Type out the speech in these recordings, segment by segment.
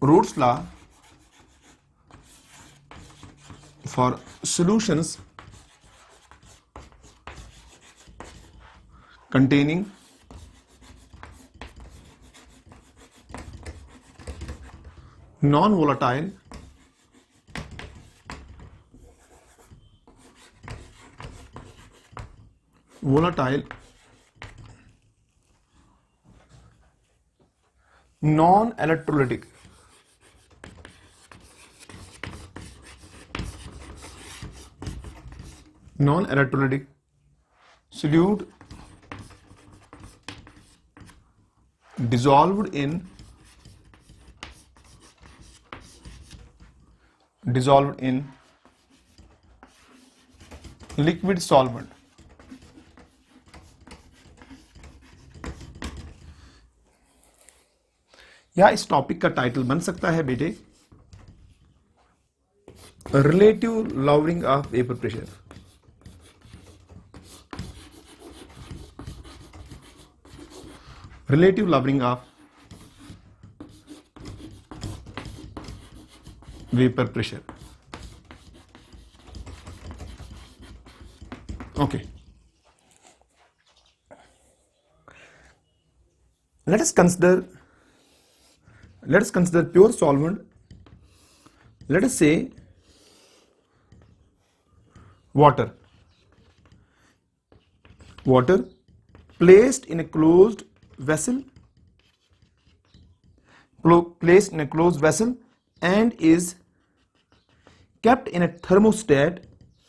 Roots law for solutions containing non-volatile non-electrolytic solute dissolved in liquid solvent. या इस topic का title बन सकता है बेटे relative lowering of vapour pressure. Relative lowering of vapour pressure. Okay, let us consider pure solvent. Let us say water placed in a closed vessel and is kept in a thermostat,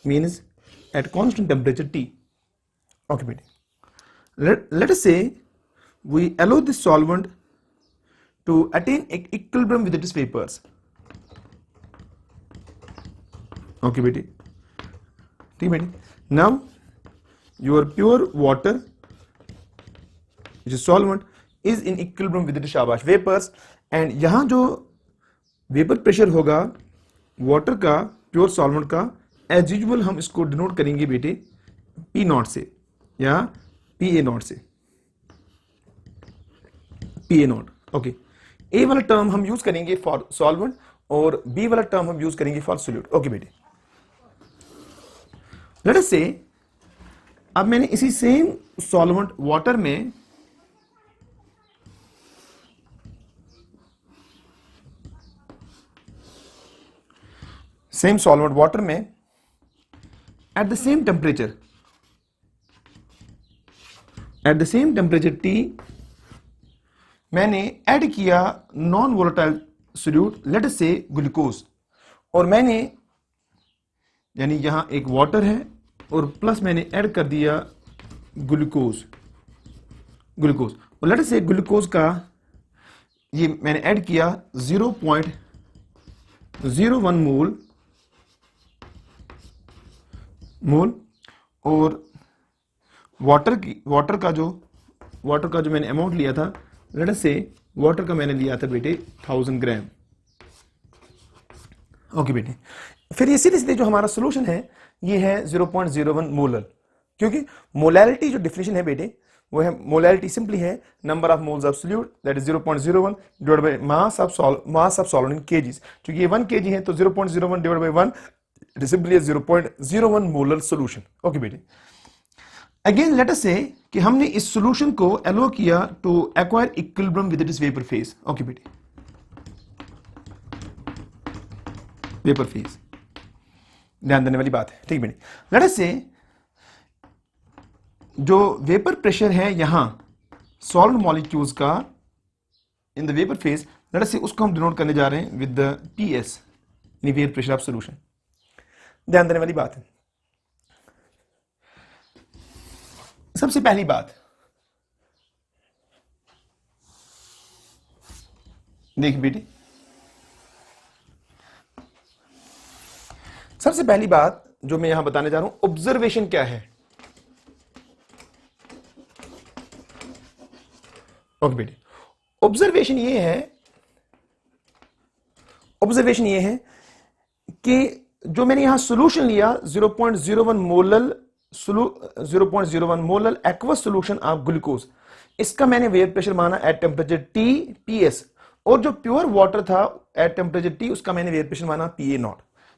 means at constant temperature T. Okay, baby. Let us say we allow this solvent to attain equilibrium with its vapors. Okay, baby. Now your pure water, which is solvent, is in equilibrium with its शाबाश vapors, and यहाँ जो vapour pressure होगा water का, pure solvent का, as usual हम इसको denote करेंगे बेटे पी नॉट से या पी ए नॉट से, पी ए नॉट। ओके, ए वाला टर्म हम यूज करेंगे फॉर सॉल्वेंट और बी वाला टर्म हम यूज करेंगे फॉर सोल्यूट। ओके बेटे, लेट अस से अब मैंने इसी सेम सॉल्वेंट वाटर में at the same temperature T मैंने ऐड किया non volatile solute, late us से ग्लूकोज, और मैंने यानी यहां एक वाटर है और प्लस मैंने ऐड कर दिया ग्लूकोज, और लेट अस से ग्लूकोज का ये मैंने ऐड किया 0.01 मोल, और वाटर का जो मैंने अमाउंट लिया था, लेट अस से वाटर का मैंने लिया था बेटे 1000 ग्राम। ओके बेटे, फिर ये सीधे सीधे जो हमारा सोल्यूशन है ये है 0.01 मोलर, क्योंकि मोलैरिटी जो डिफिनेशन है बेटे वो है, मोलैरिटी सिंपली है number of moles of solute, that is 0.01 divide by mass of solvent in kgs. क्योंकि ये 1 kg है तो 0.01 divide by 1 it is simply 0.01 molar solution. Okay बेटे, अगेन लेट अस से कि हमने इस सोल्यूशन को अलो किया to acquire equilibrium with its vapour phase. Okay बेटे, वेपर फेज ध्यान देने वाली बात है, ठीक बेटे। लेट अस से जो वेपर प्रेशर है यहां सॉल्वेंट मॉलिक्यूल्स का इन the vapour phase, late us से उसको हम डिनोट करने जा रहे हैं विद द पीएस, यानी वेपर प्रेशर ऑफ सॉल्यूशन। ध्यान देने वाली बात है, सबसे पहली बात देख बेटी, सबसे पहली बात जो मैं यहां बताने जा रहा हूं, ऑब्जर्वेशन क्या है। ओके बेटी, ऑब्जर्वेशन ये है कि जो मैंने यहां सॉल्यूशन लिया 0.01 molar aqueous solution of glucose, इसका मैंने वेपर प्रेशर माना एट टेम्परेचर T PS, और जो प्योर वाटर था एट टेम्परेचर T, उसका मैंने वेपर प्रेशर माना PA0।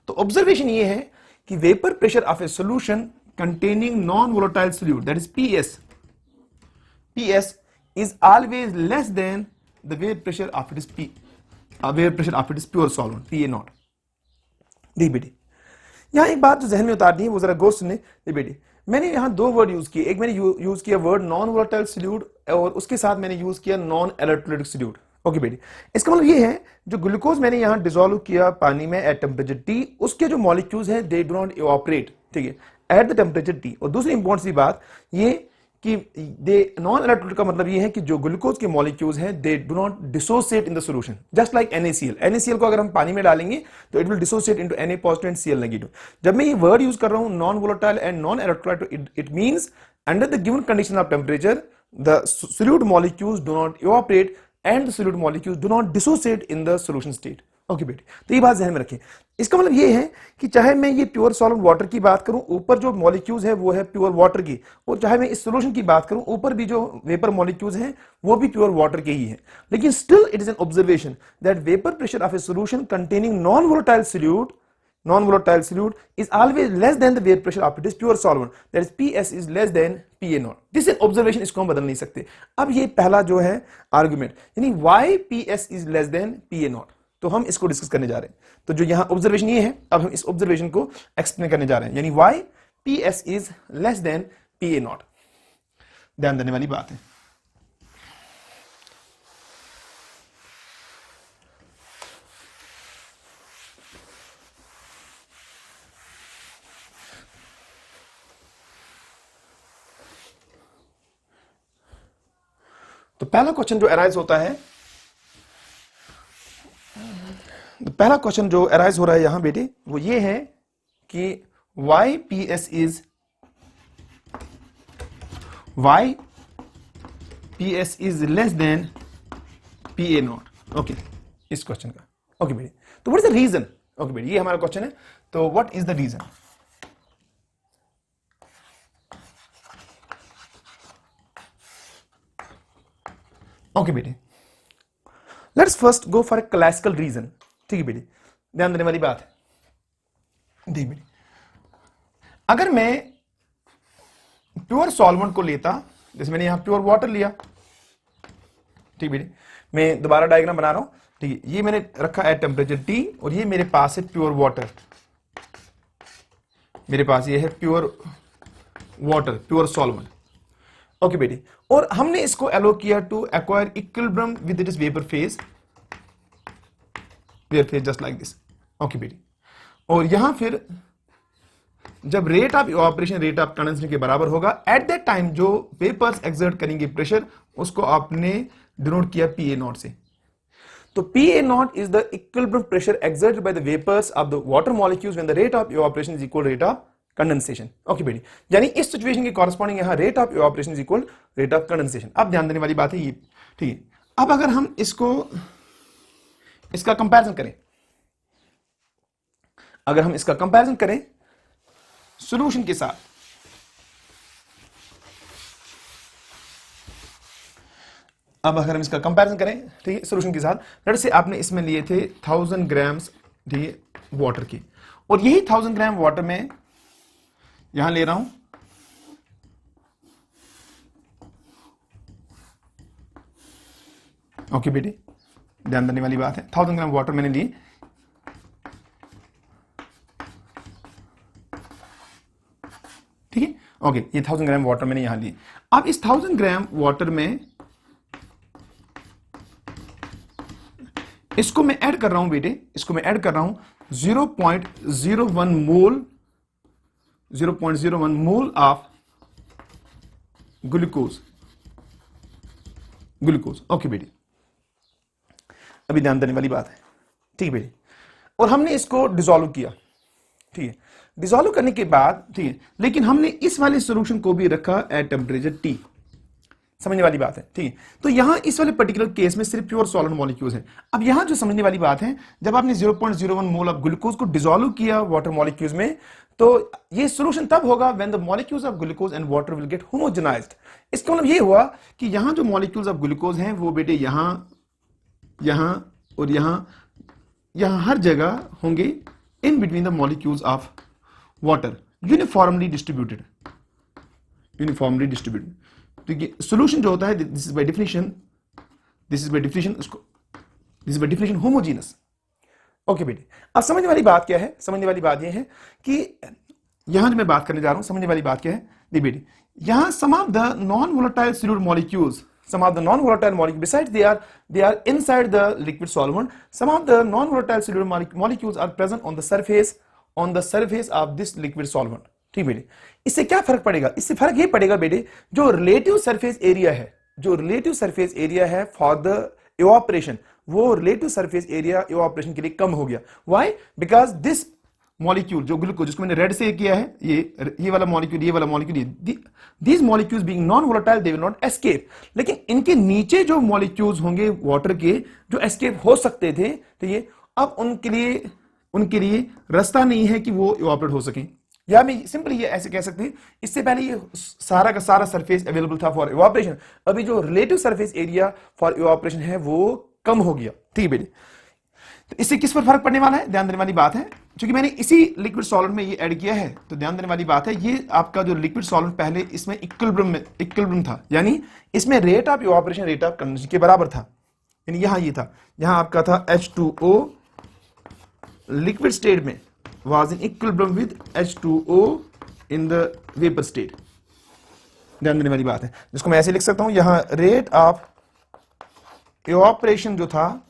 तो ऑब्जर्वेशन ये है कि vapour pressure of a solution containing non volatile solute, that is PS is always less than the vapor pressure of its vapor pressure of its pure solvent PA0। देख बेटे, यहाँ एक बात जो जहन में उतारनी है वो जरा गौर सुनने। देख बेटे, मैंने यहाँ दो वर्ड यूज किए। एक मैंने यूज किया वर्ड नॉन वोलेटाइल सॉल्यूट और उसके साथ मैंने यूज किया नॉन इलेक्ट्रोलाइटिक सॉल्यूट। ओके बेटे, इसका मतलब ये है जो ग्लूकोज मैंने यहाँ डिसॉल्व किया पानी में एट टेम्परेचर T, उसके जो मॉलिक्यूल्स हैं दे डू नॉट इवापोरेट, ठीक है, एट द टेम्परेचर T। और दूसरी इंपॉर्टेंट सी बात ये कि दे नॉन इलेक्ट्रोलाइटिक का मतलब ये है कि जो ग्लूकोज के मॉलिक्यूल्स हैं they do not dissociate in the solution, just like NaCl। NaCl को अगर हम पानी में डालेंगे तो it will dissociate into Na positive and Cl negative. जब मैं ये वर्ड यूज कर रहा हूं non volatile and non electrolytic, it means under the given condition of temperature the solute molecules do not evaporate and the solute molecules do not dissociate in the solution state. Okay बेटे, तो ये बात ध्यान में रखें। इसका मतलब ये है कि चाहे मैं ये प्योर सॉल्वेंट वाटर की बात करूं, ऊपर जो मॉलिक्यूल्स है वो है प्योर वाटर की, और चाहे मैं इस सॉल्यूशन की बात करूं, ऊपर भी जो वेपर मॉलिक्यूल्स हैं वो भी प्योर वाटर के ही हैं। लेकिन still it is an observation that vapour pressure of a solution containing non volatile solute is always less than the vapor pressure of its pure solvent, that is PS is less than PA0। This is observation, इसको हम बदल नहीं सकते। अब ये पहला जो है आर्गुमेंट, यानी why PS is less than PA0, तो हम इसको डिस्कस करने जा रहे हैं। तो जो यहां ऑब्जर्वेशन ये है, अब हम इस ऑब्जर्वेशन को एक्सप्लेन करने जा रहे हैं, यानी why PS is less than PA0। ध्यान देने वाली बात है। तो पहला क्वेश्चन जो अराइज होता है, पहला क्वेश्चन जो अराइज हो रहा है यहां बेटे वो ये है कि why PS is less than PA0। Okay, इस क्वेश्चन का। ओके बेटे, तो what is the reason? Okay बेटे, ये हमारा क्वेश्चन है, तो what is the reason? Okay बेटे, let's first go for a classical reason. ठीक है बेटे, ध्यान देने वाली बात है। देख बेटे, अगर मैं प्योर सॉल्वेंट को लेता, जैसे मैंने यहां प्योर वाटर लिया, ठीक बेटे, मैं दोबारा डायग्राम बना रहा हूं, ठीक है, ये मैंने रखा है टेम्परेचर T और ये मेरे पास है प्योर वाटर, मेरे पास ये है pure water, pure solvent. Okay बेटे, और हमने इसको एलो किया to acquire equilibrium with its vapour phase just like this. Okay बेटे, और यहां फिर जब rate of evaporation rate of condensation के बराबर होगा, एट दैट टाइम जो वेपर्स एक्सर्ट करेंगे प्रेशर, उसको आपने डिनोट किया PA0 से। तो PA0 is the equilibrium pressure exerted by the vapors of the water molecules when the rate of evaporation is equal to rate of condensation. Okay बेटी, यानी इस सिचुएशन के कॉरेस्पॉन्डिंग यहां rate of evaporation is equal rate of condensation. अब ध्यान देने वाली बात है ये, ठीक है। अब अगर हम इसका कंपैरिजन करें, अगर हम इसका कंपैरिजन करें सॉल्यूशन के साथ, अब अगर हम इसका कंपैरिजन करें, ठीक है, सॉल्यूशन के साथ, लेट्स से आपने इसमें लिए थे 1000 ग्राम्स, ठीक है, वाटर की, और यही 1000 ग्राम वाटर में यहां ले रहा हूं ओके बेटी, ध्यान देने वाली बात है, 1000 ग्राम वाटर मैंने लिए, ठीक है, ओके, ये 1000 ग्राम वाटर मैंने यहां लिए। अब इस 1000 ग्राम वाटर में इसको मैं ऐड कर रहा हूं बेटे, इसको मैं ऐड कर रहा हूं 0.01 मोल ऑफ ग्लूकोज। ओके बेटी, अभी ध्यान देने वाली बात है, ठीक है बेटी, और हमने इसको डिसॉल्व किया, ठीक है, डिसॉल्व करने के बाद, ठीक है, लेकिन हमने इस वाले सॉल्यूशन को भी रखा एट टेम्परेचर T, समझने वाली बात है, ठीक है। तो यहां इस वाले पर्टिकुलर केस में सिर्फ प्योर सॉल्वेंट मॉलिक्यूल्स हैं। अब यहां जो समझने वाली बात है, जब आपने 0.01 मोल ऑफ ग्लूकोज को डिसॉल्व किया वाटर मॉलिक्यूल्स में, तो ये सॉल्यूशन तब होगा when the molecules of glucose and water will get homogenised. इसका मतलब ये हुआ कि यहां जो मॉलिक्यूल्स ऑफ ग्लूकोज हैं वो बेटे यहां और यहां यहां हर जगह होंगे in between the molecules of water uniformly distributed, uniformly distributed. तो ये सोल्यूशन जो होता है, दिस इज बाय डेफिनेशन, उसको this is by definition homogeneous. Okay बेटे, अब समझने वाली बात क्या है? समझने वाली बात यह है कि यहां जो मैं बात करने जा रहा हूं, समझने वाली बात क्या है? देखिए बेटे, यहां some of the non volatile solute molecules, some of the non-volatile molecules, besides they are inside the liquid solvent, some of the non-volatile solute molecules are present on the surface of this liquid solvent। ठीक बेटे, इससे क्या फर्क पड़ेगा? इससे फर्क ये पड़ेगा बेटे, जो रिलेटिव सरफेस एरिया है, जो रिलेटिव सरफेस एरिया है फॉर द इवापोरेशन, वो रिलेटिव सरफेस एरिया इवापोरेशन के लिए कम हो गया। व्हाई? बिकॉज दिस मॉलिक्यूल जो ग्लूकोज, जिसको मैंने रेड से किया है, ये वाला molecule, these molecules being non volatile they will not escape. लेकिन इनके नीचे जो मॉलिक्यूल्स होंगे वाटर के, जो एस्केप हो सकते थे, तो ये अब उनके लिए रास्ता नहीं है कि वो इवापोरेट हो सकें। या मैं सिंपली ये ऐसे कह सकते हैं, इससे पहले ये सारा का सारा सरफेस अवेलेबल था फॉर इवापोरेशन, अभी जो relative surface area for evaporation है वो कम हो गया। ठीक है बेटे, तो इससे किस पर फर्क पड़ने वाला है? ध्यान देने वाली बात है, क्योंकि मैंने इसी लिक्विड सॉल्वेंट में ये ऐड किया है, तो ध्यान देने वाली बात है, ये आपका जो लिक्विड सॉल्वेंट पहले इसमें इक्विलिब्रियम था, यानी इसमें rate of evaporation rate of condensation के बराबर था। यानी यहां ये था, यहां आपका था H2O लिक्विड स्टेट में was in equilibrium with H2O in the vapour state. ध्यान देने वाली बात है, जिसको मैं ऐसे लिख सकता हूं, यहां रेट ऑफ इवापोरेशन जो था,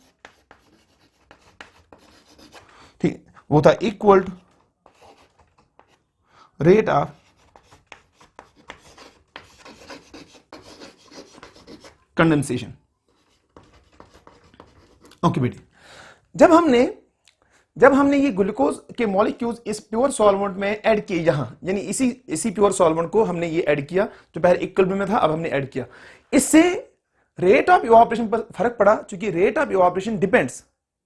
ठीक, वो था equal to rate of condensation. Okay बेटे, जब हमने ये ग्लूकोज के मॉलिक्यूल्स इस प्योर सॉल्वेंट में ऐड किए, यहां यानी इसी प्योर सॉल्वेंट को हमने ये ऐड किया, जो पहले इक्विलिब्रियम में था, अब हमने ऐड किया, इससे रेट ऑफ इवापोरेशन पर फर्क पड़ा, क्योंकि rate of evaporation depends,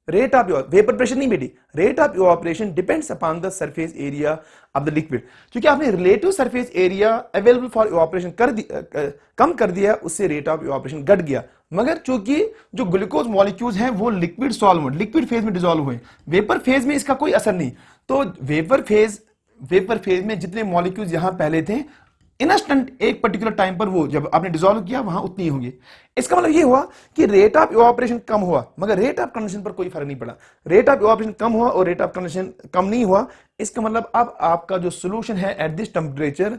rate of vapour pressure नहीं बेटी, rate of evaporation depends upon the surface area of the liquid. क्योंकि आपने relative surface area available for evaporation कम कर दिया, उससे रेट ऑफ इवापोरेशन घट गया। मगर चूंकि जो ग्लूकोज मॉलिक्यूल्स हैं वो लिक्विड सॉल्वेंट, लिक्विड फेज में डिसॉल्व हुए, वेपर फेज में इसका कोई असर नहीं, तो वेपर फेज में जितने मॉलिक्यूल्स यहां पहले थे, इंस्टेंट एक पर्टिकुलर टाइम पर वो जब आपने डिसॉल्व किया वहां उतनी ही होंगी। इसका मतलब ये हुआ कि रेट ऑफ इवापोरेशन कम हुआ, मगर रेट ऑफ कंडेंसेशन पर कोई फर्क नहीं पड़ा। रेट ऑफ इवापोरेशन कम हुआ और रेट ऑफ कंडेंसेशन कम नहीं हुआ, इसका मतलब अब आपका जो सॉल्यूशन है at this temperature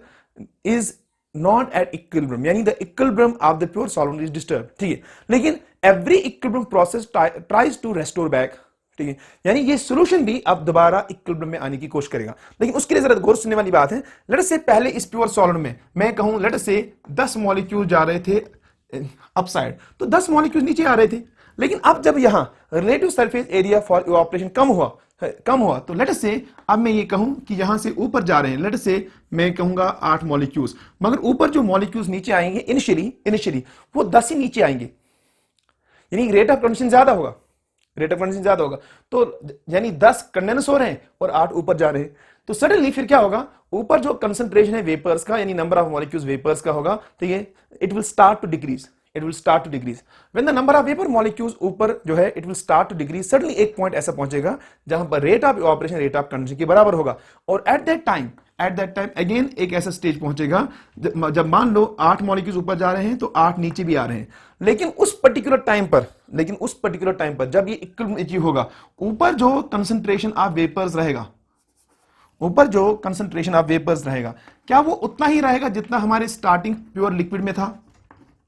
is not at equilibrium, यानी the equilibrium of the pure solvent is disturb. ठीक है, लेकिन every equilibrium process tries to restore back. ठीक है, यानी ये सॉल्यूशन भी अब दोबारा इक्विलिब्रियम में आने की कोशिश करेगा, लेकिन उसके लिए जरा गौर सुनने वाली बात है। लेट से पहले इस प्योर सॉल्वेंट में मैं कहूं, लेट से 10 मॉलिक्यूल जा रहे थे अपसाइड, तो 10 मॉलिक्यूल नीचे आ रहे थे, लेकिन अब जब यहां relative surface area for evaporation कम हुआ, तो लेट से अब मैं ये कहूं कि यहां से ऊपर जा रहे हैं, लेट से मैं कहूंगा 8 मॉलिक्यूल्स, मगर ऊपर जो मॉलिक्यूल्स नीचे आएंगे इनिशियली वो 10 ही नीचे आएंगे, यानी रेट ऑफ कंडेंसेशन ज्यादा होगा, तो यानी 10 कंडेंस हो रहे हैं और 8 ऊपर जा रहे हैं, तो सडनली फिर क्या होगा, ऊपर जो कंसंट्रेशन है वेपर्स का, यानी नंबर ऑफ मॉलिक्यूल्स वेपर्स का होगा, तो ये it will start to decrease, when the number of vapour molecules ऊपर जो है it will start to decrease, suddenly एक पॉइंट ऐसा पहुंचेगा जहां पर rate of evaporation rate of condensation के बराबर होगा, और एट दैट टाइम अगेन एक ऐसा स्टेज पहुंचेगा जब मान लो 8 मॉलिक्यूल्स ऊपर जा रहे हैं तो 8 नीचे भी आ रहे हैं, लेकिन उस पर्टिकुलर टाइम पर जब ये इक्विलिब्रियम अचीव होगा, ऊपर जो कंसंट्रेशन ऑफ वेपर्स रहेगा, क्या वो उतना ही रहेगा जितना हमारे स्टार्टिंग प्योर लिक्विड में था?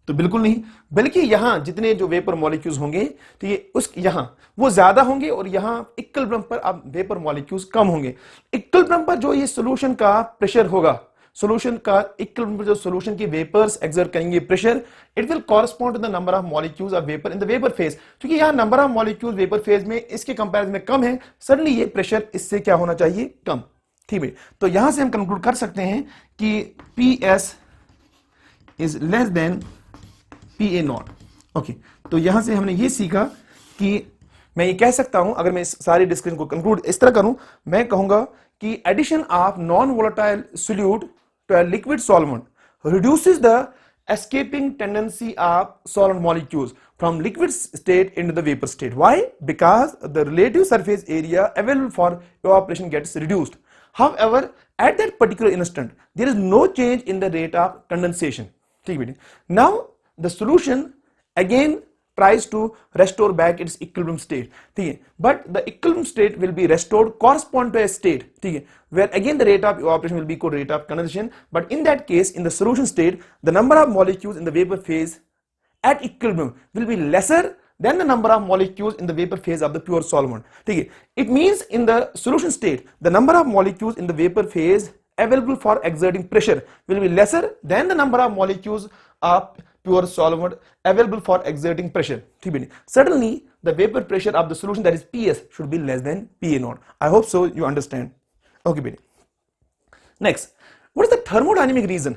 तो बिल्कुल नहीं, बल्कि यहां जितने जो वेपर मॉलिक्यूल्स होंगे, तो ये यहां वो ज्यादा होंगे, और यहां इक्विलिब्रियम पर अब वेपर मॉलिक्यूल्स कम होंगे। इक्विलिब्रियम पर जो ये सॉल्यूशन का प्रेशर होगा, इक्विलिब्रियम पर जो सॉल्यूशन की वेपर्स एक्सर्ट करेंगे pressure, it will correspond to the number of molecules of vapour in the vapour phase. क्योंकि यहां number of molecules vapour phase में इसके कंपैरिजन में कम है, सडनली ये प्रेशर इससे क्या होना चाहिए, कम। ठीक है, तो यहां से हम कंक्लूड कर सकते हैं कि PS is less than PA not. Okay, तो यहां से हमने ये सीखा कि मैं ये कह सकता हूं, अगर मैं इस सारी डिस्कशन को कंक्लूड इस तरह करूं, मैं कहूंगा कि addition of non volatile solute to a liquid solvent reduces the escaping tendency of solvent molecules from liquid state into the vapor state. Why? Because the relative surface area available for evaporation gets reduced. However, at that particular instant, there is no change in the rate of condensation. Now, the solution again tries to restore back its equilibrium state, but the equilibrium state will be restored correspond to a state where again the rate of evaporation will be equal to rate of condensation, but in that case, in the solution state, the number of molecules in the vapor phase at equilibrium will be lesser than the number of molecules in the vapor phase of the pure solvent. It means in the solution state, the number of molecules in the vapor phase available for exerting pressure will be lesser than the number of molecules of pure solvent available for exerting pressure. Certainly, the vapor pressure of the solution, that is PS, should be less than PA naught. I hope so you understand. Okay, next, what is the thermodynamic reason?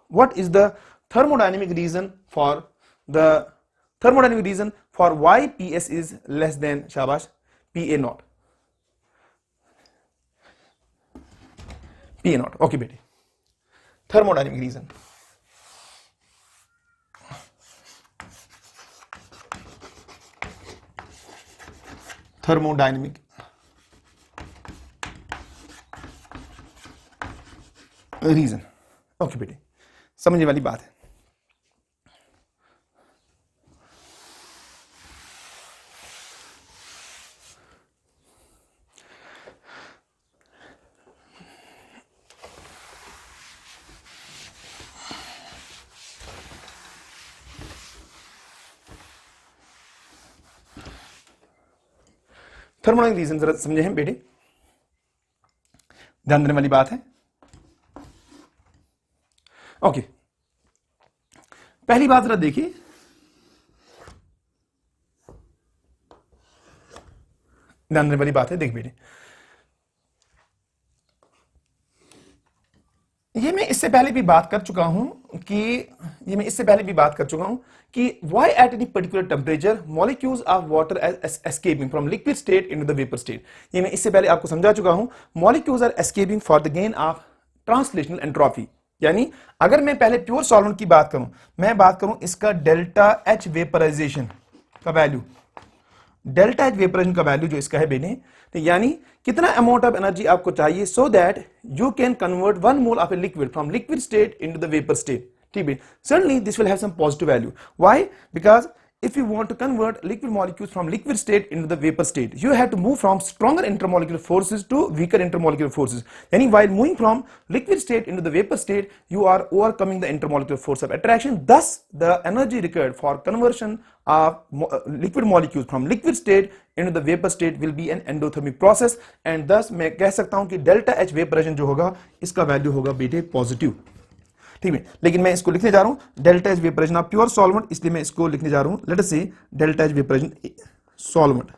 What is the thermodynamic reason for why PS is less than PA naught? PA naught. Okay, beti. Thermodynamic reason. Thermodynamic reason. Okay बेटे, समझने वाली बात है. Thermodynamic reason जरा समझे हैं बेटे, ध्यान देने वाली बात है. ओके, पहली बात जरा देखिए, ध्यान देने वाली बात है. देख बेटे, ये मैं इससे पहले भी बात कर चुका हूं कि why at any particular temperature molecules of water are escaping from liquid state into the vapor state. ये मैं इससे पहले आपको समझा चुका हूं. Molecules are escaping for the gain of translational entropy. यानी अगर मैं पहले प्योर सॉल्वेंट की बात करूं, मैं बात करूं इसका डेल्टा एच वेपराइजेशन का वैल्यू, डेल्टा एच वेपराइजेशन का वैल्यू जो इसका है बेने, तो यानी कितना अमाउंट ऑफ एनर्जी आपको चाहिए so that you can convert 1 mole of a liquid from liquid state into the vapour state. ठीक है, certainly this will have some positive value. Why? Because if you want to convert liquid molecules from liquid state into the vapor state, you have to move from stronger intermolecular forces to weaker intermolecular forces. Yani while moving from liquid state into the vapor state, you are overcoming the intermolecular force of attraction. Thus, the energy required for conversion of liquid molecules from liquid state into the vapor state will be an endothermic process. And thus, मैं कह सकता हूँ कि delta H vaporization जो होगा, इसका value होगा बेटे पॉजिटिव. ठीक है, लेकिन मैं इसको लिखने जा रहा हूं delta H vaporisation of pure solvent, इसलिए मैं इसको लिखने जा रहा हूं let us say delta H vaporisation solvent.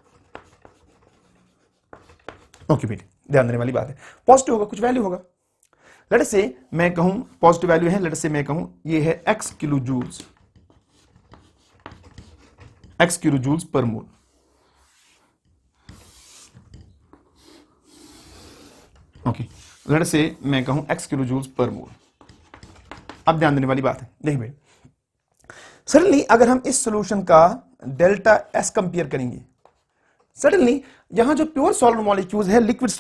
Okay बेटे, ध्यान देने वाली बात है. पॉजिटिव होगा, कुछ वैल्यू होगा. लेट अस से मैं कहूं पॉजिटिव वैल्यू है, लेट अस से मैं कहूं ये है x किलो जूल्स पर मोल. ओके, लेट अस से मैं कहूं x किलो जूल्स पर मोल. अब ध्यान देने वाली बात है, देखिए भाई, सडनली अगर हम इस सॉल्यूशन का डेल्टा एस कंपेयर करेंगे, सडनली यहां जो प्योर सॉल्वेंट मॉलिक्यूल्स है लिक्विड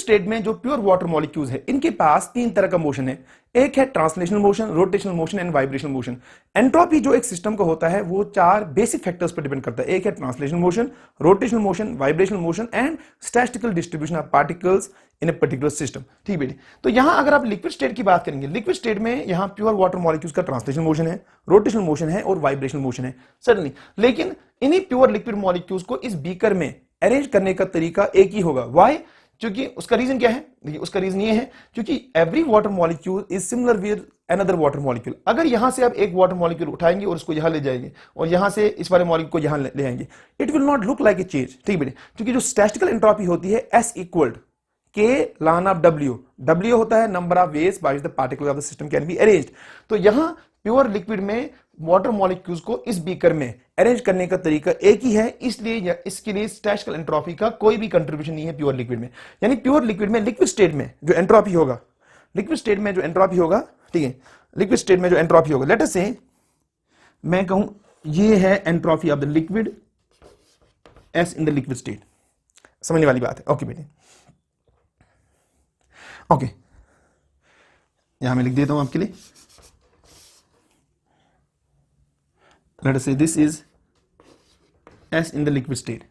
स्टेट में जो प्योर वाटर मॉलिक्यूल्स है, इनके पास 3 तरह का मोशन है. एक है translational motion, rotational motion and vibrational motion. Entropy जो एक सिस्टम का होता है वो 4 बेसिक फैक्टर्स पर डिपेंड करता है. एक है translational motion, rotational motion, vibrational motion and statistical distribution of particles in a particular system. ठीक बेटी, तो यहां अगर आप लिक्विड स्टेट की बात करेंगे, लिक्विड स्टेट में यहां प्योर वाटर मॉलिक्यूल्स का ट्रांसलेशनल मोशन है, रोटेशनल मोशन है और वाइब्रेशनल मोशन है सडनली. लेकिन इन्हीं प्योर लिक्विड मॉलिक्यूल्स को इस बीकर में अरेंज करने का तरीका एक ही होगा. व्हाई? क्योंकि उसका रीजन क्या है? देखिए, उसका रीजन ये है क्योंकि every water molecule is similar with another water molecule. अगर यहां से आप एक वाटर मॉलिक्यूल उठाएंगे और उसको यहां ले जाएंगे और यहां से इस वाले मॉलिक्यूल को यहां ले आएंगे, it will not look like a change. ठीक बेटे, क्योंकि जो स्टैटिस्टिकल एंट्रोपी होती है S equalled K ln of W होता है number of ways by the particles of the system can be arranged. तो यहां प्योर लिक्विड में वाटर मॉलिक्यूल्स को इस बीकर में अरेंज करने का तरीका एक ही है, इसलिए इसके लिए स्टैटिस्टिकल एंट्रोपी का कोई भी कंट्रीब्यूशन नहीं है प्योर लिक्विड में. यानी प्योर लिक्विड में लिक्विड स्टेट में जो एंट्रोपी होगा, ठीक है, लिक्विड स्टेट में जो एंट्रोपी होगा, लेट अस से मैं कहूं ये है entropy of the liquid S in the liquid state, समझने वाली बात है। ओके बेटे, ओके यहां मैं लिख देता हूं आपके लिए, लेट अस से this is S in the liquid state.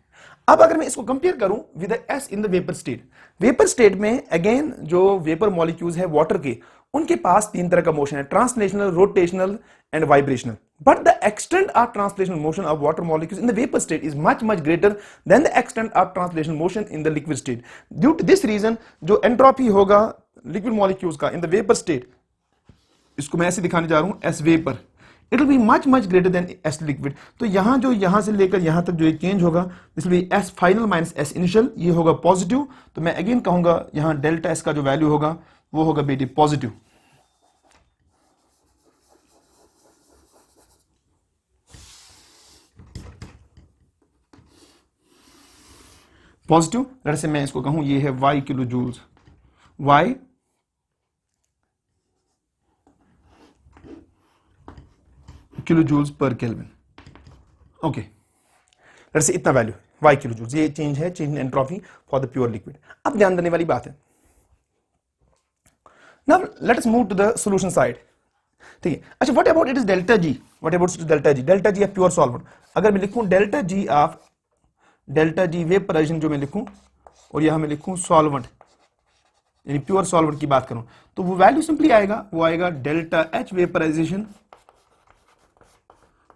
अब अगर मैं इसको कंपेयर करूं with S in the vapour state, vapour state में अगेन जो वेपर मॉलिक्यूल्स है वाटर के, उनके पास तीन तरह का मोशन है, translational, rotational and vibrational. But the extent of translational motion of water molecules in the vapour state is much greater than the extent of translational motion in the liquid state. Due to this reason जो entropy होगा liquid molecules का इन the vapour state, इसको मैं ऐसे दिखाने जा रहा हूं S vapour, it will be much greater than S liquid. तो यहां जो यहां से लेकर यहां तक जो एक चेंज होगा, this will be S final minus S initial, ये होगा पॉजिटिव। तो मैं अगेन कहूंगा यहां डेल्टा एस का जो वैल्यू होगा वो होगा बेटे पॉजिटिव। पॉजिटिव लेट से मैं इसको कहूं ये है y kilo joules, y kilo joules पर केल्विन। ओके लेट से इतना वैल्यू y किलो जूल्स, ये चेंज है, change in entropy for the pure liquid. अब ध्यान देने वाली बात है, now let us move to the solution side. ठीक है, अच्छा what about it is delta G, what about delta G, delta G of pure solvent. अगर मैं लिखूं delta G of, delta G vaporisation जो मैं लिखूं और यहां मैं लिखूं सॉल्वेंट यानी प्योर सॉल्वेंट की बात करूं, तो वो वैल्यू सिंपली आएगा, वो आएगा delta H vaporisation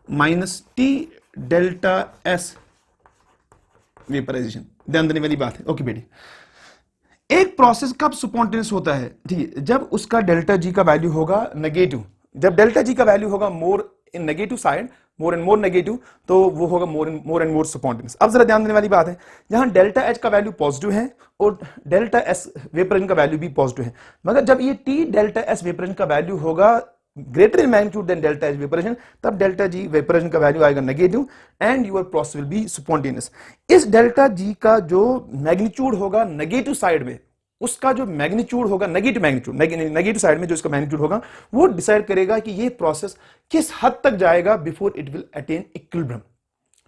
minus T delta S vaporisation. ध्यान देने वाली बात है। ओके बेटी, एक प्रोसेस कब स्पॉन्टेनियस होता है, ठीक है, जब उसका डेल्टा जी का वैल्यू होगा नेगेटिव। जब डेल्टा जी का वैल्यू होगा more in negative side, more and more negative, तो वो होगा मोर एंड मोर स्पॉन्टेनियस। अब जरा ध्यान देने वाली बात है, जहां डेल्टा एच का वैल्यू पॉजिटिव है और डेल्टा एस वेपराइजेशन का वैल्यू भी पॉजिटिव है, मगर जब ये टी डेल्टा एस वेपराइजेशन का वैल्यू होगा greater in magnitude than delta H vaporisation, तब डेल्टा जी वेपराइजेशन का वैल्यू आएगा negative and your process will be spontaneous. इस डेल्टा जी का जो मैग्नीट्यूड होगा नेगेटिव साइड में, उसका जो मैग्नीट्यूड होगा नेगेटिव मैग्नीट्यूड, नेगेटिव साइड में जो इसका मैग्नीट्यूड होगा वो डिसाइड करेगा कि ये प्रोसेस किस हद तक जाएगा before it will attain equilibrium.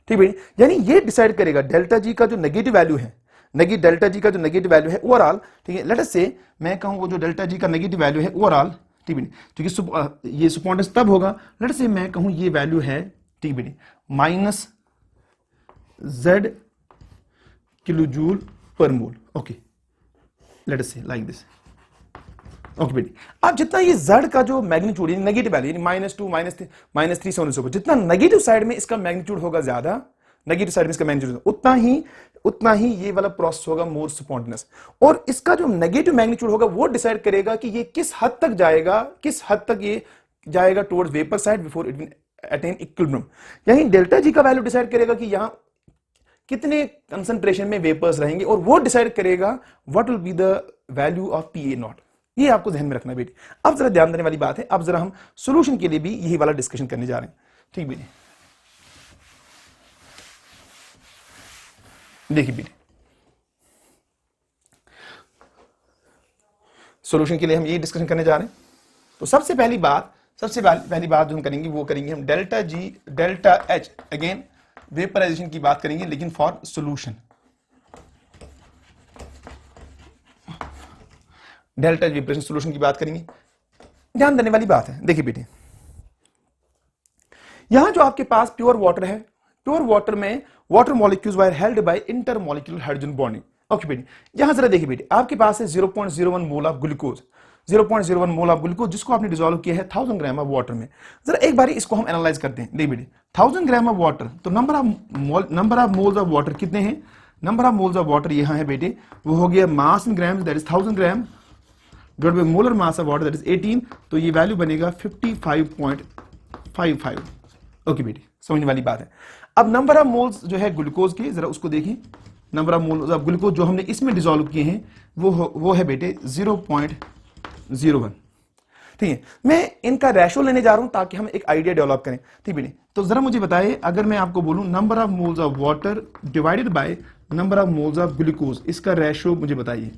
ठीक है, यानी ये डिसाइड करेगा डेल्टा जी का जो नेगेटिव वैल्यू है, डेल्टा जी का जो नेगेटिव वैल्यू है ओवरऑल, ठीक है, लेट अस से मैं कहूं वो जो डेल्टा जी का नेगेटिव वैल्यू है ओवरऑल, ठीक है, क्योंकि ये स्पॉन्टेनियस तब होगा, लेट अस से मैं कहूं ये वैल्यू है, ठीक है, minus z kilo joule per मोल। ओके लेट अस से लाइक दिस। ओके बेटी, अब जितना ये z का जो मैग्नीट्यूड यानी नेगेटिव वैल्यू यानी -2 -3 से होने, जितना नेगेटिव साइड में इसका मैग्नीट्यूड होगा ज्यादा, नेगेटिव साइड में इसका मैग्नीट्यूड उतना ही ये वाला प्रोसेस होगा मोर स्पॉन्टेनियस। और इसका जो नेगेटिव मैग्नीट्यूड होगा वो डिसाइड करेगा कि ये किस हद तक ये जाएगा towards vapour side before it will attain equilibrium. यानी डेल्टा जी का वैल्यू डिसाइड करेगा कि यहां कितने कंसंट्रेशन में वेपर्स रहेंगे और वो डिसाइड करेगा what will be the value of P A nought. ये आपको ध्यान में रखना बेटी। अब जरा ध्यान देने वाली बात है, अब जरा हम सॉल्यूशन के लिए भी यही वाला डिस्कशन करने जा रहे हैं। ठीक बेटी, देखिए बेटी, सॉल्यूशन के लिए हम यही डिस्कशन करने जा रहे हैं। तो सबसे पहली बात जो हम करेंगे वो करेंगे हम delta G delta H again vaporisation की बात करेंगे, लेकिन for solution. Delta vaporisation solution की बात करेंगे। ध्यान देने वाली बात है, देखिए बेटे, यहां जो आपके पास प्योर वाटर है, प्योर वाटर में water molecules were held by intermolecular hydrogen bonding. Okay बेटे, यहां जरा देखिए बेटे, आपके पास है 0.01 mole of glucose, 0.01 mole of glucose, जिसको आपने डिसॉल्व किया है 1000 ग्राम ऑफ वाटर में। जरा एक बार इसको हम एनालाइज करते हैं। देखिए बेटे, 1000 ग्राम ऑफ वाटर, तो number of moles of water कितने हैं? Number of moles of water यहां है बेटे, वो हो गया mass in grams, that is 1000 gram divided by molar mass of water, that is 18, तो ये वैल्यू बनेगा 55.55। ओके बेटे, समझने वाली बात है। अब नंबर ऑफ मोल्स जो है ग्लूकोज के, जरा उसको देखिए, number of moles of glucose जो हमने इसमें डिसॉल्व किए हैं वो है बेटे 0.01। ठीक है, मैं इनका रेशो लेने जा रहा हूं ताकि हम एक आइडिया डेवलप करें। ठीक है, तो जरा मुझे बताइए, अगर मैं आपको बोलूं number of moles of water divided by number of moles of glucose, इसका रेशो मुझे बताइए।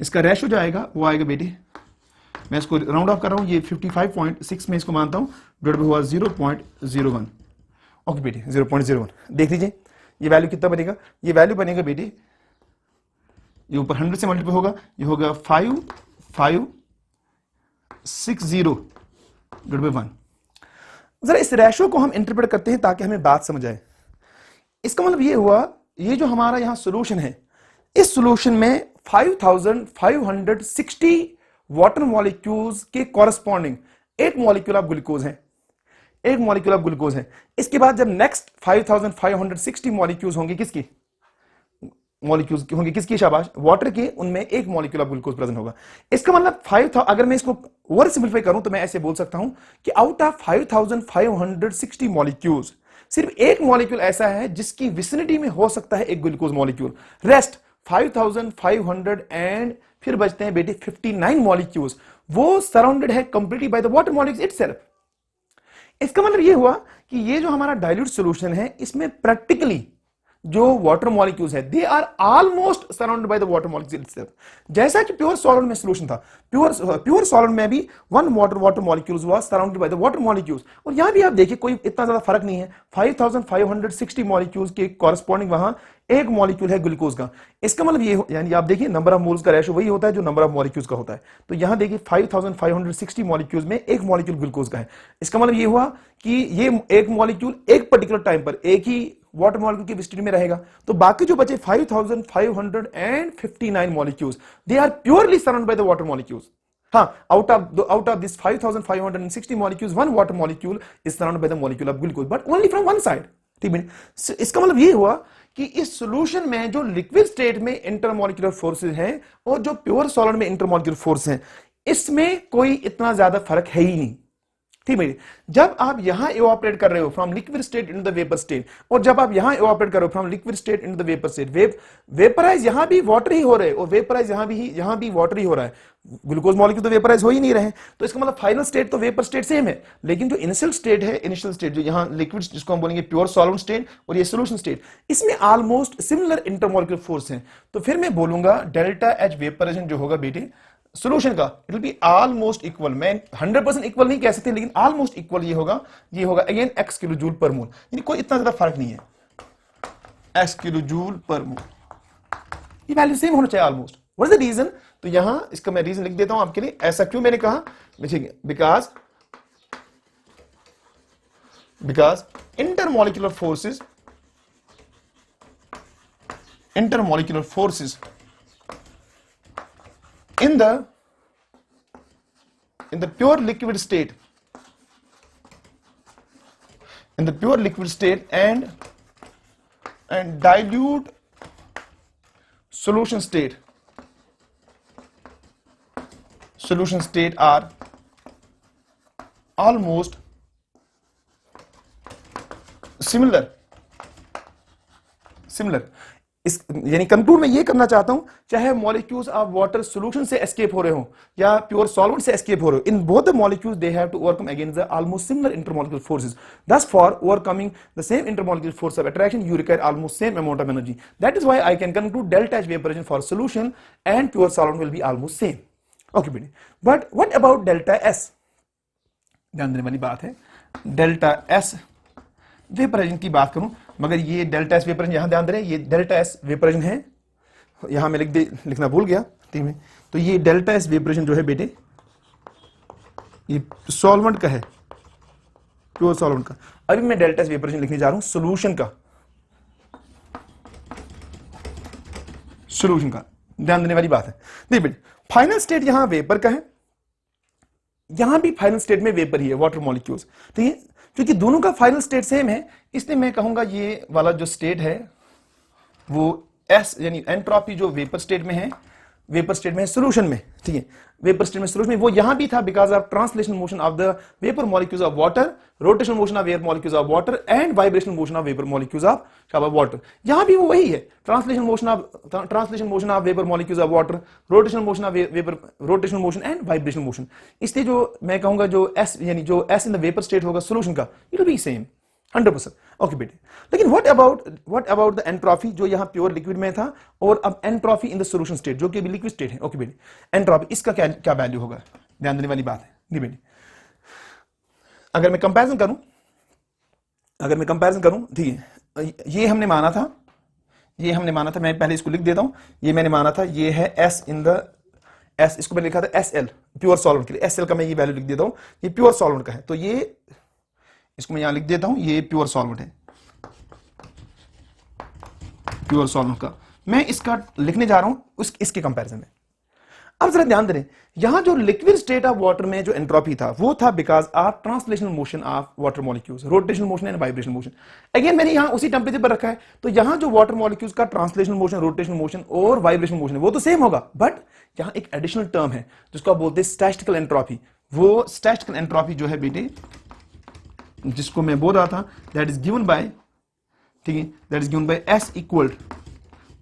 इसका रेशो जो आएगा वो आएगा बेटे मैं इसको राउंड ऑफ कर रहा हूं, ये 55.6 में इसको मानता हूं, डिवाइड हुआ 0.01। ओके बेटे 0.01। देख लीजिए ये वैल्यू कितना बनेगा, ये वैल्यू बनेगा बेटे, ये ऊपर 100 से मल्टीप्लाई होगा, ये होगा 5560 डिवाइड बाय 1। जरा इस रेशो को हम इंटरप्रेट करते हैं ताकि हमें बात समझ आए। इसका मतलब ये हुआ, ये जो हमारा यहां सॉल्यूशन है, इस सॉल्यूशन में 5560 वाटर मॉलिक्यूल्स के कॉरेस्पॉन्डिंग एक मॉलिक्यूल ऑफ ग्लूकोज है, एक मॉलिक्यूल ऑफ ग्लूकोज है। इसके बाद जब नेक्स्ट 5560 मॉलिक्यूल्स होंगे, किसकी मॉलिक्यूल्स होंगे, किसकी, शाबाश, वाटर के, उनमें एक मॉलिक्यूल ऑफ ग्लूकोज प्रेजेंट होगा। इसका मतलब 5000, अगर मैं इसको ओवर सिंपलीफाई करूं तो मैं ऐसे बोल सकता हूं कि आउट ऑफ 5560 मॉलिक्यूल्स सिर्फ एक मॉलिक्यूल ऐसा है जिसकी विसिनिटी में हो सकता है एक ग्लूकोज मॉलिक्यूल। रेस्ट 5500 एंड फिर बचते हैं बेटे 59 मॉलिक्यूल्स, वो सराउंडेड है completely by the water molecules itself. इसका मतलब ये हुआ कि ये जो हमारा डाइल्यूट सॉल्यूशन है, इसमें प्रैक्टिकली जो वाटर मॉलिक्यूल्स है they are almost surrounded by the water molecules itself. जैसा कि प्योर सॉल्वेंट में सॉल्यूशन था, प्योर सॉल्वेंट में भी one water molecules was surrounded by the water molecules. और यहां भी आप देखिए कोई इतना ज्यादा फर्क नहीं है, 5560 मॉलिक्यूल्स के कॉरेस्पॉन्डिंग वहां एक मॉलिक्यूल है ग्लूकोज का। इसका मतलब ये, यानी आप देखिए नंबर ऑफ मोल्स का रेशो वही होता है जो नंबर ऑफ मॉलिक्यूल्स का होता है। तो यहां देखिए 5560 मॉलिक्यूल्स में एक मॉलिक्यूल ग्लूकोज का है। इसका मतलब ये हुआ कि ये एक मॉलिक्यूल एक पर्टिकुलर टाइम पर एक ही वाटर मॉलिक्यूल की विसिनिटी में रहेगा। तो बाकी जो बचे 5559 molecules, they are purely surrounded by the water molecules. हाँ, out of this 5560 molecules, one water molecule is surrounded by the molecule of glucose, but only from one side. ठीक है, इसका मतलब ये हुआ कि इस सॉल्यूशन में जो लिक्विड स्टेट में इंटरमॉलिक्यूलर फोर्सेस हैं और जो प्योर सॉलिड में इंटरमॉलिक्यूलर फोर्स हैं, इसमें कोई इतना ज्यादा फर्क है ही नहीं। ठीक है, जब आप यहां इवापोरेट कर रहे हो from liquid state into the vapour state, और जब आप यहां इवापोरेट कर रहे हो from liquid state into the vapour state, vaporise यहां भी वाटर ही हो रहे हैं और वेपराइज यहां भी वाटर ही हो रहा है। ग्लूकोज मॉलिक्यूल तो वेपराइज हो ही नहीं रहे, तो इसका मतलब फाइनल स्टेट तो वेपर स्टेट सेम है, लेकिन जो इनिशियल स्टेट है, इनिशियल स्टेट जो यहां लिक्विड, जिसको हम बोलेंगे प्योर सॉल्वेंट स्टेट, और ये सॉल्यूशन स्टेट, इसमें ऑलमोस्ट सिमिलर इंटरमॉलिक्यूलर फोर्स हैं। तो फिर मैं बोलूंगा डेल्टा एच वेपराइजेशन जो होगा बेटे सॉल्यूशन का, it will be almost equal. मैं 100% इक्वल नहीं कह सकते, लेकिन ऑलमोस्ट इक्वल ये होगा again x kilo joule per मोल, यानी कोई इतना ज्यादा फर्क नहीं है, x किलो जूल पर मोल, ये वैल्यू सेम होना चाहिए almost. What is the reason? तो यहां इसका मैं रीजन लिख देता हूं आपके लिए। ऐसा क्यों मैंने कहा, because intermolecular forces in the pure liquid state, and dilute solution state are almost similar। इस यानी कंक्लूड में ये करना चाहता हूं, चाहे मॉलिक्यूल्स ऑफ वाटर सॉल्यूशन से एस्केप हो रहे हो या प्योर सॉल्वेंट से एस्केप हो रहे हो, in both the molecules they have to overcome against the almost similar intermolecular forces. thus for overcoming the same intermolecular force of attraction you require almost same amount of energy. That is why I can conclude delta H vaporization for solution and pure solvent will be almost same. Okay बेटे, but what about delta S? ध्यान देने वाली बात है, delta S vaporisation की बात करूं, मगर ये डेल्टा एस वेपराइजेशन यहां ध्यान दे रहे हैं, ये डेल्टा एस वेपराइजेशन है, यहां मैं लिखना भूल गया, ठीक है। तो ये डेल्टा एस वेपराइजेशन जो है बेटे, ये सॉल्वेंट का है, प्योर सॉल्वेंट का। अभी मैं डेल्टा एस वेपराइजेशन लिखने जा रहा हूं सॉल्यूशन का, ध्यान देने वाली बात है। देखिए बेटे, फाइनल स्टेट यहां वेपर का है, यहां भी फाइनल स्टेट में वेपर ही है, वाटर मॉलिक्यूल्स, ठीक है। क्योंकि दोनों का फाइनल स्टेट सेम है, इसलिए मैं कहूंगा ये वाला जो स्टेट है वो एस यानी एंट्रोपी जो वेपर स्टेट में है, सॉल्यूशन में, ठीक है, वेपर स्टेट में सॉल्यूशन में वो यहां भी था because of translation motion of the vapour molecules of water, rotation motion of air molecules of water and vibrational motion of vapour molecules of water. यहां भी वो वही है, translation motion of vapour molecules of water, rotation motion of vapour, rotation motion and vibrational motion. इसलिए जो मैं कहूंगा जो एस यानी जो S in the vapour state होगा सॉल्यूशन का, it will B same 100%। Okay बेटे, लेकिन व्हाट अबाउट द एंट्रोपी जो यहां प्योर लिक्विड में था, और अब entropy in the solution state जो कि लिक्विड स्टेट है। ओके बेटे, एंट्रोपी इसका क्या वैल्यू होगा? ध्यान देने वाली बात है। नहीं बेटे, अगर मैं कंपैरिजन करूं, ठीक है, ये हमने माना था, मैं पहले इसको लिख देता हूं, ये मैंने माना था, ये है S इन द S, इसको मैंने लिखा था SL प्योर सॉल्वेंट के लिए, SL का मैं ये वैल्यू लिख देता हूं, ये प्योर सॉल्वेंट का है, तो ये इसको मैं यहां लिख देता हूं, ये प्योर सॉल्वेंट है, प्योर सॉल्वेंट का मैं इसका लिखने जा रहा हूं इसके कंपैरिजन में। अब जरा ध्यान दें, यहां जो लिक्विड स्टेट ऑफ वाटर में जो एंट्रोपी था वो था because of translational motion of water molecules, rotational motion and vibrational motion. Again मैंने यहां उसी टेंपरेचर पर रखा है, तो यहां जो वाटर मॉलिक्यूल्स का ट्रांसलेशनल मोशन, रोटेशनल मोशन और वाइब्रेशनल मोशन है वो तो सेम होगा, बट यहां एक एडिशनल टर्म है जिसको आप बोलते हैं स्टैटिस्टिकल एंट्रोपी। वो स्टैटिस्टिकल एंट्रोपी जो है बेटे, जिसको मैं बोल रहा था, दैट इज गिवन बाय, ठीक है, that is given by S equal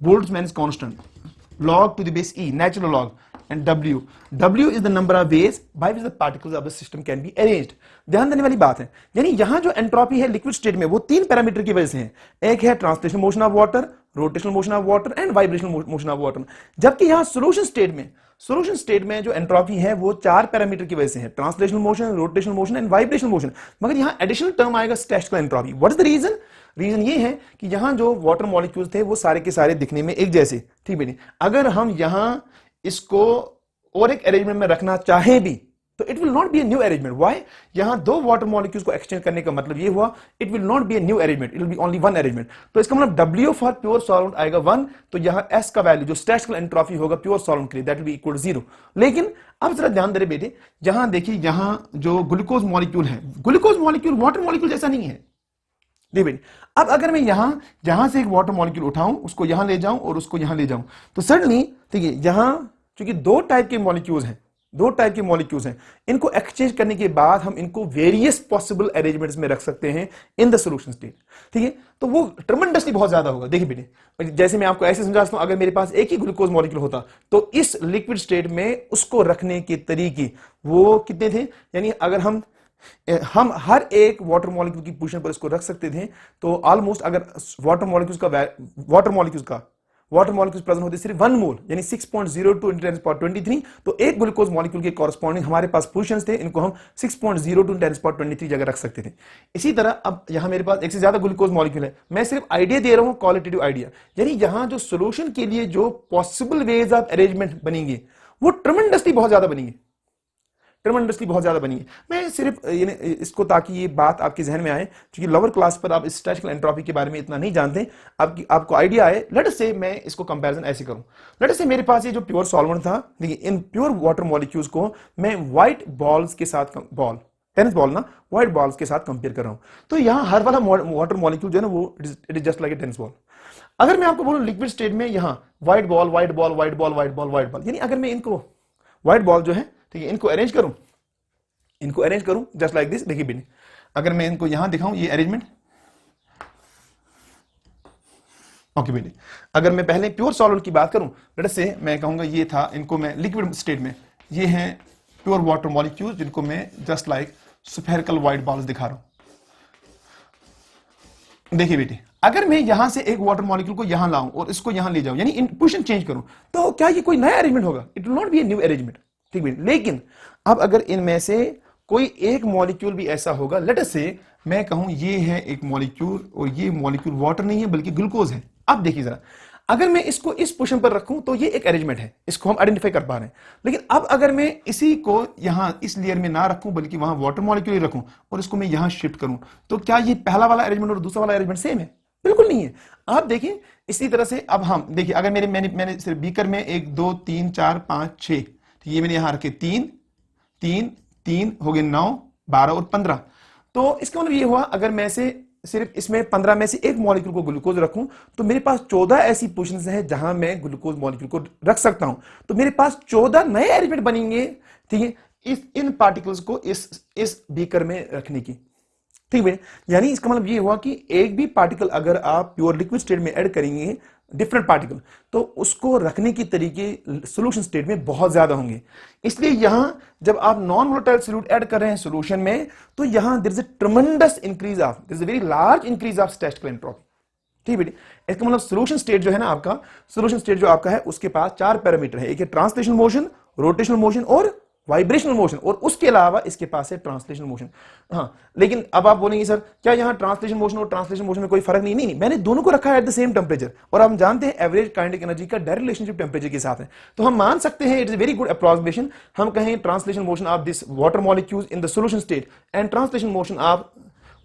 Boltzmann's constant log to the base E, natural log, and W is the number of ways by which the particles of the system can be arranged। ध्यान देने वाली बात है, यानी यहां जो entropy है liquid state में वो तीन पैरामीटर की वजह से है, एक है translational motion of water, rotational motion of water and vibrational motion of water, जबकि यहां सोल्यूशन स्टेट में जो एंट्रोपी है वो चार पैरामीटर की वजह से है, translational motion, rotational motion and vibrational motion, मगर यहां एडिशनल टर्म आएगा statistical entropy. What is the reason? Reason ये है कि यहां जो वाटर मॉलिक्यूल्स थे वो सारे के सारे दिखने में एक जैसे, ठीक है। अगर हम यहां इसको और एक अरेंजमेंट में रखना चाहें भी तो it will not be a new arrangement. Why? यहां दो वाटर मॉलिक्यूल्स को एक्सचेंज करने का मतलब ये हुआ it will not be a new arrangement, it will B only one arrangement. तो इसका मतलब W फॉर प्योर सॉल्वेंट आएगा 1, तो यहां S का वैल्यू जो स्टैटिस्टिकल एंट्रोपी होगा प्योर सॉल्वेंट के लिए that will be equal to 0। लेकिन अब जरा ध्यान दे रहे बेटे, यहां देखिए, यहां जो ग्लूकोज मॉलिक्यूल है, ग्लूकोज मॉलिक्यूल वाटर मॉलिक्यूल जैसा नहीं है। देखिए अब अगर मैं यहां से एक वाटर मॉलिक्यूल उठाऊं, उसको यहां ले जाऊं और उसको यहां ले जाऊं, तो सडनली ठीक है, यहां क्योंकि दो टाइप के मॉलिक्यूल्स हैं, इनको एक्सचेंज करने के बाद हम इनको वेरियस पॉसिबल अरेंजमेंट्स में रख सकते हैं इन द सॉल्यूशन स्टेट, ठीक है। तो वो ट्रेमेंडसली बहुत ज्यादा होगा। देखिए बेटे, जैसे मैं आपको ऐसे समझाता हूं, अगर मेरे पास एक ही ग्लूकोज मॉलिक्यूल होता तो इस लिक्विड स्टेट में उसको रखने के तरीके वो कितने थे, यानी अगर हम हर एक वाटर मॉलिक्यूल की पोजीशन पर इसको रख सकते थे, तो ऑलमोस्ट अगर वाटर मॉलिक्यूल्स प्रेजेंट होते सिर्फ 1 मोल यानी 6.02 × 10⁻23, तो एक ग्लूकोज मॉलिक्यूल के कॉरस्पॉन्डिंग हमारे पास पोजीशंस थे, इनको हम 6.02 × 10⁻23 जगह रख सकते थे। इसी तरह अब यहां मेरे पास एक से ज्यादा ग्लूकोज मॉलिक्यूल है, मैं सिर्फ आइडिया दे रहा हूं, क्वालिटेटिव आइडिया, यानी यहां जो सोल्यूशन के लिए जो पॉसिबल वेज ऑफ अरेंजमेंट बनेंगे वो ट्रेमेंडसली बहुत ज्यादा बनेंगे। मैं सिर्फ इसको ताकि ये बात आपके जहन में आए, क्योंकि लोअर क्लास पर आप स्टैटिस्टिकल एंट्रोपी के बारे में इतना नहीं जानते, आपको आइडिया आए। लेट अस से मैं इसको कंपैरिजन ऐसे करूं, लेट अस से मेरे पास ये जो प्योर सॉल्वेंट था, देखिए इन प्योर वाटर मॉलिक्यूल्स को मैं व्हाइट बॉल्स के साथ, टेनिस बॉल ना, व्हाइट बॉल्स के साथ कंपेयर कर रहा हूं, तो यहां हर वाला वाटर मॉलिक्यूल जो है ना वो it is just like a tennis ball. अगर मैं आपको बोलूं लिक्विड स्टेट में यहां व्हाइट बॉल, यानी अगर मैं इनको व्हाइट बॉल जो है, ठीक है, इनको अरेंज करूं जस्ट लाइक दिस। देखिए बेटे, अगर मैं इनको यहां दिखाऊं ये अरेंजमेंट, ओके बेटे, अगर मैं पहले प्योर सॉल्वेंट की बात करूं, लेट अस से मैं कहूंगा ये था, इनको मैं लिक्विड स्टेट में, ये हैं प्योर वाटर मॉलिक्यूल्स जिनको मैं just like spherical white balls दिखा रहा हूं। देखिए बेटे, अगर मैं यहां से एक वाटर मॉलिक्यूल को यहां लाऊं और इसको यहां ले जाऊं, यानी इन पोजीशन चेंज करूं, तो क्या ये कोई नया अरेंजमेंट होगा? It will not be a new arrangement, ठीक है। लेकिन अब अगर इनमें से कोई एक मॉलिक्यूल भी ऐसा होगा, लेट अस से मैं कहूं ये है एक मॉलिक्यूल और ये मॉलिक्यूल वाटर नहीं है बल्कि ग्लूकोज है। अब देखिए जरा, अगर मैं इसको इस पोजीशन पर रखूं तो ये एक अरेंजमेंट है, इसको हम आइडेंटिफाई कर पा रहे हैं। लेकिन अब अगर मैं इसी को यहां इस लेयर में ना रखूं बल्कि वहां वाटर मॉलिक्यूल ही रखूं और इसको मैं यहां शिफ्ट करूं, तो क्या ये पहला वाला अरेंजमेंट और दूसरा वाला अरेंजमेंट सेम है? बिल्कुल नहीं है। आप देखिए इसी तरह से अब हम देखिए, अगर मैंने सिर्फ बीकर में 1 2 3 4 5 6, ये मैंने यहां रखे 3 3 3 हो गए 9 12 और 15, तो इसका मतलब ये हुआ अगर मैं से सिर्फ इसमें 15 में से एक मॉलिक्यूल को ग्लूकोज रखूं तो मेरे पास 14 ऐसी पोजीशंस हैं जहां मैं ग्लूकोज मॉलिक्यूल को रख सकता हूं, तो मेरे पास 14 नए अरेंजमेंट बनेंगे, ठीक है, इन पार्टिकल्स को इस बीकर में रखने की, ठीक है। यानी इसका मतलब ये हुआ कि एक भी पार्टिकल अगर आप प्योर लिक्विड स्टेट में ऐड करेंगे डिफरेंट पार्टिकल, तो उसको रखने की तरीके सॉल्यूशन स्टेट में बहुत ज्यादा होंगे। इसलिए यहां जब आप नॉन वोलेटाइल सॉल्यूट ऐड कर रहे हैं सॉल्यूशन में, तो यहां there is a tremendous increase of, there is a very large increase of statistical entropy, ठीक है। इसका मतलब सॉल्यूशन स्टेट जो है ना आपका, सॉल्यूशन स्टेट जो आपका है उसके पास 4 पैरामीटर है, एक है ट्रांसलेशनल मोशन, रोटेशनल मोशन और वाइब्रेशनल मोशन, और उसके अलावा इसके पास है ट्रांसलेशनल मोशन। हाँ, लेकिन अब आप बोलेंगे सर क्या यहाँ ट्रांसलेशन मोशन और ट्रांसलेशन मोशन में कोई फर्क नहीं? नहीं, मैंने दोनों को रखा है एट द सेम टेम्परेचर, और हम जानते हैं एवरेज काइनेटिक एनर्जी का डायरेक्ट रिलेशनशिप टेम्परेचर के साथ है, तो हम मान सकते हैं it is very good approximation. हम कहें translation motion of this water molecules in the solution state and translation motion of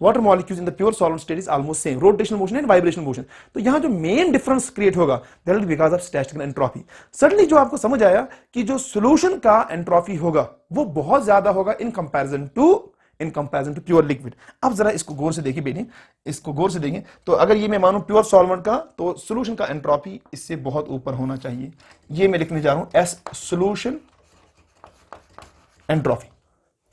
water molecules in the pure solid state is almost same, rotational motion and vibrational motion. तो यहां जो main difference create होगा that will B because of statistical entropy. Suddenly जो आपको समझ आया कि जो सॉल्यूशन का एंट्रोपी होगा वो बहुत ज्यादा होगा in comparison to pure liquid. अब जरा इसको गौर से देखिए बेटे, इसको गौर से देखें तो अगर ये मैं मानूं प्योर सॉल्वेंट का, तो सॉल्यूशन का एंट्रोपी इससे बहुत ऊपर होना चाहिए। ये मैं लिखने जा रहा हूं एस सॉल्यूशन एंट्रोपी,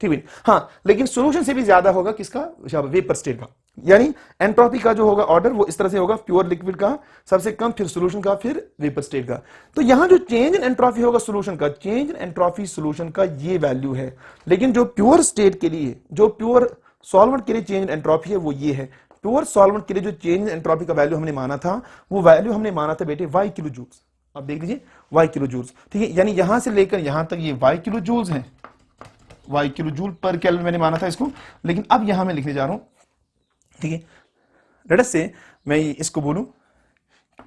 ठीक है। हाँ, लेकिन सॉल्यूशन से भी ज्यादा होगा किसका? वेपर स्टेट का। यानी एंट्रोपी का जो होगा ऑर्डर वो इस तरह से होगा, प्योर लिक्विड का सबसे कम, फिर सॉल्यूशन का, फिर वेपर स्टेट का। तो यहां जो चेंज इन एंट्रोपी होगा सॉल्यूशन का, चेंज इन एंट्रोपी सॉल्यूशन का ये वैल्यू है, लेकिन जो प्योर स्टेट के लिए, जो प्योर सॉल्वेंट के लिए चेंज इन एंट्रोपी है वो ये है। प्योर सॉल्वेंट के लिए जो चेंज इन एंट्रोपी का वैल्यू हमने माना था, वो वैल्यू हमने माना था बेटे वाई किलो जूल्स। आप देख लीजिए वाई किलो जूल्स, ठीक है। यानी यहां से लेकर यहां तक ये वाई किलो जूल्स है, वाई किलो जूल पर केल्विन मैंने माना था इसको, लेकिन अब यहां मैं लिखने जा रहा हूं, ठीक है। लेट अस से मैं इसको बोलूं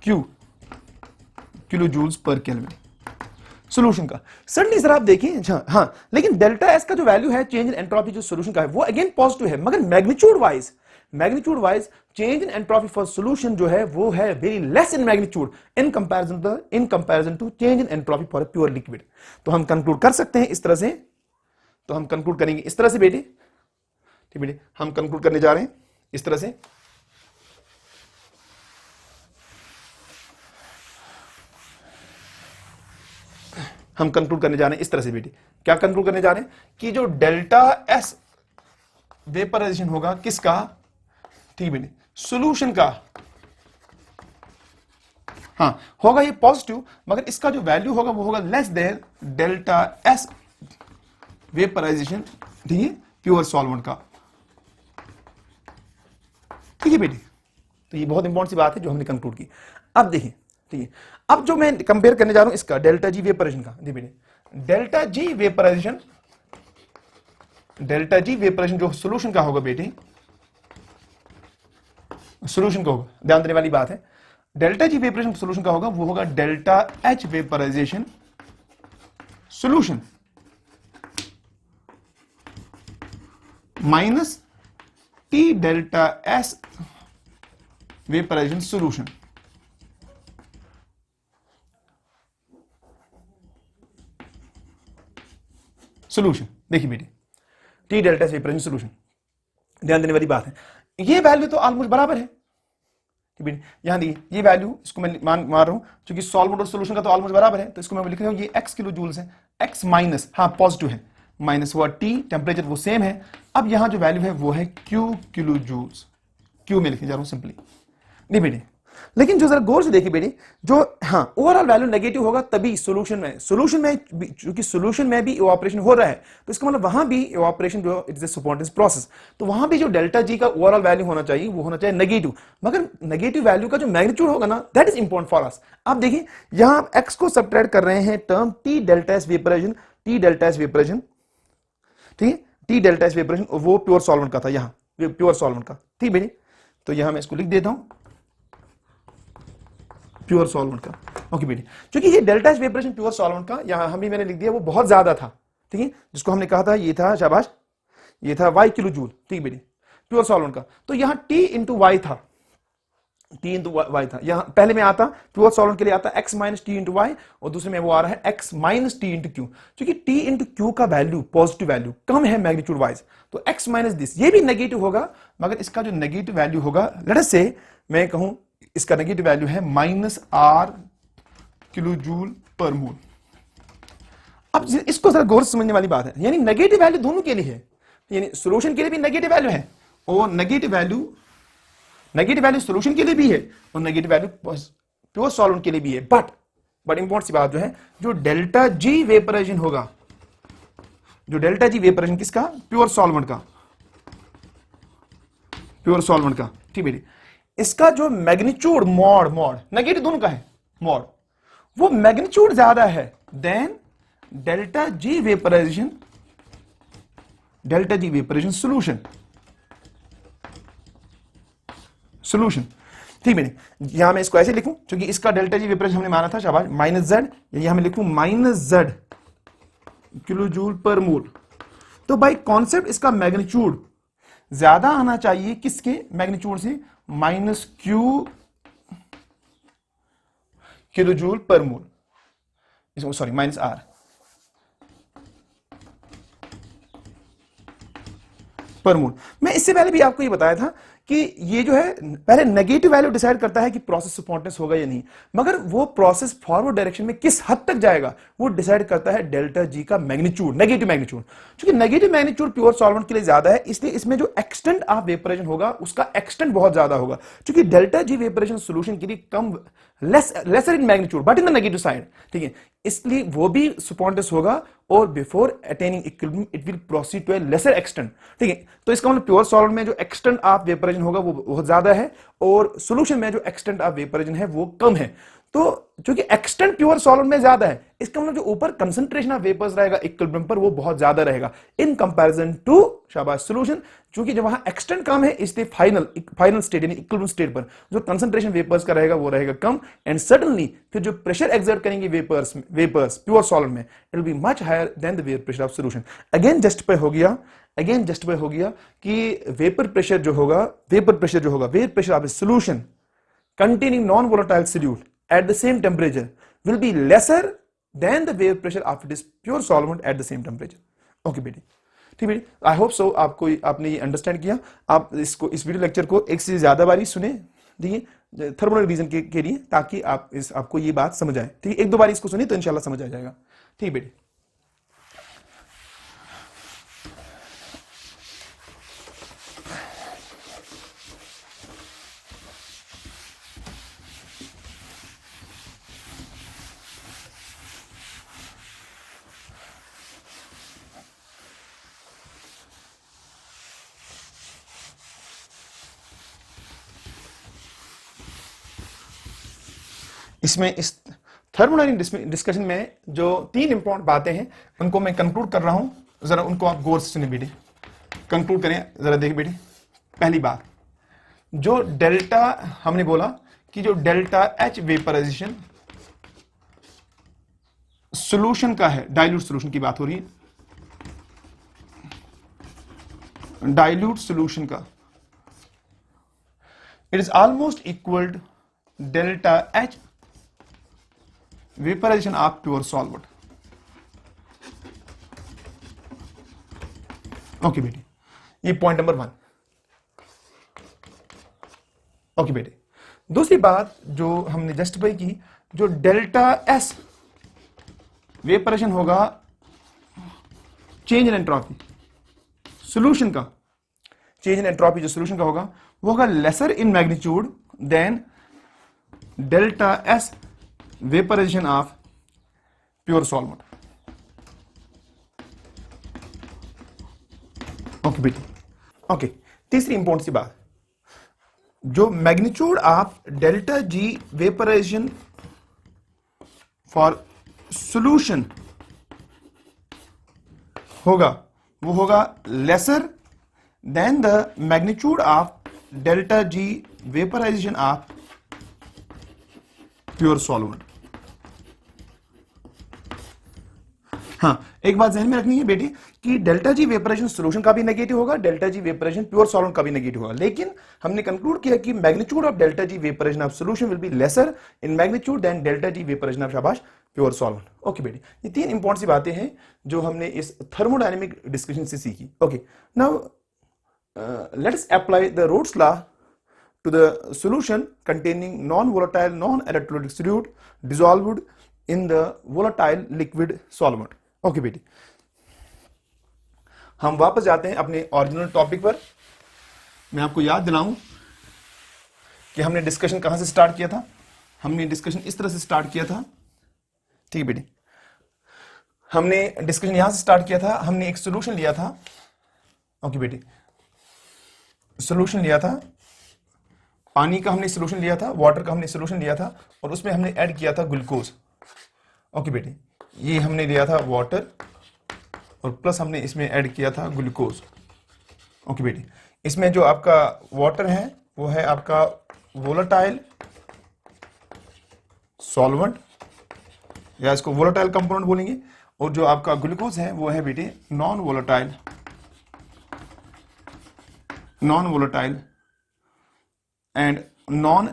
क्यू किलो जूल्स पर केल्विन सॉल्यूशन का। सडनली सर आप देखिए, हाँ, लेकिन डेल्टा एस का जो वैल्यू है चेंज इन एंट्रोपी जो सॉल्यूशन का है वो अगेन पॉजिटिव है, मगर magnitude wise change in entropy for solution जो है वो है very less in magnitude in comparison to change in entropy for pure liquid. तो हम कंक्लूड कर सकते हैं इस तरह से, तो हम कंक्लूड करेंगे इस तरह से बेटे, ठीक बेटे, हम कंक्लूड करने जा रहे हैं इस तरह से। हम कंक्लूड करने जा रहे हैं इस तरह से बेटे, क्या कंक्लूड करने जा रहे हैं कि जो डेल्टा एस वेपराइजेशन होगा किसका? ठीक बेटे, सॉल्यूशन का, हाँ होगा ये पॉजिटिव, मगर इसका जो वैल्यू होगा वो होगा less than delta S vaporization, ठीक है, प्योर सॉल्वेंट का, ठीक है बेटी। तो ये बहुत इंपॉर्टेंट सी बात है जो हमने कंक्लूड की। अब देखिए, ठीक है, अब जो मैं कंपेयर करने जा रहा हूं इसका डेल्टा जी वेपराइजेशन का, देखिए बेटी, डेल्टा जी वेपराइजेशन जो सॉल्यूशन का होगा बेटी, सॉल्यूशन का होगा, ध्यान देने वाली बात है, डेल्टा जी वेपराइजेशन सॉल्यूशन का होगा वो होगा delta H vaporization solution minus T delta S vaporization solution. देखिए बेटी, T delta S vaporization solution, ध्यान देने वाली बात है, ये वैल्यू तो ऑलमोस्ट बराबर है, यहां देखिए ये वैल्यू, इसको मैं मान रहा हूं क्योंकि सॉल्वेंट और सॉल्यूशन का तो ऑलमोस्ट बराबर है, तो इसको मैं लिख रहा हूं ये x किलो जूल्स है, x माइनस, हाँ पॉजिटिव है, माइनस हुआ टी, टेम्परेचर वो सेम है। अब यहां जो वैल्यू है वो है q किलो जूल्स, q में लिखने जा रहा हूं सिंपली, नहीं बेटे। लेकिन जो जरा गौर से देखिए बेटे, जो हाँ ओवरऑल वैल्यू नेगेटिव होगा तभी सॉल्यूशन में क्योंकि सॉल्यूशन में भी इवापोरेशन हो रहा है, तो इसका मतलब वहां भी इवापोरेशन जो it is a spontaneous process, तो वहां भी जो डेल्टा जी का ओवरऑल वैल्यू होना चाहिए वो होना चाहिए नेगेटिव, मगर नेगेटिव वैल्यू का जो मैग्नीट्यूड होगा ना that is important for us. आप देखिए यहां आप एक्स को सब्ट्रैक्ट कर रहे हैं term T delta S vaporization, ठीक है, टी डेल्टा एस वेपराइजेशन वो प्योर सॉल्वेंट का था, यहां प्योर सॉल्वेंट का, ठीक बेटे। तो यहां मैं इसको लिख देता हूं प्योर सॉल्वेंट का, ओके बेटी, क्योंकि ये डेल्टा एस वेपरेशन प्योर सॉल्वेंट का यहां हम भी मैंने लिख दिया वो बहुत ज्यादा था, ठीक है, जिसको हमने कहा था ये था, शाबाश, ये था वाई किलो जूल, ठीक बेटी, प्योर सॉल्वेंट का। तो यहां टी इंटू वाई था, टी इंटू वाई था, यहां पहले में आता प्योर सॉल्वेंट के लिए आता x minus T into y, और दूसरे में वो आ रहा है x minus T into q, क्योंकि टी इंटू क्यू का वैल्यू पॉजिटिव वैल्यू कम है मैग्नीट्यूड वाइज, तो एक्स माइनस दिस ये भी नेगेटिव होगा, मगर इसका जो नेगेटिव वैल्यू होगा, लेट अस से मैं कहूं इसका नेगेटिव वैल्यू है minus R kilo joule per mole. अब इसको जरा गौर से समझने वाली बात है, यानी नेगेटिव वैल्यू दोनों के लिए है, यानी सॉल्यूशन के लिए भी नेगेटिव वैल्यू है, और नेगेटिव वैल्यू सॉल्यूशन के लिए भी है, और नेगेटिव वैल्यू प्योर सॉल्वेंट के लिए भी है। बट इंपॉर्टेंट सी बात जो है, जो डेल्टा जी वेपराइजेशन होगा, जो डेल्टा जी वेपराइजेशन किसका? प्योर सॉल्वेंट का, ठीक है, इसका जो मैग्नीट्यूड मॉड नेगेटिव दोनों का है, मॉड वो मैग्नीट्यूड ज्यादा है than delta G vaporization solution. ठीक है, यहां मैं इसको ऐसे लिखूं, क्योंकि इसका डेल्टा जी वेपराइजेशन हमने माना था शाबाश माइनस जेड, यहां मैं लिखूं माइनस जेड किलोजूल पर मोल। तो भाई कॉन्सेप्ट इसका मैग्नीट्यूड ज्यादा आना चाहिए किसके मैग्नीट्यूड से, माइनस क्यू किलोजूल पर मोल, सॉरी माइनस आर पर मोल। मैं इससे पहले भी आपको ये बताया था कि ये जो है पहले नेगेटिव वैल्यू डिसाइड करता है कि प्रोसेस स्पॉन्टेनियस होगा या नहीं, मगर वो प्रोसेस फॉरवर्ड डायरेक्शन में किस हद तक जाएगा वो डिसाइड करता है डेल्टा जी का मैग्नीट्यूड, नेगेटिव मैग्नीट्यूड। क्योंकि नेगेटिव मैग्नीट्यूड प्योर सॉल्वेंट के लिए ज्यादा है, इसलिए इसमें जो एक्सटेंट ऑफ वेपराइजेशन होगा उसका एक्सटेंट बहुत ज्यादा होगा। क्योंकि डेल्टा जी वेपराइजेशन सॉल्यूशन के लिए कम lesser in magnitude but in the negative side, ठीक है, इसलिए वो भी स्पॉन्टेनियस होगा और before attaining equilibrium it will proceed to a lesser extent. ठीक है, तो इसका मतलब प्योर सॉल्वेंट में जो एक्सटेंट ऑफ वेपराइजेशन होगा वो बहुत ज्यादा है और सॉल्यूशन में जो एक्सटेंट ऑफ वेपराइजेशन है वो कम है। तो क्योंकि एक्सटेंट प्योर सॉल्वेंट में ज्यादा है, इसका मतलब जो ऊपर कंसंट्रेशन ऑफ वेपर्स रहेगा इक्विलिब्रियम पर वो बहुत ज्यादा रहेगा इन कंपैरिजन टू शाबाश सॉल्यूशन। क्योंकि जब वहां एक्सटेंट कम है इसलिए फाइनल स्टेट यानी इक्विलिब्रियम स्टेट पर जो कंसंट्रेशन वेपर्स का रहेगा वो रहेगा कम, एंड सडनली फिर जो प्रेशर एक्सर्ट करेंगे वेपर्स प्योर सॉल्वेंट में it will be much higher than the vapour pressure of solution. Again justify हो गया कि वेपर प्रेशर जो होगा vapour pressure of solution containing non-volatile solute at the same temperature will be lesser than the wave pressure of it is pure solvent at the same temperature. Okay बेटी, ठीक बेटी, I hope so आपने ये understand किया। आप इसको इस video lecture को एक से ज्यादा बारी सुने दिए थर्मल रीजन के लिए, ताकि आपको ये बात समझ आए। ठीक है, एक दो बार इसको सुनिए तो इंशाल्लाह समझ आ जाएगा। ठीक बेटी, इसमें इस थर्मोडायनामिक डिस्कशन में जो तीन इंपॉर्टेंट बातें हैं उनको मैं कंक्लूड कर रहा हूं, जरा उनको आप गौर से सुने बेटी, कंक्लूड करें जरा। देखिए बेटी, पहली बात, जो डेल्टा हमने बोला कि जो डेल्टा एच वेपराइजेशन सॉल्यूशन का है, डाइल्यूट सॉल्यूशन की बात हो रही है, डाइल्यूट सॉल्यूशन का, it is almost equal to delta H vaporisation of pure solvent. Okay बेटी, ये पॉइंट नंबर 1। ओके बेटी, दूसरी बात जो हमने जस्टिफाई की, जो डेल्टा एस वेपरेशन होगा चेंज इन एंट्रोपी सॉल्यूशन का, चेंज इन एंट्रोपी जो सॉल्यूशन का होगा वो होगा lesser in magnitude than delta S vaporization of pure solvent. Okay बेटी, ओके, तीसरी इंपॉर्टेंट सी बात, जो magnitude of delta G vaporization for solution होगा वो होगा lesser than the magnitude of delta G vaporization of pure solvent. हाँ, एक बात ध्यान में रखनी है बेटी कि डेल्टा जी वेपराइजेशन सॉल्यूशन का भी नेगेटिव होगा, delta G vaporization pure solvent का भी नेगेटिव होगा, लेकिन हमने कंक्लूड किया कि magnitude of delta G vaporization of solution will be lesser in magnitude than delta G vaporization of शाबाश प्योर सॉल्वेंट। ओके बेटी, ये तीन इंपॉर्टेंट सी बातें हैं जो हमने इस थर्मोडायनेमिक डिस्कशन से सीखी। Okay, now let us apply the Raoult's law to the solution containing non-volatile non-electrolytic solute dissolved in the volatile liquid solvent। Okay बेटी, हम वापस जाते हैं अपने ओरिजिनल टॉपिक पर। मैं आपको याद दिलाऊं कि हमने डिस्कशन कहां से स्टार्ट किया था। हमने डिस्कशन इस तरह से स्टार्ट किया था, ठीक है बेटी, हमने डिस्कशन यहां से स्टार्ट किया था, हमने एक सॉल्यूशन लिया था। ओके बेटी, सॉल्यूशन लिया था, पानी का हमने सॉल्यूशन लिया था, वाटर का हमने सॉल्यूशन लिया था और उसमें हमने ऐड किया था ग्लूकोज। ओके बेटी, ये हमने लिया था वाटर और प्लस हमने इसमें ऐड किया था ग्लूकोज। ओके बेटी, इसमें जो आपका वाटर है वो है आपका वोलेटाइल सॉल्वेंट, या इसको वोलेटाइल कंपोनेंट बोलेंगे, और जो आपका ग्लूकोज है वो है बेटे non volatile and non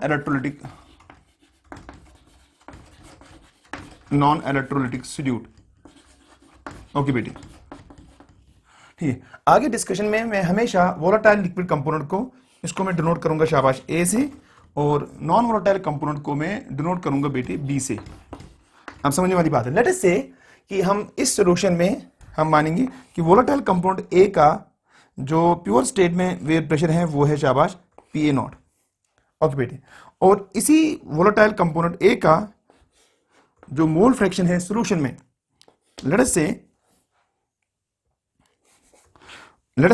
electrolytic solute. Okay बेटी, ठीक है। आगे डिस्कशन में मैं हमेशा वोलेटाइल लिक्विड कंपोनेंट को इसको मैं डिनोट करूंगा शाबाश ए से, और नॉन वोलेटाइल कंपोनेंट को मैं डिनोट करूंगा बेटे बी से। अब समझने वाली बात है, लेट अस से कि हम इस सॉल्यूशन में हम मानेंगे कि वोलेटाइल कंपोनेंट ए का जो प्योर स्टेट में वेयर प्रेशर है वो है शाबाश पी ए नॉट। ओके बेटे, और इसी वोलेटाइल कंपोनेंट ए का जो मोल फ्रैक्शन है सॉल्यूशन में, लेट अस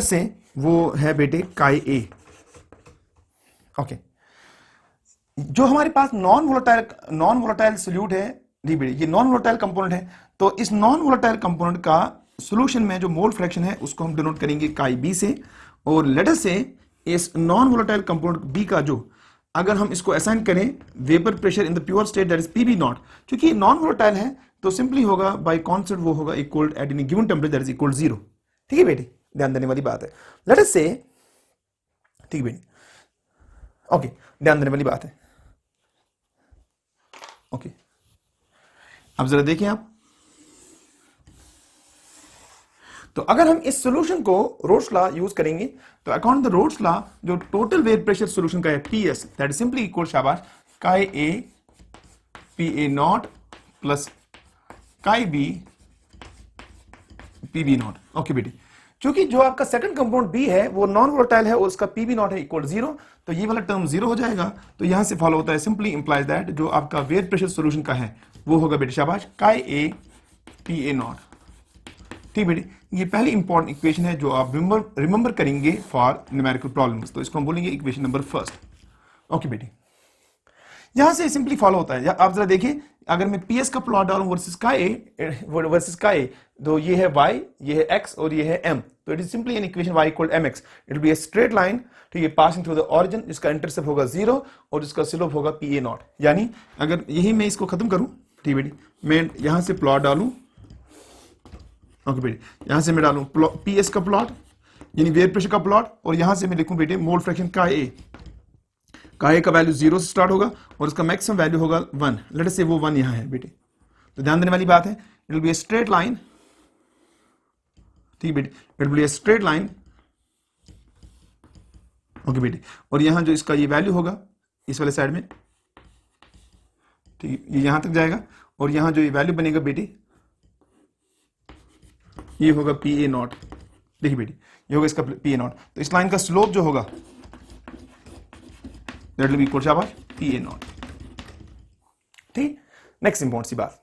से वो है बेटे काई ए। ओके, जो हमारे पास नॉन वोलेटाइल सॉल्यूट है, नहीं बेटे ये नॉन वोलेटाइल कंपोनेंट है, तो इस नॉन वोलेटाइल कंपोनेंट का सॉल्यूशन में जो मोल फ्रैक्शन है उसको हम डिनोट करेंगे काई बी से। और लेट अस से इस नॉन वोलेटाइल कंपोनेंट बी का जो अगर हम इसको असाइन करें vapour pressure in the pure state that is PB nought, क्योंकि नॉन वोलेटाइल है तो सिंपली होगा बाय कॉन्सेप्ट वो होगा equal at any given temperature that is equal 0। ठीक है बेटी, ध्यान देने वाली बात है। लेट अस से, ठीक बेटी, ओके, ध्यान देने वाली बात है। ओके, अब जरा देखिए आप, तो अगर हम इस सॉल्यूशन को रोड्स लॉ यूज करेंगे तो अकॉर्डिंग द रोड्स लॉ जो टोटल वेयर प्रेशर सॉल्यूशन का है PS that is simply equal शाबाश chi A P A nought plus chi B P B nought. Okay बेटी, क्योंकि जो आपका सेकंड कंपाउंड बी है वो नॉन वोलेटाइल है और उसका पी बी नॉट है इक्वल 0, तो ये वाला टर्म 0 हो जाएगा। तो यहां से फॉलो होता है सिंपली इंप्लाइज दैट जो आपका वेयर प्रेशर सॉल्यूशन का है वो होगा बेटी शाबाश chi A P A nought. ठीक बेटी, ये पहली इंपॉर्टेंट इक्वेशन है जो आप रिमेंबर करेंगे फॉर न्यूमेरिकल प्रॉब्लम्स, तो इसको हम बोलेंगे इक्वेशन नंबर फर्स्ट। ओके बेटी, यहां से सिंपली फॉलो होता है, आप जरा देखिए अगर मैं पीएस का प्लॉट डालूं वर्सेस का ए, तो ये है y, ये है x और ये है m, तो it is simply an equation y equal mx। It will be a straight line, ठीक है, पासिंग थ्रू द ओरिजिन, जिसका इंटरसेप्ट होगा 0 और जिसका स्लोप होगा पी ए नॉट। यानी अगर यही मैं इसको खत्म करूं, ठीक बेटी, मैं यहां से प्लॉट डालूं, ओके बेटी, यहां से मैं डालूं पीएस का प्लॉट यानी वेयर प्रेशर का प्लॉट, और यहां से मैं लिखूं बेटे मोल फ्रैक्शन का ए का वैल्यू 0 से स्टार्ट होगा और इसका मैक्सिमम वैल्यू होगा 1। लेट अस से वो 1 यहां है बेटे, तो ध्यान देने वाली बात है, it will be a straight line, ठीक बेटे, it will be a straight line. Okay बेटे, और यहां जो इसका ये वैल्यू होगा इस वाले साइड में, ठीक, ये यहां तक जाएगा और यहां जो ये वैल्यू बनेगा बेटे ये होगा पी ए नॉट। देखिए बेटी, ये होगा इसका पी ए नॉट, तो इस लाइन का स्लोप जो होगा दैट विल बी इक्वल शाबाश पी ए नॉट। ठीक, नेक्स्ट इंपॉर्टेंट सी बात,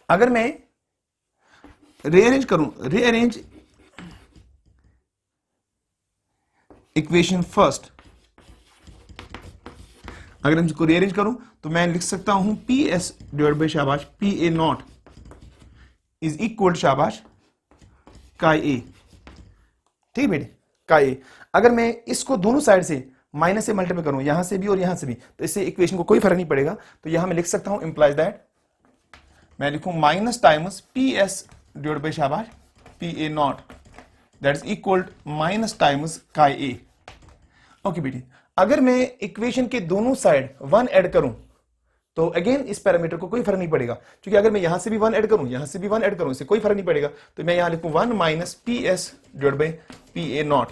अगर मैं रीअरेंज इक्वेशन फर्स्ट, अगर मैं इसको रीअरेंज करूं तो मैं लिख सकता हूं पी एस डिवाइड बाई शाबाश P A not is equal शाबाश काई ए। ठीक है बेटे, काई ए, अगर मैं इसको दोनों साइड से माइनस से मल्टीप्लाई करूं, यहां से भी और यहां से भी, तो इससे इक्वेशन को कोई फर्क नहीं पड़ेगा। तो यहां मैं लिख सकता हूं इंप्लाइज दैट, मैं लिखूं minus times p S divide by शाबाश P A not that is equal minus times chi a. Okay बेटी, अगर मैं इक्वेशन के दोनों साइड 1 ऐड करूं तो अगेन इस पैरामीटर को कोई फर्क नहीं पड़ेगा, क्योंकि अगर मैं यहां से भी 1 ऐड करूं, यहां से भी 1 ऐड करूं, इससे कोई फर्क नहीं पड़ेगा। तो मैं यहां लिखूं 1 minus P S divide by P A not,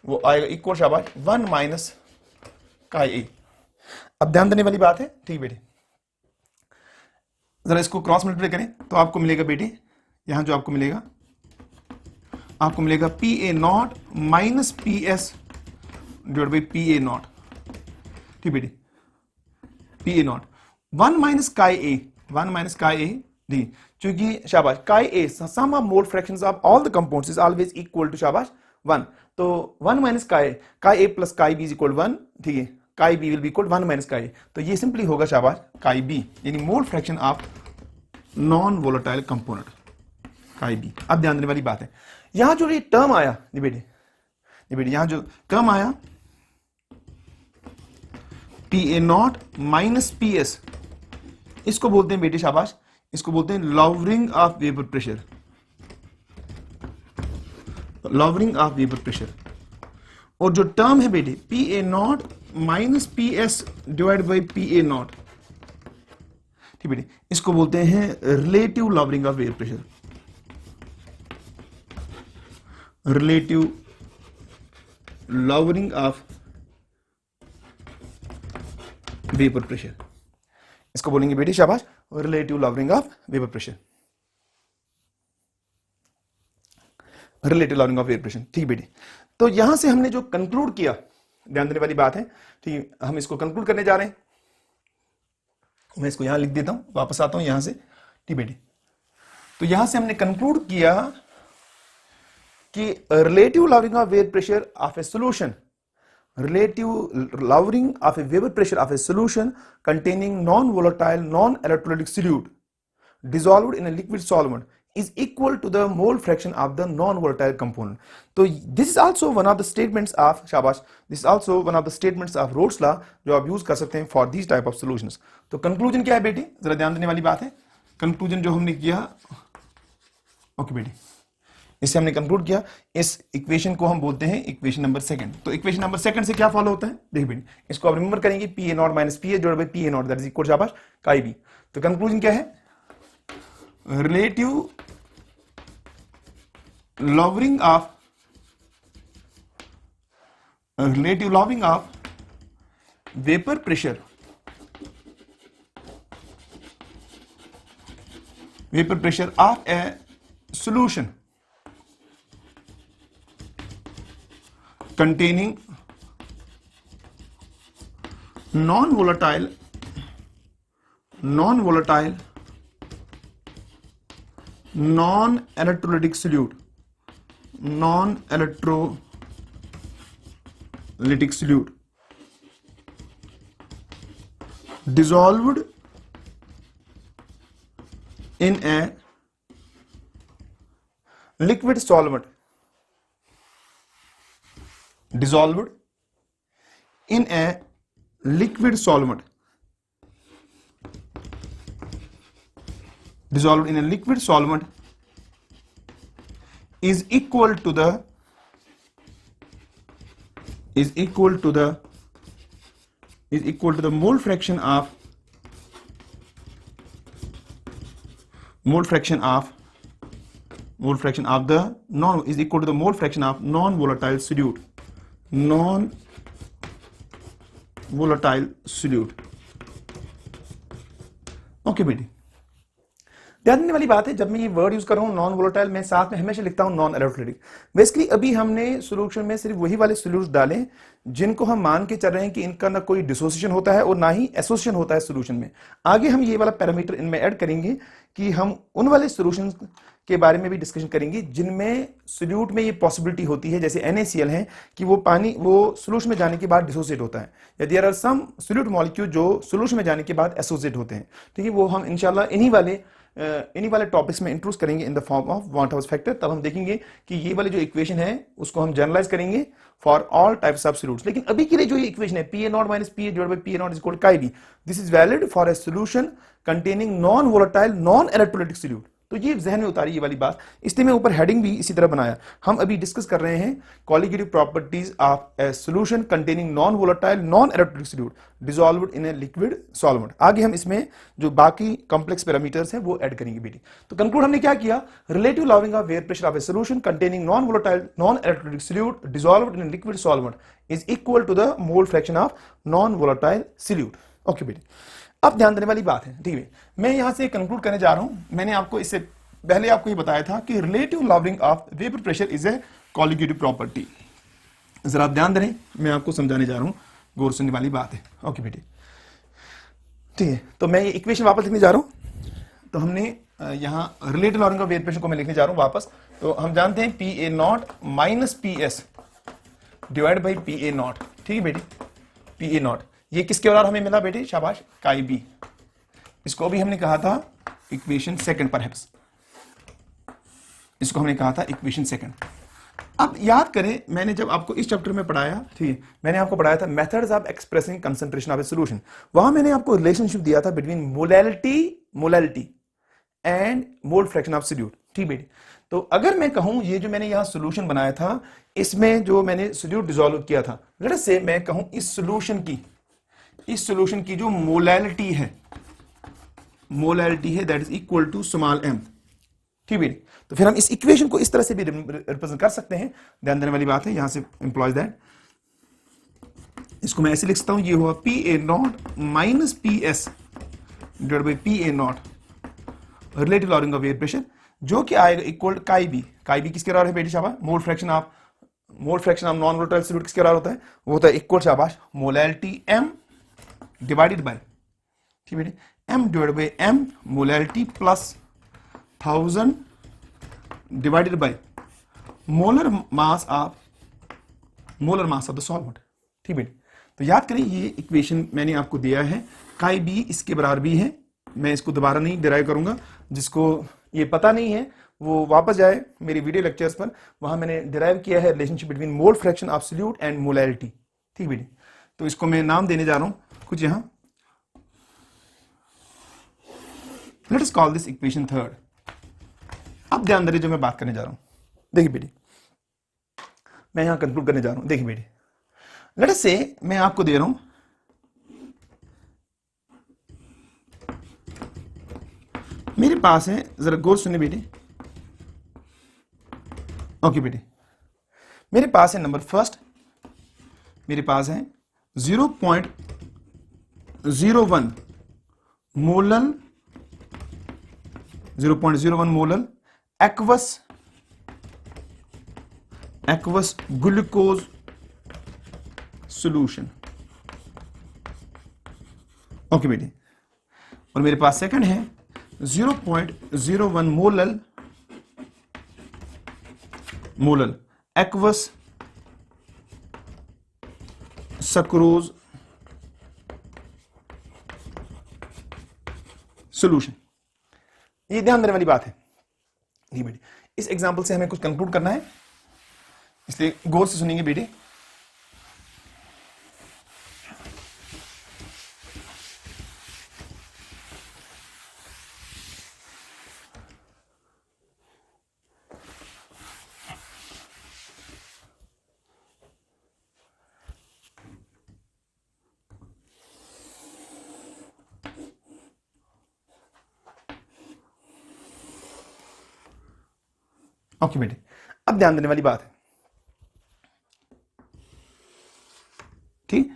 वो आएगा इक्वल शाबाश 1 माइनस काई ए। अब ध्यान देने वाली बात है, ठीक बेटे, जरा इसको क्रॉस मल्टीप्लाई करें तो आपको मिलेगा बेटे, यहां जो आपको मिलेगा P A not minus P S divide by P A nought. ठीक बेटी, P A not 1 minus chi ए दी, क्योंकि शाबाश chi a sum of mole fractions of all the compounds is always equal to शाबाश 1, तो 1 minus chi a plus chi b is equal 1। ठीक है, chi b will be equal 1 minus chi. तो ये simply होगा शाबाश काई बी, यानी mole fraction of non volatile component chi b. अब ध्यान देने वाली बात है, यहां जो ये टर्म आया ये बेटे यहां जो टर्म आया P A not minus P S, इसको बोलते हैं बेटे शाबाश, इसको बोलते हैं lowering of vapour pressure, lowering of vapour pressure. और जो टर्म है बेटे P A not minus P S divide by P A nought, ठीक बेटे, इसको बोलते हैं relative lowering of vapour pressure, relative lowering of vapour pressure, इसको बोलेंगे बेटे शाबाश relative lowering of vapour pressure, relative lowering of vapour pressure. ठीक बेटे, तो यहां से हमने जो कंक्लूड किया, ध्यान देने वाली बात है, ठीक, हम इसको कंक्लूड करने जा रहे हैं। मैं इसको यहां लिख देता हूं, वापस आता हूं यहां से। ठीक बेटे, तो यहां से हमने कंक्लूड किया कि relative lowering of vapour pressure of a solution, relative lowering of a vapor pressure of a solution containing non-volatile non-electrolytic solute dissolved in a liquid solvent is equal to the mole fraction of the non-volatile component. So this is also one of the statements of शाबाश, this is also one of the statements of Rhodes law जो आप use कर सकते हैं for these type of solutions. तो conclusion क्या है बेटे, जरा ध्यान देने वाली बात है। कंक्लूजन जो हमने किया, ओके बेटे, इससे हमने कंक्लूड किया, इस इक्वेशन को हम बोलते हैं इक्वेशन नंबर सेकंड। तो इक्वेशन नंबर सेकंड से क्या फॉलो होता है, देखिए बेटे, इसको आप रिमेंबर करेंगे P A not minus p a divided by p A not that is equal शाबाश काई बी। तो कंक्लूजन क्या है, relative lowering of vapour pressure of a solution containing non-volatile non-electrolytic solute, dissolved in a liquid solvent, dissolved in a liquid solvent, dissolved in a liquid solvent is equal to the mole fraction of the non-volatile solute, okay बेटी। ध्यान देने वाली बात है, जब मैं ये word use कर रहा हूं नॉन वोलेटाइल, मैं साथ में हमेशा लिखता हूं नॉन इलेक्ट्रोलाइटिक। बेसिकली अभी हमने सॉल्यूशन में सिर्फ वही वाले सॉल्यूट्स डाले जिनको हम मान के चल रहे हैं कि इनका ना कोई डिसोसिएशन होता है और ना ही एसोसिएशन होता है सॉल्यूशन में। आगे हम ये वाला पैरामीटर इनमें ऐड करेंगे कि हम उन वाले सॉल्यूशन के बारे में भी डिस्कशन करेंगे जिनमें सॉल्यूट में ये पॉसिबिलिटी होती है, जैसे NaCl है कि वो पानी वो सॉल्यूशन में जाने के बाद डिसोसिएट होता है, या there are some solute molecule जो सॉल्यूशन में जाने के बाद एसोसिएट होते हैं। ठीक है, वो हम इंशाल्लाह इन्हीं वाले टॉपिक्स में इंट्रोड्यूस करेंगे in the form of van't Hoff factor. तब हम देखेंगे कि ये वाली जो इक्वेशन है उसको हम जनरलाइज करेंगे for all types of solutes. लेकिन अभी के लिए जो ये इक्वेशन है p A not minus p a divided by p A not is equal to chi b, this is valid for a solution containing non volatile non electrolytic solute. तो ये जहन में उतारी ये वाली बात, इसलिए मैं ऊपर हेडिंग भी इसी तरह बनाया। हम अभी डिस्कस कर रहे हैं colligative properties of a solution containing non volatile non electrolytic solute dissolved in a liquid solvent. आगे हम इसमें जो बाकी कॉम्प्लेक्स पैरामीटर्स हैं वो ऐड करेंगे बेटी। तो कंक्लूड हमने क्या किया, relative lowering of vapour pressure of a solution containing non volatile non electrolytic solute dissolved in a liquid solvent is equal to the mole fraction of non volatile solute. Okay बेटी, अब ध्यान देने वाली बात है, ठीक है, मैं यहां से कंक्लूड करने जा रहा हूं। मैंने आपको इससे पहले आपको ये बताया था कि relative lowering of vapour pressure is a colligative property. जरा आप ध्यान दें, मैं आपको समझाने जा रहा हूं, गौर सुनने वाली बात है। ओके बेटे, ठीक है, तो मैं ये इक्वेशन वापस लिखने जा रहा हूं। तो हमने यहां relative lowering of vapour pressure को मैं लिखने जा रहा हूं वापस। तो हम जानते हैं P A not minus P S divide by P A nought. ठीक है बेटी, P पी ए नॉट। ये किसके बराबर हमें मिला बेटे, शाबाश, काई बी। इसको भी हमने कहा था इक्वेशन सेकंड, परहैप्स इसको हमने कहा था इक्वेशन सेकंड। अब याद करें, मैंने जब आपको इस चैप्टर में पढ़ाया, ठीक है, मैंने आपको पढ़ाया था methods of expressing concentration of a solution. वहां मैंने आपको रिलेशनशिप दिया था between molality and mole fraction of solute, ठीक बेटे। तो अगर मैं कहूं ये जो मैंने यहां सॉल्यूशन बनाया था, इसमें जो मैंने सॉल्यूट डिसॉल्व किया था, लेट अस से मैं कहूं इस सॉल्यूशन की जो मोलैलिटी है that is equal to small m, ठीक है। तो फिर हम इस इक्वेशन को इस तरह से भी रिप्रेजेंट कर सकते हैं। ध्यान देने वाली बात है, यहां से इंप्लॉयज दैट, इसको मैं ऐसे लिख सकता हूं, ये हुआ P A not minus P S divided by P A not relative lowering of air pressure, जो कि आएगा इक्वल काई बी। काई बी किसके बराबर है बेटी, शाबाश, मोल fraction of non volatile solute किसके बराबर होता है, वो होता है इक्वल, शाबाश, मोलैलिटी m डिवाइडेड बाय, ठीक है, m divided by m molality plus 1000 divided by molar mass of the solvent, ठीक है। तो याद करें, ये इक्वेशन मैंने आपको दिया है, काई बी इसके बराबर भी है। मैं इसको दोबारा नहीं डिराइव करूंगा, जिसको ये पता नहीं है वो वापस जाए मेरी वीडियो लेक्चर्स पर, वहां मैंने डिराइव किया है relationship between mole fraction of solute and molality, ठीक बेटी। तो इसको मैं नाम देने जा रहा हूं कुछ यहां, let us call this equation third. अब ध्यान दीजिए जो मैं बात करने जा रहा हूं, देखिए बेटी, मैं यहां कंक्लूड करने जा रहा हूं। देखिए बेटी, लेट अस से मैं आपको दे रहा हूं मेरे पास है, जरा गौर सुनिए बेटी, ओके बेटी, मेरे पास है नंबर फर्स्ट, मेरे पास है 0.01 molal 0.01 molal aqueous glucose solution, okay बेटी। और मेरे पास सेकंड है 0.01 मोलल एक्वस सक्रोज सॉल्यूशन। ये ध्यान देने वाली बात है, ठीक बेटी। इस एग्जांपल से हमें कुछ कंक्लूड करना है, इसलिए गौर से सुनेंगे बेटे। ओके बेटे, अब ध्यान देने वाली बात है, ठीक,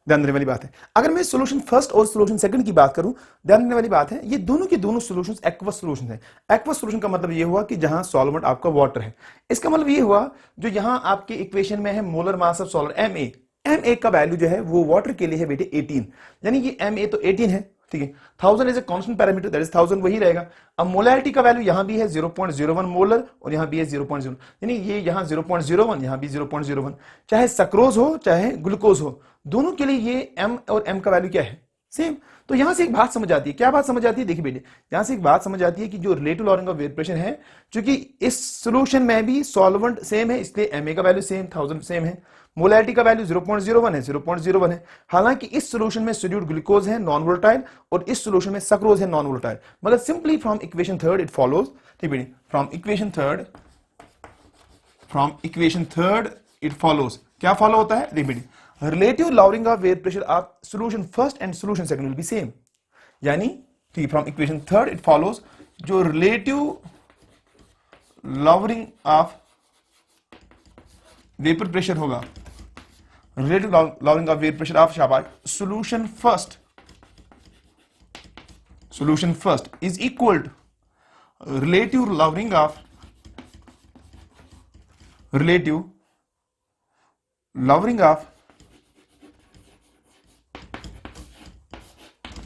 ध्यान देने वाली बात है। अगर मैं सॉल्यूशन फर्स्ट और सॉल्यूशन सेकंड की बात करूं, ध्यान देने वाली बात है, ये दोनों के दोनों सॉल्यूशंस एक्वस सॉल्यूशन है। एक्वस सॉल्यूशन का मतलब ये हुआ कि जहां सॉल्वेंट आपका वाटर है। इसका मतलब ये हुआ जो यहां आपके इक्वेशन में है molar mass of solvent Ma का वैल्यू जो है वो वाटर के लिए है बेटे 18, यानी कि Ma तो 18 है, ठीक है। 1000 is a constant parameter, that is 1000 वही रहेगा। अब मोलैरिटी का वैल्यू यहां भी है 0.01 मोलर और यहां भी है 0.0, यानी ये यहां 0.01, यहां भी 0.01। चाहे सक्रोज हो चाहे ग्लूकोज हो, दोनों के लिए ये m और m का वैल्यू क्या है, सेम। तो यहां से एक बात समझ आती है, क्या बात समझ आती है, देखिए बेटे, यहां से एक बात समझ आती है कि जो relative lowering of air pressure है, क्योंकि इस सॉल्यूशन में भी सॉल्वेंट सेम है, इसलिए Ma का वैल्यू सेम 1000 सेम है, मोलैरिटी का वैल्यू 0.01 है, 0.01 है। हालांकि इस सॉल्यूशन में सॉल्यूट ग्लूकोज है नॉन वोलेटाइल और इस सॉल्यूशन में सक्रोज है नॉन वोलेटाइल। मतलब simply from equation third it follows, ठीक बेटे, from equation third it follows, क्या फॉलो होता है, देख बेटे, relative lowering of air pressure of solution first and solution second will be same, यानी ठीक, from equation third it follows जो relative lowering of vapour pressure होगा, relative lowering of vapour pressure of शाबाश solution first is equal to relative lowering of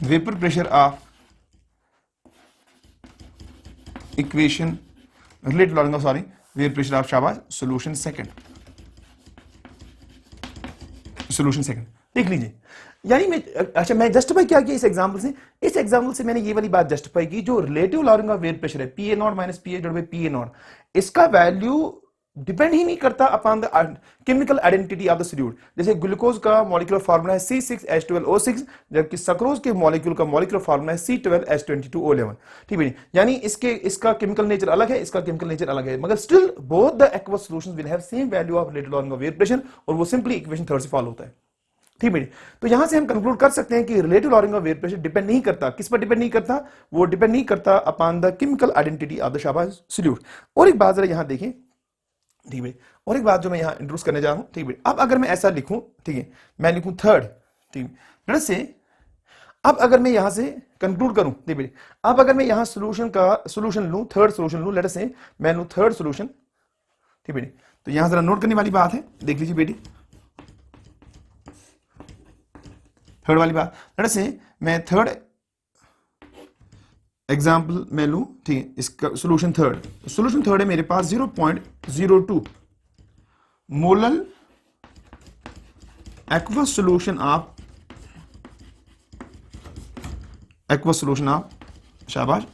vapour pressure of equation relative lowering of vapour pressure of शाबाश solution second. देख लीजिए, यानी मैं justify क्या किया इस एग्जांपल से, इस एग्जांपल से मैंने ये वाली बात जस्टिफाई की, जो रिलेटिव लॉरिंग ऑफ वेट प्रेशर है p A not minus p a divided by p A not, इसका वैल्यू डिपेंड ही नहीं करता upon the chemical identity of the solute. जैसे ग्लूकोज का मॉलिक्यूलर फार्मूला है C6H12O6, जबकि सक्रोज के मॉलिक्यूल का मॉलिक्यूलर फार्मूला है C12H22O11। ठीक है, यानी इसका केमिकल नेचर अलग है, इसका केमिकल नेचर अलग है, मगर still both the aqueous solutions will have same value of relative lowering of वेट प्रेशर, और वो सिंपली इक्वेशन 3 से फॉलो होता है। ठीक है, तो यहां से हम कंक्लूड कर सकते हैं कि रिलेटिव लॉरिंग ऑफ वेट प्रेशर डिपेंड नहीं करता, किस पर डिपेंड नहीं करता, वो डिपेंड नहीं करता upon the chemical identity of the शाबाश सॉल्यूट। और एक बात जरा यहां देखें, ठीक है, और एक बात जो मैं यहां इंट्रोड्यूस करने जा रहा हूं, ठीक है, अब अगर मैं ऐसा लिखूं, ठीक है, मैं लिखूं थर्ड, ठीक है, लेट्स से अब अगर मैं यहां से कंक्लूड करूं, ठीक है, अब अगर मैं यहां सॉल्यूशन लूं, थर्ड सॉल्यूशन लूं, लेट्स से मैं लूं थर्ड सॉल्यूशन, ठीक है, तो यहां जरा नोट करने वाली बात है, देख लीजिए बेटी, थर्ड वाली बात, लेट्स से मैं थर्ड एग्जाम्पल मैं लूं, ठीक है, इसका सॉल्यूशन थर्ड है मेरे पास 0.02 मोलल एक्वस सॉल्यूशन ऑफ शाबाश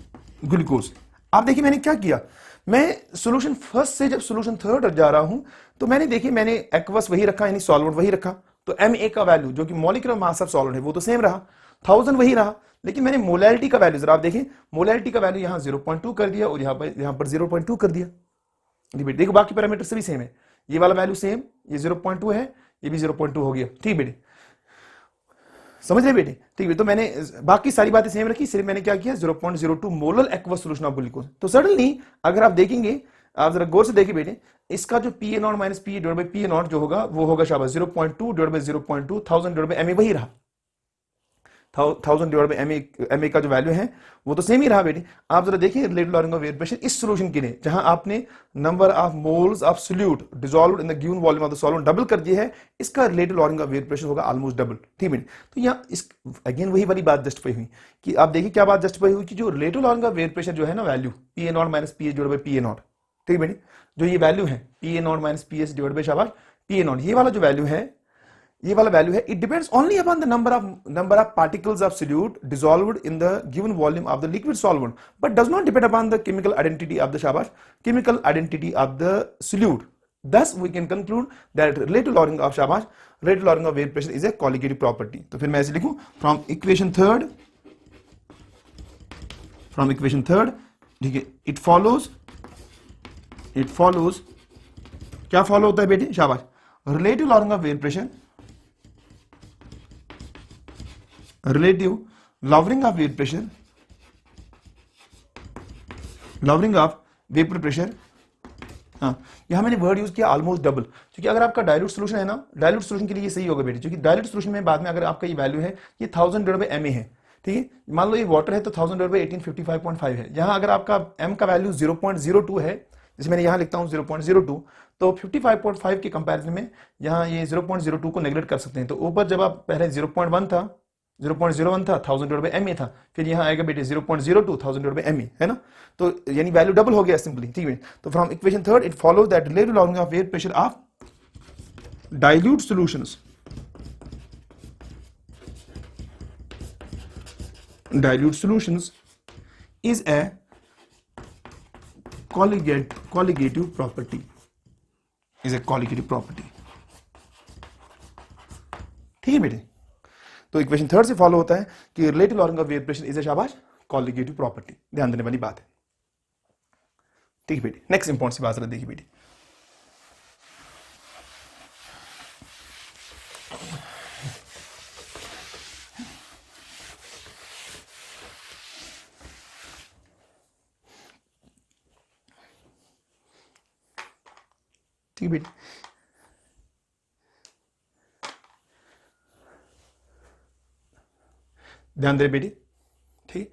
ग्लूकोज। आप देखिए मैंने क्या किया, मैं सॉल्यूशन फर्स्ट से जब सॉल्यूशन थर्ड जा रहा हूं, तो मैंने एक्वस वही रखा, यानी सॉल्वेंट वही रखा, तो Ma का वैल्यू जो कि मॉलिक्यूलर मास ऑफ सॉल्वेंट है वो तो सेम रहा, 1000 वही रहा, लेकिन मैंने मोलैलिटी का वैल्यू, जरा आप देखें, मोलैलिटी का वैल्यू यहां 0.2 कर दिया और यहां पर 0.2 कर दिया। देखो बाकी पैरामीटर से भी सेम है, ये वाला वैल्यू सेम, ये 0.2 है, ये भी 0.2 हो गया। ठीक बेटे, समझ रहे बेटे, ठीक है, तो मैंने बाकी सारी बातें सेम रखी, सिर्फ मैंने क्या किया 0.02 molal aqueous solution of glucose. तो सडनली अगर आप देखेंगे, आप जरा गौर से देखिए बेटे, इसका जो P A not minus p a divided by p A not जो होगा वो होगा शाबाश 0.2 divided by 0.2, 1000 divided by MA वही रहा, 1000 डिवाइडेड बाय एमए का जो वैल्यू है वो तो सेम ही रहा बेटे। आप जरा देखिए रिलेटिव लॉरिंग ऑफ वेट प्रेशर इस सॉल्यूशन के लिए, जहां आपने number of moles of solute dissolved in the given volume of the solvent double कर दिया है, इसका रिलेटिव लॉरिंग ऑफ वेट प्रेशर होगा ऑलमोस्ट डबल। ठीक है, तो यहाँ इस अगेन वही वाली बात जस्टिफाई हुई कि आप देखिए क्या बात जस्टिफाई हुई कि जो रिलेटिव लॉरिंग ऑफ वेट प्रेशर जो है ना value P A not minus p a divided by p A nought, ठीक है बेटे, जो ये वैल्यू है p A not minus P S divided by शाबाश पी ए नॉट, ये वाला जो वैल्यू है, ये वाला वैल्यू है, it depends only upon the number of particles of solute dissolved in the given volume of the liquid solvent, but does not depend upon the chemical identity of the शाबाश chemical identity of the solute. Thus we can conclude that relative lowering of शाबाश relative lowering of weight pressure is a colligative property। तो फिर मैं ऐसे लिखूं from equation third, ठीक है, it follows क्या फॉलो होता है बेटे शाबाश, relative lowering of weight pressure, relative lowering of weight pressure, lowering of vapour pressure, हाँ, यहां मैंने वर्ड यूज किया ऑलमोस्ट डबल, क्योंकि अगर आपका डाइल्यूट सॉल्यूशन है ना, डाइल्यूट सॉल्यूशन के लिए ये सही होगा बेटे, क्योंकि डाइल्यूट सॉल्यूशन में बाद में अगर आपका ये वैल्यू है ये 1000 डिवाइडेड बाय एमए है, ठीक है, मान लो ये वाटर है तो 1000 डिवाइडेड बाय 1855.5 है, यहां अगर आपका एम का वैल्यू 0.02 है, जैसे मैंने यहां लिखता हूं 0.02, तो 55.5 के कंपैरिजन में यहां ये 0.02 को नेगलेक्ट कर सकते हैं, तो ऊपर जब आप पहले 0.01 था 1000 डिवाइडेड बाय एमए था, फिर यहां आएगा बेटे 0.02 1000 डिवाइडेड बाय एमए, है ना, तो यानी वैल्यू डबल हो गया सिंपली। ठीक है, तो from equation third it follows that relative lowering of वेट pressure of dilute solutions is a colligative property, ठीक है बेटे, तो इक्वेशन थर्ड से फॉलो होता है कि रिलेटिव लॉरिंग ऑफ वेट प्रेशर इज ए शाबाश कॉलिगेटिव प्रॉपर्टी, ध्यान देने वाली बात है। ठीक है बेटे, नेक्स्ट इंपॉर्टेंट सी बात जरा देखिए बेटे, ठीक है बेटे, ध्यान दे बेटी, ठीक,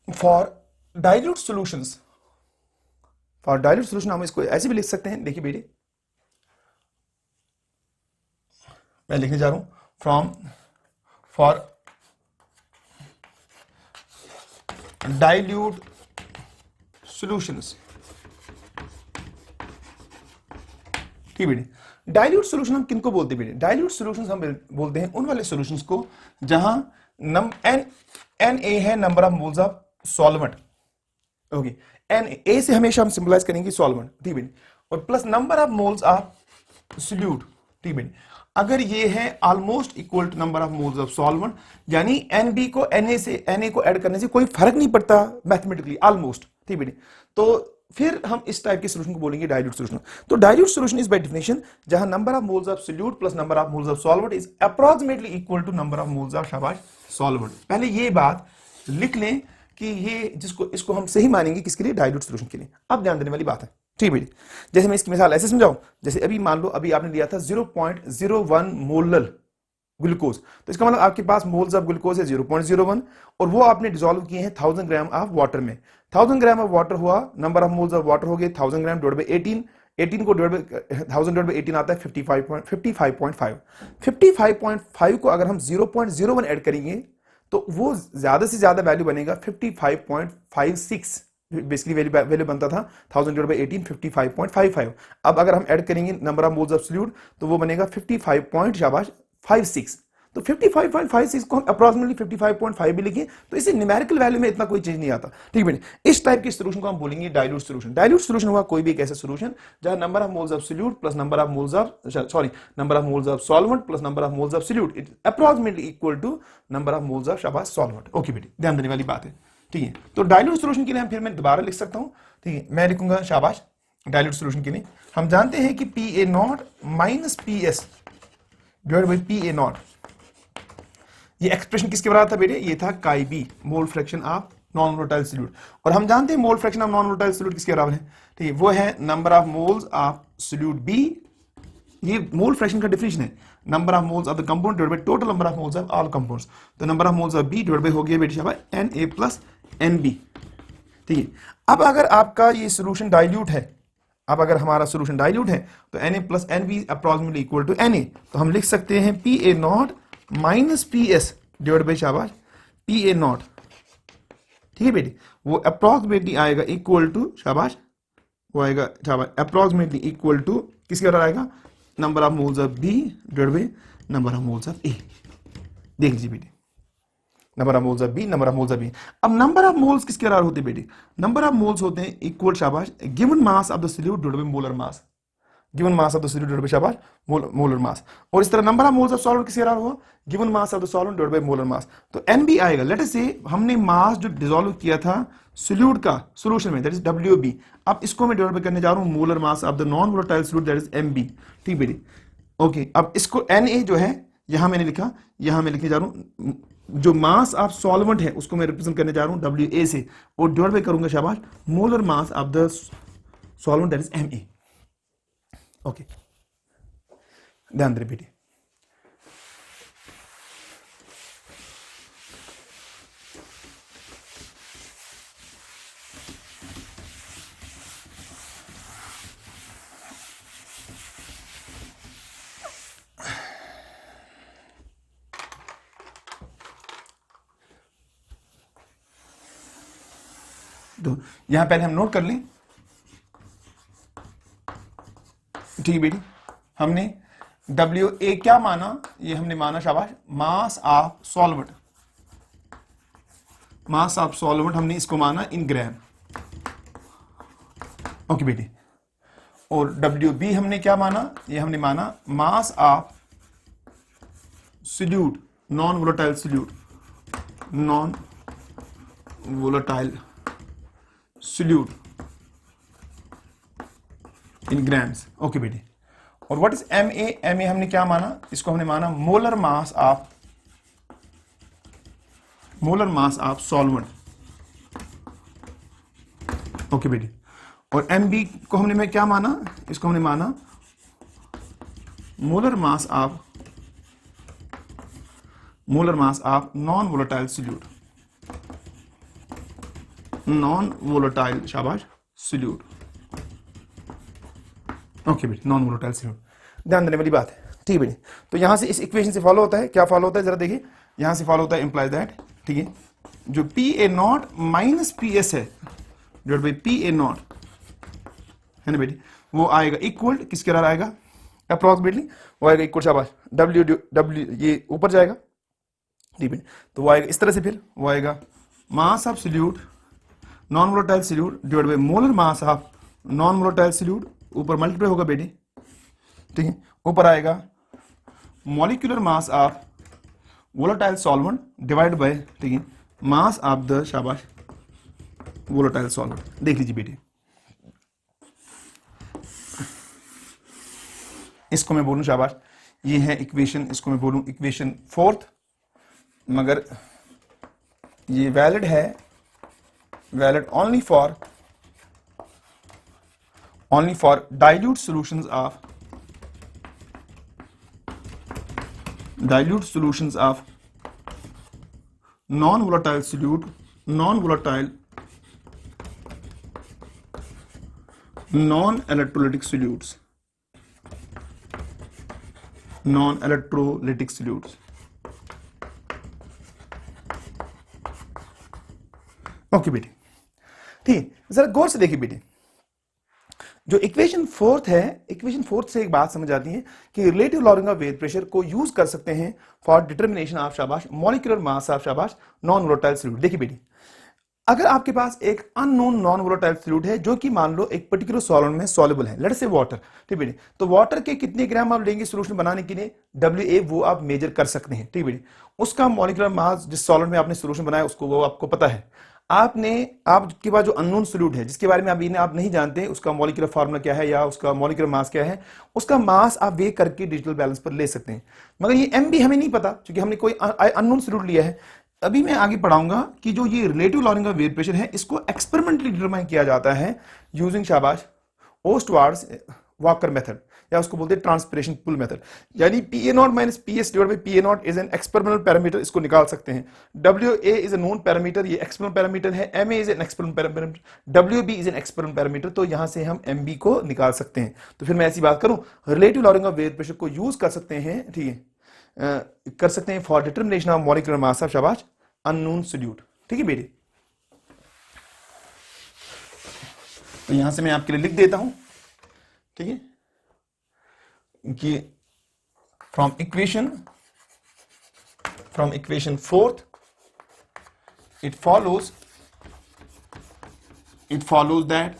फॉर डाइल्यूट सॉल्यूशन हम इसको ऐसे भी लिख सकते हैं, देखिए बेटी मैं लिखने जा रहा हूं फॉर डाइल्यूट सॉल्यूशंस, ठीक बेटी, डाइल्यूट सॉल्यूशन हम किनको बोलते हैं बेटे? डाइल्यूट सॉल्यूशंस हम बोलते हैं उन वाले सॉल्यूशंस को जहां एन ए है number of moles of solvent. Okay, N A से हमेशा हम सिंबलाइज करेंगे सॉल्वेंट, ठीक है, और plus number of moles of solute, ठीक है। अगर ये है almost equal to number of moles of solvent, यानी एन बी को एन ए को ऐड करने से कोई फर्क नहीं पड़ता मैथमेटिकली, ऑलमोस्ट, ठीक है। तो फिर हम इस टाइप के सॉल्यूशन को बोलेंगे डाइल्यूट सॉल्यूशन। तो dilute solution is by definition जहां number of moles of solute plus number of moles of solvent is approximately equal to number of moles of शाबाश सॉल्वेंट। पहले ये बात लिख लें कि ये इसको हम सही मानेंगे किसके लिए? डाइल्यूट सॉल्यूशन के लिए। अब ध्यान देने वाली बात है, ठीक है। जैसे मैं इसकी मिसाल ऐसे समझाऊं, जैसे अभी मान लो अभी आपने लिया था 0.01 मोलल ग्लूकोज, तो इसका मतलब आपके पास मोल्स ऑफ ग्लूकोज है 0.01 और वो आपने डिसॉल्व किए हैं 1000 ग्राम ऑफ वाटर में। 1000 ग्राम ऑफ वाटर हुआ, number of moles of water हो गए 1000 ग्राम डिवाइड बाय 18, 18 को डिवाइड बाय 1000 डिवाइड बाय 18 आता है 55.5। 55.5 को अगर हम 0.01 ऐड करेंगे तो वो ज्यादा से ज्यादा वैल्यू बनेगा 55.56। बेसिकली वैल्यू बनता था 1000 डिवाइड बाय 18 55.55। अब अगर हम ऐड करेंगे number of moles of solute तो वो बनेगा 55.56। तो 55.56 को हम अप्रोक्सीमेटली 55.5 भी लिखें तो इसे न्यूमेरिकल वैल्यू में इतना कोई चेंज नहीं आता, ठीक है। इस टाइप के सॉल्यूशन को हम बोलेंगे डाइल्यूट सॉल्यूशन। डाइल्यूट सॉल्यूशन हुआ कोई भी एक ऐसा सॉल्यूशन जहां number of moles of solute plus number of moles of solvent plus number of moles of solute is approximately equal to number of moles of शाबाश सॉल्वेंट। ओके बेटी, ध्यान देने वाली बात है, ठीक है। तो डाइल्यूट सॉल्यूशन के लिए हम फिर मैं दोबारा लिख सकता हूं, ठीक है। मैं लिखूंगा शाबाश डाइल्यूट सॉल्यूशन के लिए हम जानते हैं कि P A not minus P S divide by P A nought, ये एक्सप्रेशन किसके बराबर था बेटे? ये था chi B, mole fraction of non volatile solute. और हम जानते हैं mole fraction of non volatile solute किसके बराबर है? ठीक है, वो है number of moles of solute B. ये मोल फ्रैक्शन का डेफिनेशन है, number of moles of the compound divide by total number of moles of all compounds. तो number of moles of B divide by हो गया बेटे शाबाश N A plus N B, ठीक है। अब अगर आपका ये सोल्यूशन डाइल्यूट है, अब अगर हमारा सोल्यूशन डाइल्यूट है तो N A plus N B approximately equal to N A, तो हम लिख सकते हैं P A not minus P S divide by शाबाश पी ए नॉट, ठीक है बेटी। वो अप्रोक्सीमेटली आएगा इक्वल टू शाबाश, वो आएगा शाबाश अप्रोक्सीमेटली इक्वल टू किसके बराबर आएगा? Number of moles of B divide by number of moles of A. देख लीजिए बेटी, number of moles of B, number of moles of B. अब नंबर ऑफ मोल्स किसके बराबर होते हैं बेटी? नंबर ऑफ मोल्स होते हैं इक्वल शाबाश given mass of the solute divide by molar mass, given mass of the solute divide by शाबाश मोलर मास। और इस तरह number of moles of solvent किसके बराबर हुआ? Given mass of the solvent divide by molar मास। तो N B आएगा, late us से हमने मास जो डिसॉल्व किया था सोल्यूट का सॉल्यूशन में, दैट इज WB। अब इसको मैं डिवाइड करने जा रहा हूं molar mass of the non volatile solute, that is MB, ठीक बेटी। ओके, अब इसको Na जो है यहां मैंने लिखा, यहां मैं लिखने जा रहा हूं जो मास ऑफ सॉल्वेंट है उसको मैं रिप्रेजेंट करने जा रहा हूं WA से, और डिवाइड बाय करूंगा शाबाश molar mass of the solvent, that is Ma। Okay, ध्यान दे बेटी। तो यहां पहले हम नोट कर लें, ठीक है बेटी। हमने WA क्या माना? ये हमने माना शाबाश mass of solvent, mass of solvent हमने इसको माना इन ग्राम, ओके बेटी। और WB हमने क्या माना? ये हमने माना मास of solute, non volatile solute, non volatile solute in grams, okay बेटी। और व्हाट इज MA हमने क्या माना? इसको हमने माना molar mass of solvent, okay बेटी। और MB को हमने क्या माना? इसको हमने माना molar mass of non volatile solute, non volatile शाबाश सोल्यूट, ओके बेटी, नॉन वोलेटाइल सोल्यूट। ध्यान देने वाली बात है, ठीक है बेटी। तो यहां से इस इक्वेशन से फॉलो होता है, क्या फॉलो होता है जरा देखिए, यहां से फॉलो होता है इंप्लाइज दैट, ठीक है, जो PA नॉट माइनस PS है डिवाइड बाई PA नॉट है ना बेटी, वो आएगा इक्वल किसके बराबर आएगा? अप्रोक्सीमेटली वो आएगा इक्वल शाबाश डब्ल्यू ये ऊपर जाएगा, ठीक है। तो वो आएगा इस तरह से, फिर वो आएगा मास of solute non volatile solute divide by molar mass of non volatile solute, ऊपर मल्टीप्लाई होगा बेटे, ठीक है। ऊपर आएगा molecular mass of volatile solvent divide bye, ठीक है, मास ऑफ द शाबाश वोलेटाइल सॉल्वेंट। देख लीजिए बेटे, इसको मैं बोलूं शाबाश ये है इक्वेशन, इसको मैं बोलूं इक्वेशन फोर्थ, मगर ये वैलिड है, valid only for dilute solutions of non volatile solute, non volatile non electrolytic solutes, non electrolytic solutes. Okay बेटे, ठीक, जरा गौर से देखिए बेटे, जो इक्वेशन फोर्थ है, इक्वेशन फोर्थ से एक बात समझ आती है कि relative lowering of wave pressure को यूज कर सकते हैं फॉर डिटर्मिनेशन ऑफ शाबाश मॉलिक्यूलर मास ऑफ शाबाश नॉन वोलेटाइल सॉल्यूट। देखिए बेटे, अगर आपके पास एक अननोन नॉन वोलेटाइल सॉल्यूट है जो कि मान लो एक पर्टिकुलर सॉल्वेंट में सॉल्युबल है, लेट्स से वाटर, ठीक बेटे, तो वाटर के कितने ग्राम आप लेंगे सॉल्यूशन बनाने के लिए, WA वो आप मेजर कर सकते हैं, ठीक बेटे। उसका मॉलिक्यूलर मास जिस सॉल्वेंट में आपने सॉल्यूशन बनाया उसको वो आपको पता है। आपके पास जो अननोन सॉल्यूट है जिसके बारे में अभी आप नहीं जानते उसका मॉलिक्यूलर फार्मूला क्या है या उसका मॉलिक्यूलर मास क्या है, उसका मास आप वे करके डिजिटल बैलेंस पर ले सकते हैं। मगर ये MB हमें नहीं पता क्योंकि हमने कोई अननोन सॉल्यूट लिया है। अभी मैं आगे पढ़ाऊंगा कि जो ये relative lowering of wave pressure है इसको एक्सपेरिमेंटली डिटरमाइन किया जाता है यूजिंग शाबाश ओस्टवार्ड्स वॉकर मेथड, या उसको बोलते हैं ट्रांसपिरेशन पुल मेथड। यानी PA0 minus PS divide by PA0 is an experimental parameter, इसको निकाल सकते हैं। WA is a known parameter, ये एक्सपेरिमेंटल पैरामीटर है। MA is an experimental parameter, WB is an experimental parameter. तो यहां से हम MB को निकाल सकते हैं। तो फिर मैं ऐसी बात करूं, relative lowering of wave pressure को यूज कर सकते हैं, ठीक है, कर सकते हैं for determination of molecular mass of शाबाश अननोन सॉल्यूट, ठीक है बेटे। तो यहां से मैं आपके लिए लिख देता हूं, ठीक है, कि from equation fourth it follows that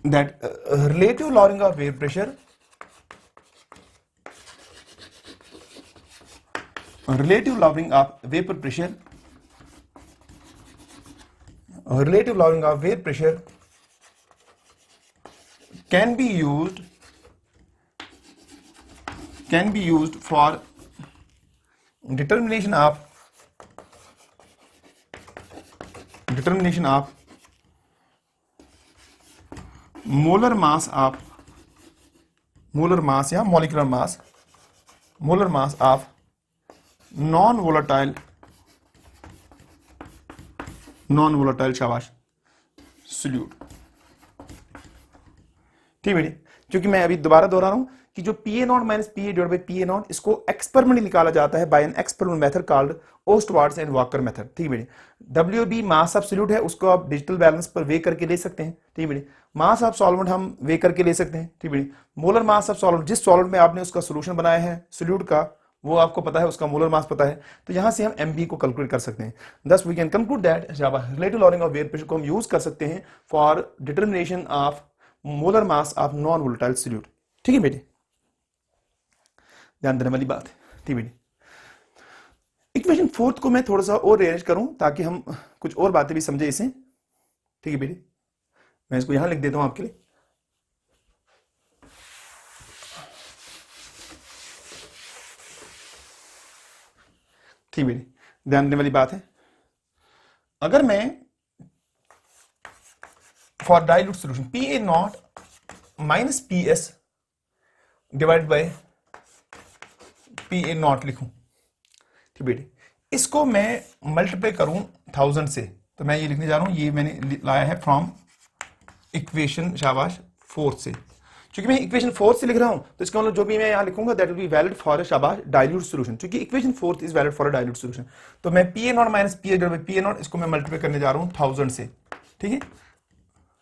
relative lowering of wave pressure, relative lowering of vapor pressure, relative lowering of wave pressure can be used for determination of molar mass या molecular mass of non-volatile शाबाश solute, ठीक है। क्योंकि मैं अभी दोबारा दोहरा रहा हूं कि जो PA0 minus PA divide by PA0 इसको एक्सपेरिमेंटली निकाला जाता है by an experimental method called Ostwald's and Walker method, ठीक है। WB मास ऑफ सॉल्यूट है, उसको आप डिजिटल बैलेंस पर वे करके ले सकते हैं, ठीक है। मास ऑफ सॉल्वेंट हम वे करके ले सकते हैं, ठीक है। मोलर मास ऑफ सॉल्वेंट, जिस सॉल्वेंट में आपने उसका सॉल्यूशन बनाया है सॉल्यूट का, वो आपको पता है, उसका मोलर मास पता है, तो यहां से हम MB को कैलकुलेट कर सकते हैं। Thus we can conclude that relative lowering of wave pressure को हम यूज कर सकते हैं for determination of molar mass of non volatile solute, ठीक है बेटे, ध्यान देने वाली बात है, ठीक है बेटे। इक्वेशन फोर्थ को मैं थोड़ा सा और रिअरेंज करूं ताकि हम कुछ और बातें भी समझे इसे, ठीक है बेटे। मैं इसको यहां लिख देता हूं आपके लिए, ठीक बेटे, ध्यान देने वाली बात है। अगर मैं for dilute solution PA0 minus PS divide by PA0 लिखूं, ठीक बेटे, इसको मैं मल्टीप्लाई करूं 1000 से, तो मैं ये लिखने जा रहा हूं, ये मैंने लाया है फ्रॉम इक्वेशन शाबाश फोर्थ से। क्योंकि मैं इक्वेशन फोर्थ से लिख रहा हूं तो इसका मतलब जो भी मैं यहां लिखूंगा that will be valid for शाबाश डाइल्यूट सॉल्यूशन, क्योंकि equation fourth is valid for a dilute solution. तो मैं PA0 minus PS divide by PA0 इसको मैं मल्टीप्लाई करने जा रहा हूं 1000 से, ठीक है,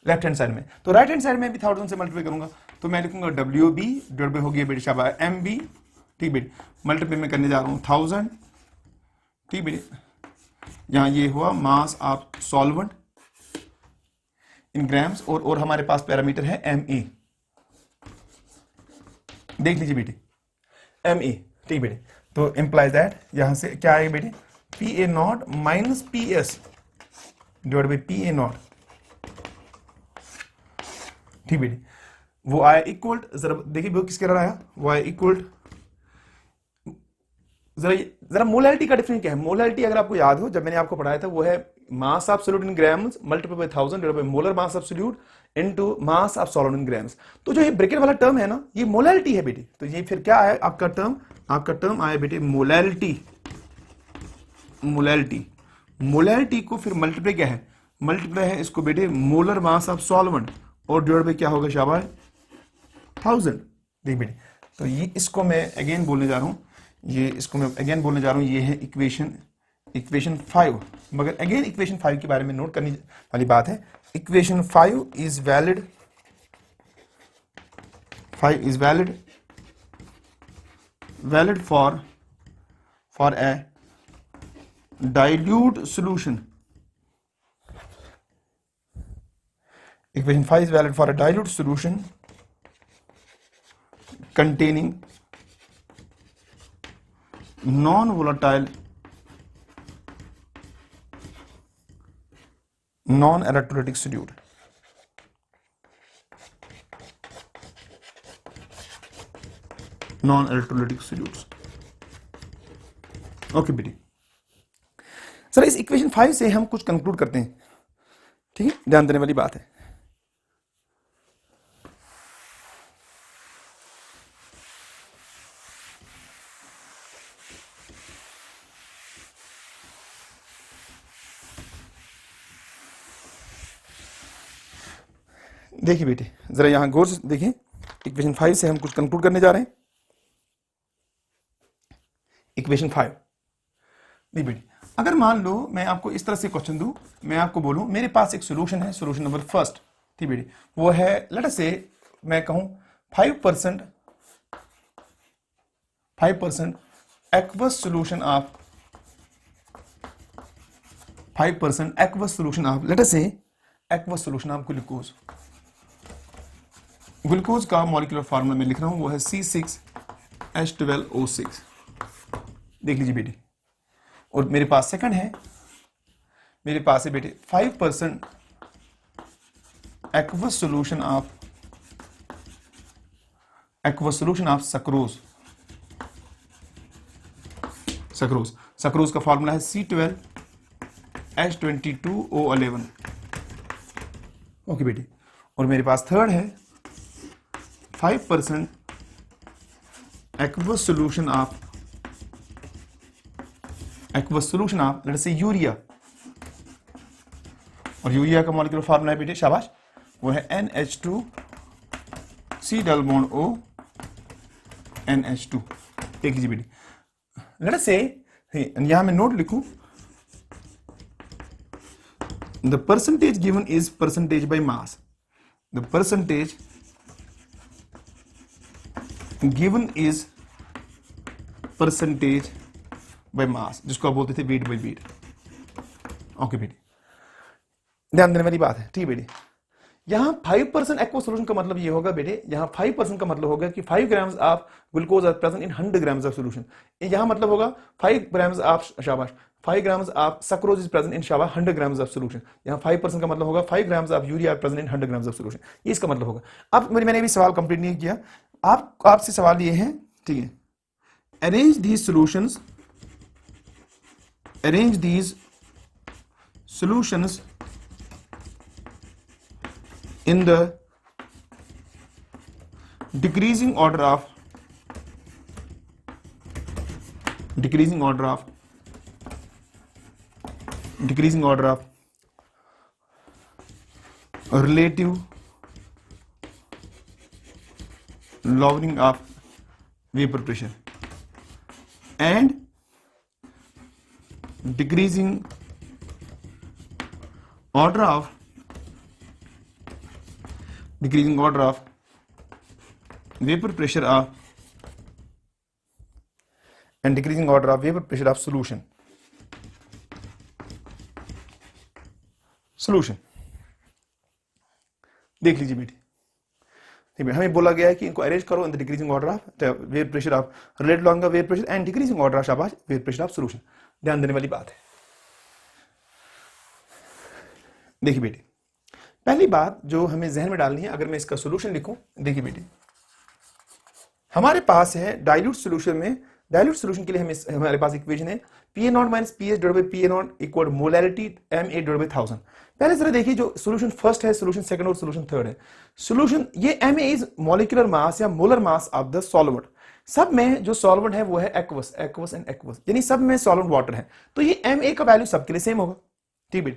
लेफ्ट हैंड साइड में। तो राइट हैंड साइड में भी 1000 से मल्टीप्लाई करूंगा तो मैं लिखूंगा डब्ल्यू बी डिवाइड बाई हो गया बेटे शाबाश एम बी, ठीक बेटे, मल्टीप्लाई में करने जा रहा हूँ 1000, ठीक बेटे, यहाँ ये हुआ मास ऑफ सॉल्वेंट इन ग्राम्स, और हमारे पास पैरामीटर है एम ए, देख लीजिए बेटे एम ए, ठीक बेटे, तो इंप्लाइज दैट यहां से क्या आएगा बेटे P A not minus P S divide by P A nought, ठीक बेटे, वो आया इक्वल, जरा देखिए वो किसके तरह आया, वो आया इक्वल, जरा मोलैलिटी का डिफरेंस क्या है, मोलैलिटी अगर आपको याद हो जब मैंने आपको पढ़ाया था वो है mass of solute in grams multiply by 1000 divide by molar mass of solute into mass of solute in grams. तो जो ये ब्रैकेट वाला टर्म है ना ये मोलैलिटी है बेटे, तो ये फिर क्या है आपका टर्म आया बेटे मोलैलिटी, मोलैलिटी को फिर मल्टीप्लाई क्या है, मल्टीप्लाई है इसको बेटे मोलर मास ऑफ सॉल्वेंट और डिवाइड बाय क्या होगा शाबाश 1000, देख बेटे, तो ये इसको मैं अगेन बोलने जा रहा हूं, ये है इक्वेशन 5, मगर अगेन इक्वेशन 5 के बारे में नोट करने वाली बात है, equation 5 is valid for A dilute solution. Equation 5 is valid for a dilute solution containing non-volatile non-electrolytic solute. Non-electrolytic solutes. Okay बेटी, सर इस इक्वेशन 5 से हम कुछ कंक्लूड करते हैं, ठीक है, ध्यान देने वाली बात है। देखिए बेटे जरा यहां गौर से देखिए, इक्वेशन 5 से हम कुछ कंक्लूड करने जा रहे हैं। इक्वेशन 5 नहीं बेटी, अगर मान लो मैं आपको इस तरह से क्वेश्चन दूं, मैं आपको बोलूं मेरे पास एक सॉल्यूशन है, सॉल्यूशन नंबर फर्स्ट, ठीक बेटी, वो है लेट अस से मैं कहूं 5% aqueous solution of 5% aqueous solution of let us से aqueous solution of glucose. Glucose का मॉलिक्यूलर फार्मूला मैं लिख रहा हूं वो है C6H12O6, देख लीजिए बेटी, और मेरे पास सेकंड है, मेरे पास है बेटे 5% एक्वस सॉल्यूशन ऑफ सक्रोज का फार्मूला है C12H22O11, ओके बेटी, और मेरे पास थर्ड है 5% aqueous solution of let's say urea, और यूरिया का मॉलिक्यूलर फार्मूला है बेटे शाबाश, वो है NH2C double bond O NH2, देख लीजिए बेटे, लेट्स से यहां मैं नोट लिखूं, the percentage given is percentage by mass, the percentage given is percentage by mass, जिसको आप बोलते थे वेट बाय वेट, ओके बेटी, ध्यान देने वाली बात है, ठीक है बेटी। यहां 5% एक्वस सॉल्यूशन का मतलब ये होगा बेटे, यहां 5% का मतलब होगा कि 5 grams of glucose are present in 100 grams of solution, यहां मतलब होगा 5 ग्राम्स ऑफ शाबाश 5 grams of sucrose is present in शाबाश 100 ग्राम्स ऑफ सॉल्यूशन, यहां 5% का मतलब होगा 5 grams of urea are present in 100 grams of solution, ये इसका मतलब होगा। अब मैंने अभी सवाल कंप्लीट नहीं किया, आपसे सवाल ये है, ठीक है, arrange these solutions in the decreasing order of relative lowering of vapor pressure and decreasing order of vapor pressure of and decreasing order of vapor pressure of solution. Solution देख लीजिए बेटी, हमें बोला गया है कि इनको अरेंज करो in the decreasing order of vapour pressure of related long का vapour pressure and decreasing order of शाबाश वेपर प्रेशर ऑफ सॉल्यूशन। ध्यान देने वाली बात है। देखिए बेटी, पहली बात जो हमें जहन में डालनी है, अगर मैं इसका सॉल्यूशन लिखूं, देखिए बेटी हमारे पास है डाइल्यूट सॉल्यूशन में, डाइल्यूट सॉल्यूशन के लिए हमारे पास इक्वेशन है PA not minus PS divided by PA not equal molarity MA divided bye 1000। पहले जरा देखिए जो सॉल्यूशन फर्स्ट है, सॉल्यूशन सेकंड और सॉल्यूशन थर्ड है। सॉल्यूशन ये MA इज मॉलिक्यूलर मास या molar mass of the solvent. सब में जो सॉल्वेंट है वो है एक्वस, एक्वस एंड एक्वस, यानी सब में सॉल्वेंट वाटर है, तो ये MA का वैल्यू सबके लिए सेम होगा। ठीक है,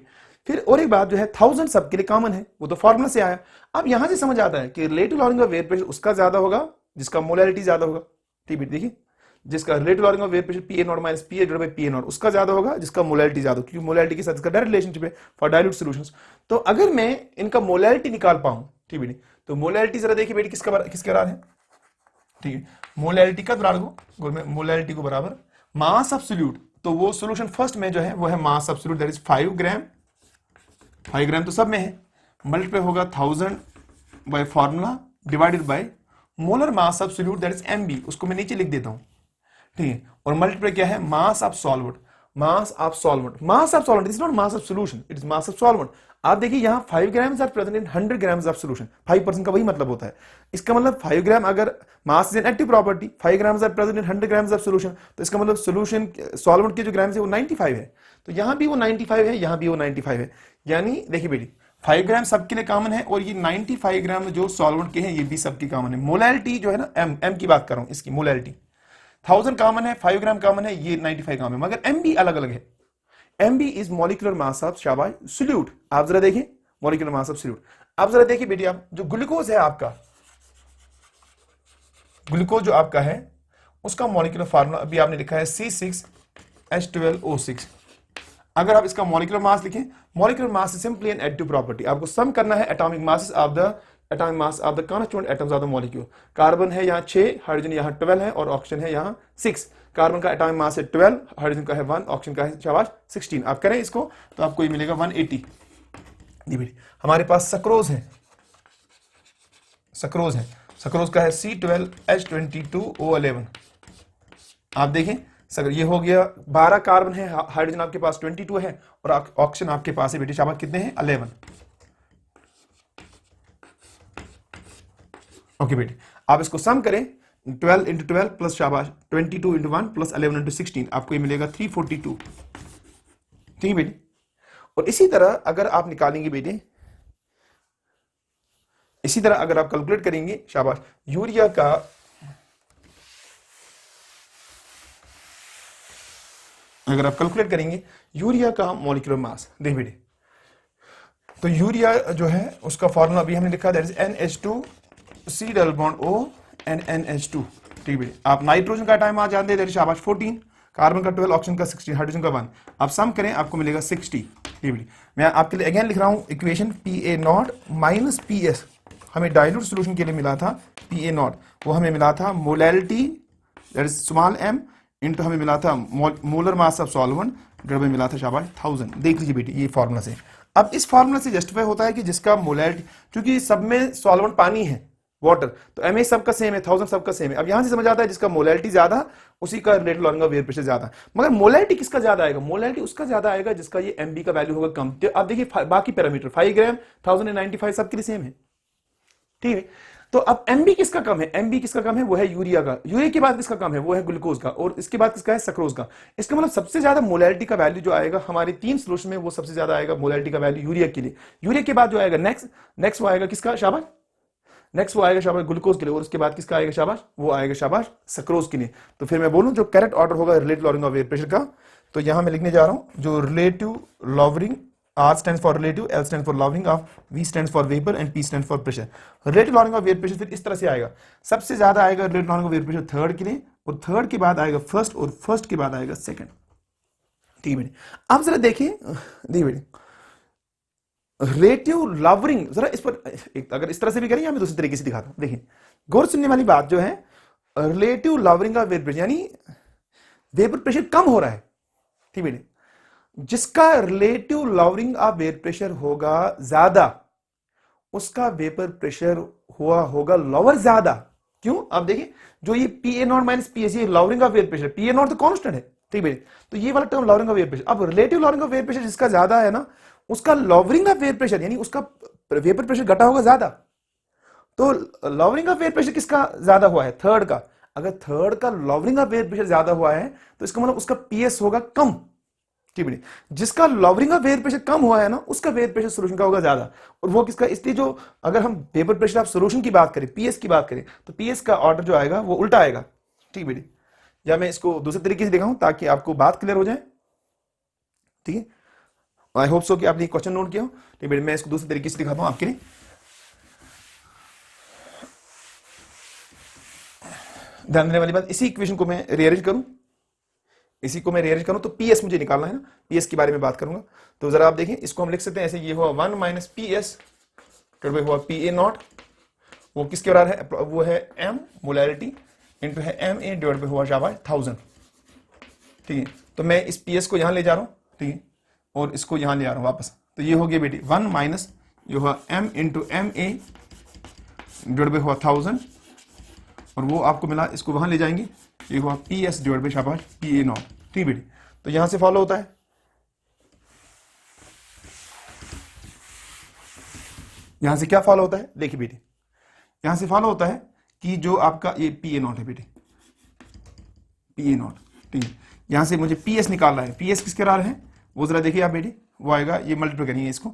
फिर और एक बात जो है 1000 सबके लिए कॉमन है, वो तो फॉर्मूला से आया। अब यहां से समझ आता है कि relative lowering of vapour pressure उसका ज्यादा होगा जिसका मोलैरिटी ज्यादा होगा। ठीक है, देखिए जिसका relative lowering of vapour pressure PA not minus PA divided by PA not उसका ज्यादा होगा जिसका मोलैरिटी ज्यादा, क्योंकि मोलैरिटी के साथ इसका डायरेक्ट रिलेशनशिप है फॉर डाइल्यूट सॉल्यूशंस। तो अगर मैं इनका मोलैरिटी निकाल पाऊं, ठीक है, तो मोलैरिटी जरा देखिए बेटी किसके बराबर है। ठीक है, मोलैरिटी का बराबर मोलैरिटी को बराबर मास ऑफ सॉल्यूट, तो वो सॉल्यूशन फर्स्ट में जो है वो है mass of solute that is 5 ग्राम, 5 ग्राम तो सब में है, मल्टीप्लाई होगा 1000 bye formula divided by molar mass of solute that is MB, उसको मैं नीचे लिख देता हूं। ठीक है, और मल्टीप्लाई क्या है mass of solvent, mass of solvent, mass of solvent is not mass of solution, it is mass of solvent. आप देखिए यहां 5 grams are present in 100 grams of solution, 5% का वही मतलब होता है। इसका मतलब 5 ग्राम अगर mass is an active property, 5 grams are present in 100 grams of solution, तो इसका मतलब सॉल्यूशन सॉल्वेंट के जो ग्राम्स है वो 95 है, तो यहां भी वो 95 है, यहां भी वो 95 है। यानी देखिए बेटी 5 ग्राम सबके लिए कॉमन है और ये 95 ग्राम जो सॉल्वेंट के हैं ये भी सबके कॉमन है। मोलैरिटी जो है ना M की बात कर रहा हूं, इसकी मोलैरिटी 1000 कॉमन है, 5 ग्राम कॉमन है, ये 95 कॉमन है, मगर MB अलग अलग है। MB is molecular mass of शाबाश सॉल्यूट। आप जरा देखिए मॉलिक्यूलर मास ऑफ सॉल्यूट। आप जरा देखिए बेटी, आप जो ग्लूकोज है आपका, ग्लूकोज जो आपका है उसका मॉलिक्यूलर फार्मूला अभी आपने लिखा है C6H12O6। अगर आप इसका मॉलिक्यूलर मास लिखें, molecular mass is simply an additive property, आपको सम करना है atomic masses of the atomic mass of the constituent atoms of the molecule. Carbon है यहाँ 6, हाइड्रोजन यहाँ 12 है और ऑक्सीजन है यहाँ 6। कार्बन का एटॉमिक मास है 12, हाइड्रोजन का है 1, ऑक्सीजन का है शाबाश 16। आप करें इसको तो आपको ये मिलेगा 180। हमारे पास सक्रोज है, सक्रोज है, सक्रोज का है C12H22O11। आप देखें सर ये हो गया 12 कार्बन है, हाइड्रोजन आपके पास 22 है और ऑक्सीजन आपके पास है बेटी शाबाश कितने हैं 11। ओके बेटी, आप इसको सम करें 12 इंटू 12 प्लस शाबाश 22 इंटू 1 प्लस 11 इंटू 16, आपको ये मिलेगा 342। ठीक है बेटी, और इसी तरह अगर आप निकालेंगे बेटे, इसी तरह अगर आप कैलकुलेट करेंगे शाबाश यूरिया का, अगर आप कैलकुलेट करेंगे यूरिया का मॉलिक्यूलर मास, देख बेटे तो यूरिया जो है उसका फॉर्मूला अभी हमने लिखा that is NH2C double bond O and NH2। ठीक है, आप नाइट्रोजन का टाइम आ जानते हैं शाबाश 14, कार्बन का 12, ऑक्सीजन का 16, हाइड्रोजन का 1। आप सम करें आपको मिलेगा 60। मैं आपके लिए अगेन लिख रहा हूं equation PA not minus PS, हमें डाइल्यूट सॉल्यूशन के लिए मिला था PA नॉट, वो हमें मिला था molarity that is small m into हमें मिला था molar mass of solvent divide मिला था शाबाश 1000। देख लीजिए बेटी ये फार्मूला से, अब इस फार्मूला से जस्टिफाई होता है कि जिसका मोलैरिटी, क्योंकि सब में सॉल्वेंट पानी है वाटर, तो MA सबका सेम है, 1000 सबका सेम है। अब यहां से समझ आता है जिसका मोलैरिटी ज्यादा उसी का related lowering of vapour pressure ज्यादा, मगर मोलैरिटी किसका ज्यादा आएगा, मोलैरिटी उसका ज्यादा आएगा जिसका ये MB का वैल्यू होगा कम। तो आप देखिए बाकी पैरामीटर 5 ग्राम 1095 सबके लिए सेम है। ठीक है, तो अब MB किसका कम है, MB किसका कम है, वो है यूरिया का। यूरिया के बाद किसका कम है, वो है ग्लूकोज का, और इसके बाद किसका है सक्रोज का। इसका मतलब सबसे ज्यादा मोलैरिटी का वैल्यू जो आएगा हमारे 3 सॉल्यूशन में, वो सबसे ज्यादा आएगा मोलैरिटी का वैल्यू यूरिया के लिए। यूरिया के बाद जो आएगा नेक्स्ट वो आएगा किसका शाबाश, नेक्स्ट वो आएगा शाबाश ग्लूकोज के लिए, और उसके बाद किसका आएगा शाबाश, वो आएगा शाबाश सक्रोज के लिए। तो फिर मैं बोलूं जो करेक्ट ऑर्डर होगा relative lowering of vapour pressure का, तो यहां मैं लिखने जा रहा हूं जो relative lowering, R stands for relative, L stands for lowering of, V stands for vapor and P stands for pressure। relative lowering of vapor pressure फिर इस तरह से आएगा, सबसे ज्यादा आएगा relative lowering of vapor pressure third के लिए, और थर्ड के बाद आएगा फर्स्ट, और फर्स्ट के बाद आएगा सेकंड। ठीक है, आप जरा देखिए रिलेटिव लॉवरिंग, जरा इस पर अगर इस तरह से भी करेंगे मैं दूसरी तरीके से दिखाता हूं। देखिए गौर सुनने वाली बात जो है, relative lowering of vapour pressure, यानी वेपर प्रेशर कम हो रहा है, ठीक है। जिसका relative lowering of vapour pressure होगा ज्यादा, उसका वेपर प्रेशर हुआ होगा लोअर ज्यादा। क्यों? अब देखिए, जो ये पीए नॉट माइनस पीएस, ये lowering of vapour pressure, PA nought तो कांस्टेंट है, ठीक है। तो ये वाला term lowering of vapour pressure. अब relative lowering of vapour pressure जिसका ज्यादा है ना, उसका लॉवरिंग ऑफ वेपर प्रेशर, यानी उसका वेपर प्रेशर घटा होगा ज्यादा। तो लॉवरिंग ऑफ वेपर प्रेशर किसका ज्यादा हुआ है? थर्ड का। अगर थर्ड का लॉवरिंग ऑफ वेपर प्रेशर ज्यादा हुआ है तो इसका मतलब उसका पीएस होगा कम, ठीक है। जिसका लॉवरिंग ऑफ वेपर प्रेशर कम हुआ है ना, उसका वेपर प्रेशर सॉल्यूशन का होगा ज्यादा। और वो किसका? इसलिए जो अगर हम वेपर प्रेशर ऑफ सॉल्यूशन की बात करें, पीएस की बात करें, तो पीएस का ऑर्डर जो आएगा वो उल्टा आएगा, ठीक है। या मैं इसको दूसरे तरीके से दिखाऊं ताकि आपको बात क्लियर हो जाए, ठीक है। आई होप सो कि आपने क्वेश्चन नोट किया हो, ठीक है। मैं इसको दूसरे तरीके से दिखाता हूं आपके लिए। ध्यान देने वाली बात, इसी इक्वेशन को मैं रीअरेंज करूं, तो पीएस मुझे निकालना है ना, पीएस के बारे में बात करूंगा। तो जरा आप देखें, इसको हम लिख सकते हैं ऐसे, ये हुआ 1 माइनस पीएस हुआ पीए नॉट, वो किसके बराबर है? वो है एम मोलैरिटी इंटू है एम ए डिवाइड बाई हुआ शाबाश 1000, ठीक है। तो मैं इस पीएस को यहां ले जा रहा हूं, ठीक है, और इसको यहां ले आ रहा हूं वापस। तो ये हो गया बेटी 1 माइनस ये हुआ M into M A divide by हुआ 1000, और वो आपको मिला, इसको वहां ले जाएंगे, ये हुआ पी एस डिवाइड बाई शाबाश पी ए नॉट, ठीक बेटी। तो यहां से फॉलो होता है, यहां से क्या फॉलो होता है? देखिए बेटी, यहां से फॉलो होता है कि जो आपका ये पी ए नॉट है बेटी, पी ए नॉट, ठीक है। यहां से मुझे पी एस निकालना है, पी एस किसके बराबर है वो जरा देखिए आप बेटी, वो आएगा, ये मल्टीप्लाई करेंगे इसको,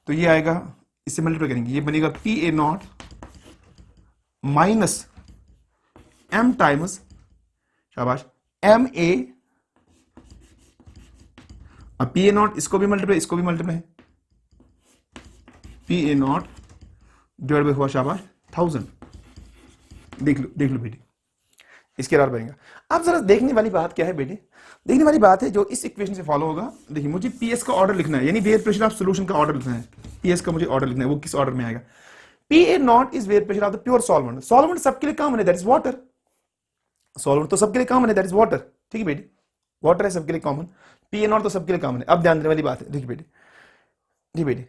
तो ये आएगा, इससे मल्टीप्लाई करेंगे, ये बनेगा P A not minus M times शाबाश एम ए, अब पी ए नॉट, इसको भी मल्टीप्लाई, इसको भी मल्टीप्लाई है, p A not divide by हुआ शाबाश 1000, देख लो बेटी, इसके बराबर बनेगा। अब जरा देखने वाली बात क्या है बेटी? देखने वाली बात है जो इस इक्वेशन से फॉलो होगा। देखिए, मुझे पीएस का ऑर्डर लिखना है, यानी वेपर प्रेशर ऑफ सॉल्यूशन का ऑर्डर लिखना है। पीएस का मुझे ऑर्डर लिखना है, वो किस ऑर्डर में आएगा? P A not is vapour pressure of the pure solvent. Solvent सबके लिए कॉमन है, दैट इज वाटर। सॉल्वेंट तो सबके लिए कॉमन है, दैट इज वाटर, ठीक है बेटी, वाटर है सबके लिए कॉमन। पी ए नॉट तो सबके लिए कॉमन है। अब ध्यान देने वाली बात है, देखिए बेटी, जी बेटी,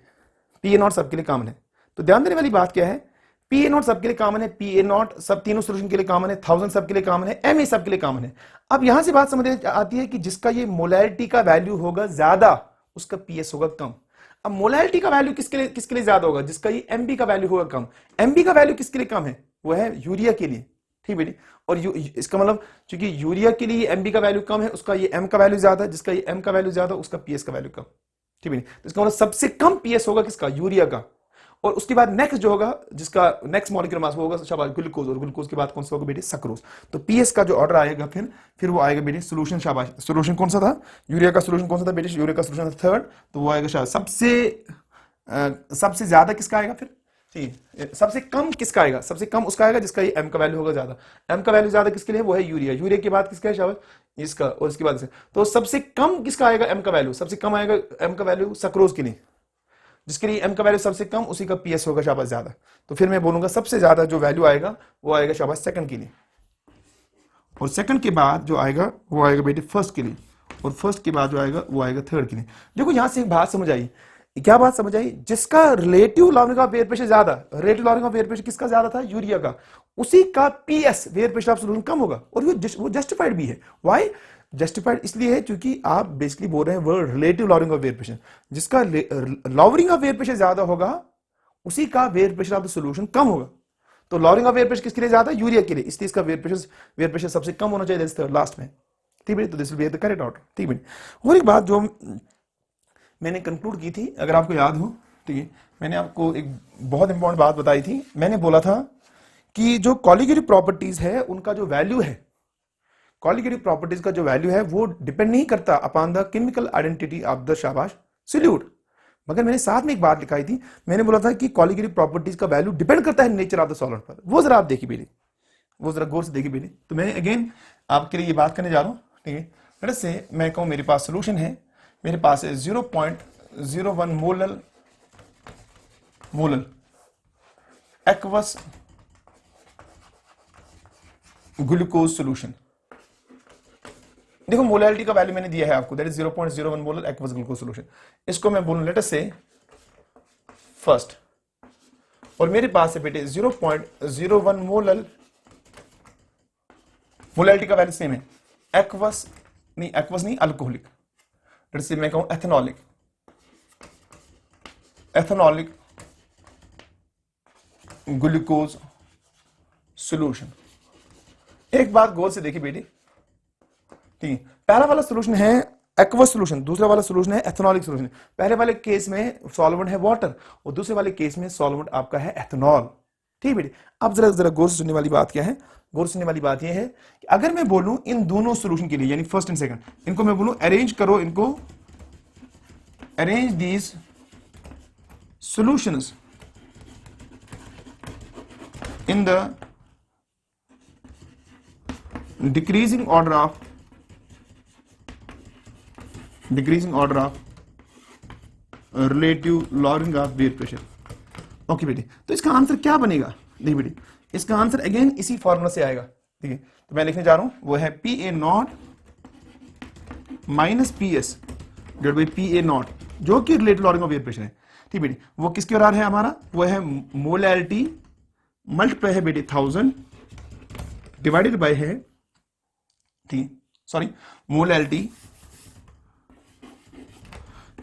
पी ए नॉट सबके लिए कॉमन है, तो ध्यान देने वाली बात क्या है? पी ए नॉट सबके लिए कॉमन है, पी ए नॉट सब तीनों सॉल्यूशन के लिए कॉमन है, 1000 सबके लिए कॉमन है, एम ए सबके लिए कॉमन है। अब यहां से बात समझ आती है कि जिसका ये मोलैरिटी का वैल्यू होगा ज्यादा, उसका पीएस होगा कम। अब मोलैरिटी का वैल्यू किसके लिए ज्यादा होगा? जिसका ये एमबी का वैल्यू होगा कम। एमबी का वैल्यू किसके लिए कम है? वो है यूरिया के लिए, ठीक बेटी। और इसका मतलब चूंकि यूरिया के लिए एमबी का वैल्यू कम है, उसका ये एम का वैल्यू ज्यादा, जिसका ये एम का वैल्यू ज्यादा, उसका पीएस का वैल्यू कम, ठीक है। तो इसका मतलब सबसे कम पीएस होगा किसका? यूरिया का। और उसके बाद नेक्स्ट जो होगा, जिसका नेक्स्ट मॉलिक्यूलर मास होगा शाबाश ग्लूकोज, और ग्लूकोज के बाद कौन सा होगा बेटी? सक्रोज। तो पीएस का जो ऑर्डर आएगा फिर वो आएगा बेटी सॉल्यूशन, शाबाश सॉल्यूशन कौन सा था? यूरिया का सॉल्यूशन कौन सा था बेटी? यूरिया का सॉल्यूशन था थर्ड, तो वो आएगा शाबाश सबसे ज्यादा किसका आएगा फिर? ठीक, सबसे कम किसका आएगा? सबसे कम उसका आएगा जिसका ये एम का वैल्यू होगा ज्यादा। एम का वैल्यू ज्यादा किसके लिए? वो है यूरिया। यूरिया के बाद किसका है शाबाश? इसका, और इसके बाद इसका। तो सबसे कम किसका आएगा एम का वैल्यू? सबसे कम आएगा एम का वैल्यू सक्रोज के लिए, जिसके लिए एम का वैल्यू सबसे कम, उसी का पीएस होगा शाबाश ज्यादा। तो फिर मैं बोलूंगा सबसे ज्यादा जो वैल्यू आएगा वो आएगा शाबाश सेकंड के लिए, और सेकंड के बाद जो आएगा वो आएगा बेटे फर्स्ट के लिए, और फर्स्ट के बाद जो आएगा वो आएगा थर्ड के लिए। देखो यहां से एक बात समझ आई, क्या बात समझ आई? जिसका relative lowering of vapour pressure ज्यादा, relative lowering of vapour pressure किसका ज्यादा था? यूरिया का, उसी का PS vapour pressure of solution कम होगा, और वो जस्टिफाइड भी है। Why justified? इसलिए है क्योंकि आप बेसिकली बोल रहे हैं वो relative lowering of vapour pressure, जिसका लॉवरिंग ऑफ वेपर प्रेशर ज्यादा होगा उसी का vapour pressure of the solution कम होगा। तो लॉवरिंग ऑफ वेपर प्रेशर किसके लिए ज्यादा? यूरिया के लिए, इसलिए इसका वेपर प्रेशर सबसे कम होना चाहिए लास्ट में, ठीक है। तो this will be the correct order, ठीक है। और एक बात जो मैंने कंक्लूड की थी, अगर आपको याद हो, ठीक है, मैंने आपको एक बहुत इंपॉर्टेंट बात बताई थी। मैंने बोला था कि जो कॉलीगेटिव प्रॉपर्टीज है उनका जो वैल्यू है, कॉलीगेटिव प्रॉपर्टीज का जो वैल्यू है वो डिपेंड नहीं करता upon the chemical identity of the शाबाश सॉल्यूट। मगर मैंने साथ में एक बात लिखाई थी, मैंने बोला था कि कॉलीगेटिव प्रॉपर्टीज का वैल्यू डिपेंड करता है नेचर ऑफ द सॉल्वेंट पर। वो जरा आप देखिए बेटी, वो जरा गौर से देखिए बेटी। तो मैं अगेन आपके लिए ये बात करने जा रहा हूं, ठीक है। लेट्स से मैं कहूं मेरे पास सोल्यूशन है, मेरे पास है 0.01 मोलल एक्वस ग्लूकोज सोल्यूशन। देखो मोलैलिटी का वैल्यू मैंने दिया है आपको, that is 0.01 molar aqueous glucose solution. इसको मैं बोलूं लेट अस से फर्स्ट, और मेरे पास है बेटे 0.01 मोलर, मोलैलिटी का वैल्यू सेम है, एक्वस नहीं अल्कोहलिक, लेट से मैं कहूं एथेनॉलिक ग्लूकोज सोल्यूशन। एक बात गौर से देखिए बेटे, ठीक है, पहला वाला सोल्यूशन है एक्वस सोल्यूशन, दूसरा वाला सोल्यूशन है एथेनॉलिक सोल्यूशन। पहले वाले केस में सॉल्वेंट है वाटर और दूसरे वाले केस में सॉल्वेंट आपका है एथेनॉल। ठीक है बेटे, अब जरा गौर से सुनने वाली बात क्या है, गौर सुनने वाली बात यह है कि अगर मैं बोलूं इन दोनों सोल्यूशन के लिए यानी फर्स्ट एंड सेकंड, इनको मैं बोलूं अरेंज करो, इनको arrange these solutions in the decreasing order of relative lowering of blood pressure। Okay बेटे, तो इसका आंसर क्या बनेगा? देखिए बेटे, इसका आंसर अगेन इसी फॉर्मूला से आएगा। ठीक है, तो मैं लिखने जा रहा हूं, वो है PA0 minus PS divide by PA0, जो कि relative lowering of blood pressure है। ठीक बेटे, वो किसके बराबर है हमारा? वो है मोलैलिटी मल्टीप्लाई है बेटे 1000 डिवाइडेड बाय है, ठीक, सॉरी, मोलैलिटी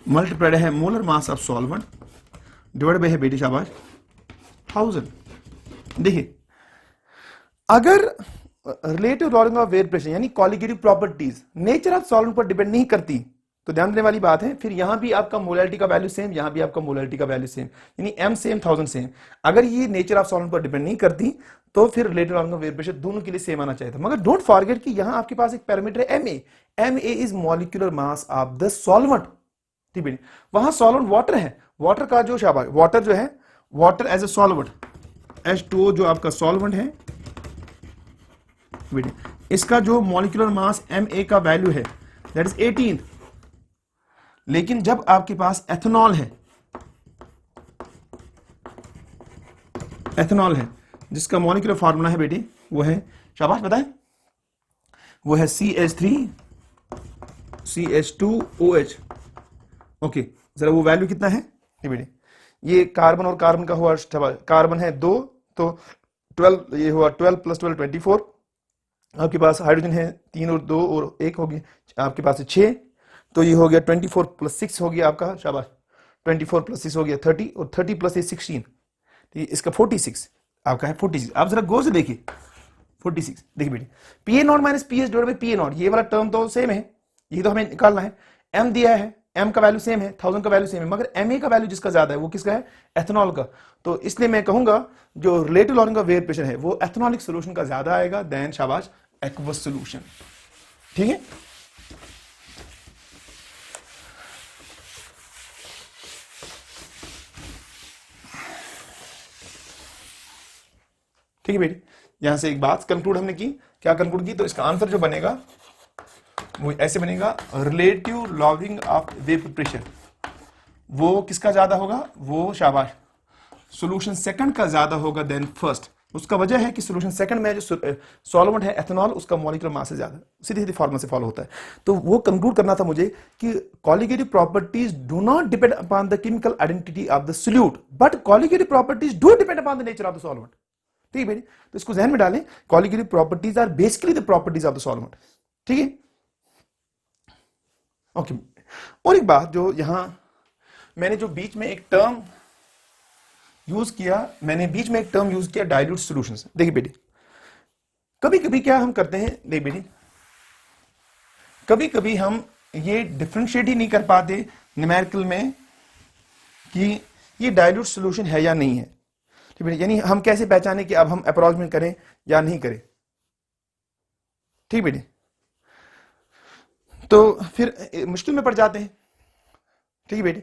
मल्टीप्लाइड है molar mass of solvent divide by है बेटे शाबाश 1000। देखिए, अगर relative lowering of vapour pressure यानी colligative properties nature of solvent पर डिपेंड नहीं करती, तो ध्यान देने वाली बात है। फिर यहां भी आपका मोलैलिटी का वैल्यू सेम, यहां भी आपका मोलैलिटी का वैल्यू सेम, यानी M सेम 1000 सेम। अगर ये नेचर ऑफ सॉल्वेंट पर डिपेंड नहीं करती तो फिर relative lowering of vapour pressure दोनों के लिए सेम आना चाहिए था। मगर डोंट फॉरगेट कि यहां आपके पास एक पैरामीटर है MA। MA is molecular mass of the solvent. ठीक है, वहां सॉल्वेंट वाटर है, वाटर का जो शाबाश, वाटर जो है, water as a solvent, H2O जो आपका सॉल्वेंट है, इसका जो मॉलिक्यूलर मास MA का वैल्यू है दैट इज 18। लेकिन जब आपके पास एथेनॉल है, जिसका मॉलिक्यूलर फार्मूला है बेटी, वो है शाबाश बताएं, वो है CH2OH। ओके, जरा वो वैल्यू कितना है ये बेटी, ये कार्बन और कार्बन का हुआ, कार्बन है 2 तो 12, ये हुआ 12 + 12 24। आपके पास हाइड्रोजन है 3 और 2 और 1 होगी, आपके पास 6, तो ये हो गया 24 + 6 हो गया आपका शाबाश, 24 + 6 हो गया 30 और 30 + 8 16, ठीक, इसका 46 आपका है 46। आप जरा गौर से देखिए 46, देखिए बेटी, PA0 minus PS divide by PA0, ये वाला टर्म तो सेम है, ये तो हमें निकालना है। M दिया है, M का वैल्यू सेम है, 1000 का वैल्यू सेम है, मगर MA का वैल्यू जिसका ज्यादा है वो किसका है? एथेनॉल का। तो इसलिए मैं कहूंगा जो relative lowering of vapour pressure है वो एथेनॉलिक सोल्यूशन का ज्यादा आएगा देन शाबाश एक्वस सोल्यूशन। ठीक है, ठीक है बेटी, यहां से एक बात कंक्लूड हमने की, क्या कंक्लूड की? तो इसका आंसर जो बनेगा वो ऐसे बनेगा, relative lowering of vapour pressure वो किसका ज्यादा होगा? वो शाबाश सॉल्यूशन सेकंड का ज्यादा होगा देन फर्स्ट। उसका वजह है कि सॉल्यूशन सेकंड में जो सॉल्वेंट है एथेनॉल, उसका मॉलिक्यूलर मास से ज्यादा, सीधी सीधी फॉर्मूला से फॉलो होता है। तो वो कंक्लूड करना था मुझे कि colligative properties do not depend upon the chemical identity of the solute, but colligative properties do depend upon the nature of the solvent. ठीक है बेटी, तो इसको ध्यान में डालें, colligative properties are basically the properties of the solvent. ठीक है, ओके। और एक बात जो यहां मैंने जो बीच में एक टर्म यूज किया, डाइल्यूट सॉल्यूशंस। देखिए बेटी, कभी कभी क्या हम करते हैं, देखिए बेटी, कभी कभी हम ये डिफरेंशिएट ही नहीं कर पाते न्यूमेरिकल में कि ये डाइल्यूट सॉल्यूशन है या नहीं है। ठीक है, यानी हम कैसे पहचाने कि अब हम अप्रोक्सीमेट करें या नहीं करें। ठीक बेटी, तो फिर मुश्किल में पड़ जाते हैं। ठीक है बेटी,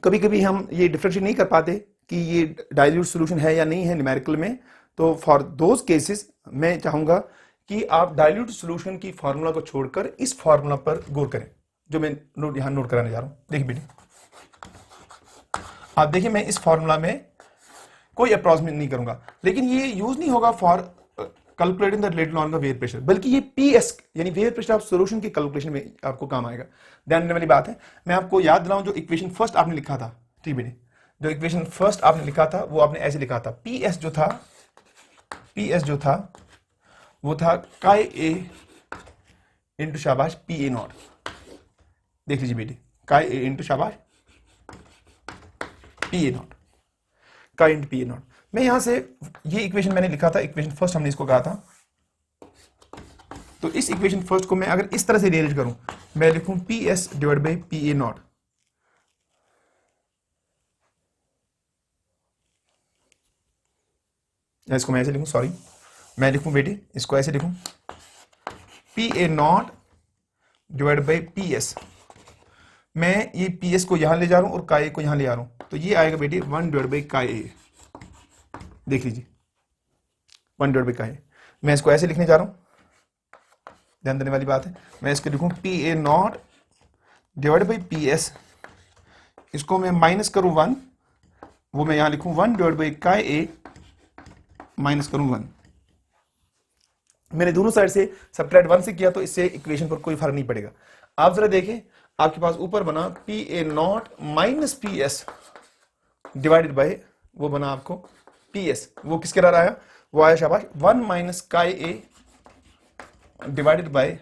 कभी कभी हम ये डिफरेंशिएट नहीं कर पाते कि ये डाइल्यूट सॉल्यूशन है या नहीं है न्यूमेरिकल में। तो फॉर दोज केसेस मैं चाहूंगा कि आप डाइल्यूट सॉल्यूशन की फार्मूला को छोड़कर इस फार्मूला पर गौर करें जो मैं यहां नोट कराने जा रहा हूं। देखिए बेटी, आप देखिए, मैं इस फार्मूला में कोई अप्रोक्सीमेट नहीं करूंगा, लेकिन ये यूज नहीं होगा for calculating the related law का वेयर प्रेशर, बल्कि ये पीएस यानी वेयर प्रेशर ऑफ सॉल्यूशन के कैलकुलेशन में आपको काम आएगा। ध्यान देने वाली बात है, मैं आपको याद दिलाऊं जो इक्वेशन फर्स्ट आपने लिखा था, ठीक बेटे, जो इक्वेशन फर्स्ट आपने लिखा था वो आपने ऐसे लिखा था, पीएस जो था वो था काई ए इंटू शाबाश पी ए नॉट। देख लीजिए बेटे, काई ए इंटू शाबाश पी ए नॉट, काई इंटू पी ए नॉट। मैं यहां से ये इक्वेशन मैंने लिखा था, इक्वेशन फर्स्ट हमने इसको कहा था। तो इस इक्वेशन फर्स्ट को मैं अगर इस तरह से रीअरेंज करूं, मैं लिखूं P S divide by P A not, इसको मैं ऐसे लिखूं, सॉरी मैं लिखूं बेटे, इसको ऐसे लिखूं P A not divide by P S. मैं ये पी एस को यहां ले जा रहा हूं और काई को यहां ले आ रहा हूं, तो ये आएगा बेटे 1 डिवाइड बाई काई ए। देख लीजिए 1 डिवाइड बाई काई। मैं इसको ऐसे लिखने जा रहा हूं, ध्यान देने वाली बात है। मैं इसको लिखूं P A not divide by P S, इसको मैं माइनस करूं 1, वो मैं यहां लिखूं 1 डिवाइड बाई काई ए माइनस करूं 1। मैंने दोनों साइड से सब्ट्रैक्ट 1 से किया, तो इससे इक्वेशन पर कोई फर्क नहीं पड़ेगा। आप जरा देखें, आपके पास ऊपर बना P A not minus P S divided by, वो बना आपको पी एस, वो किसके बराबर आया, वो आया शाबाश 1 minus chi A divided by,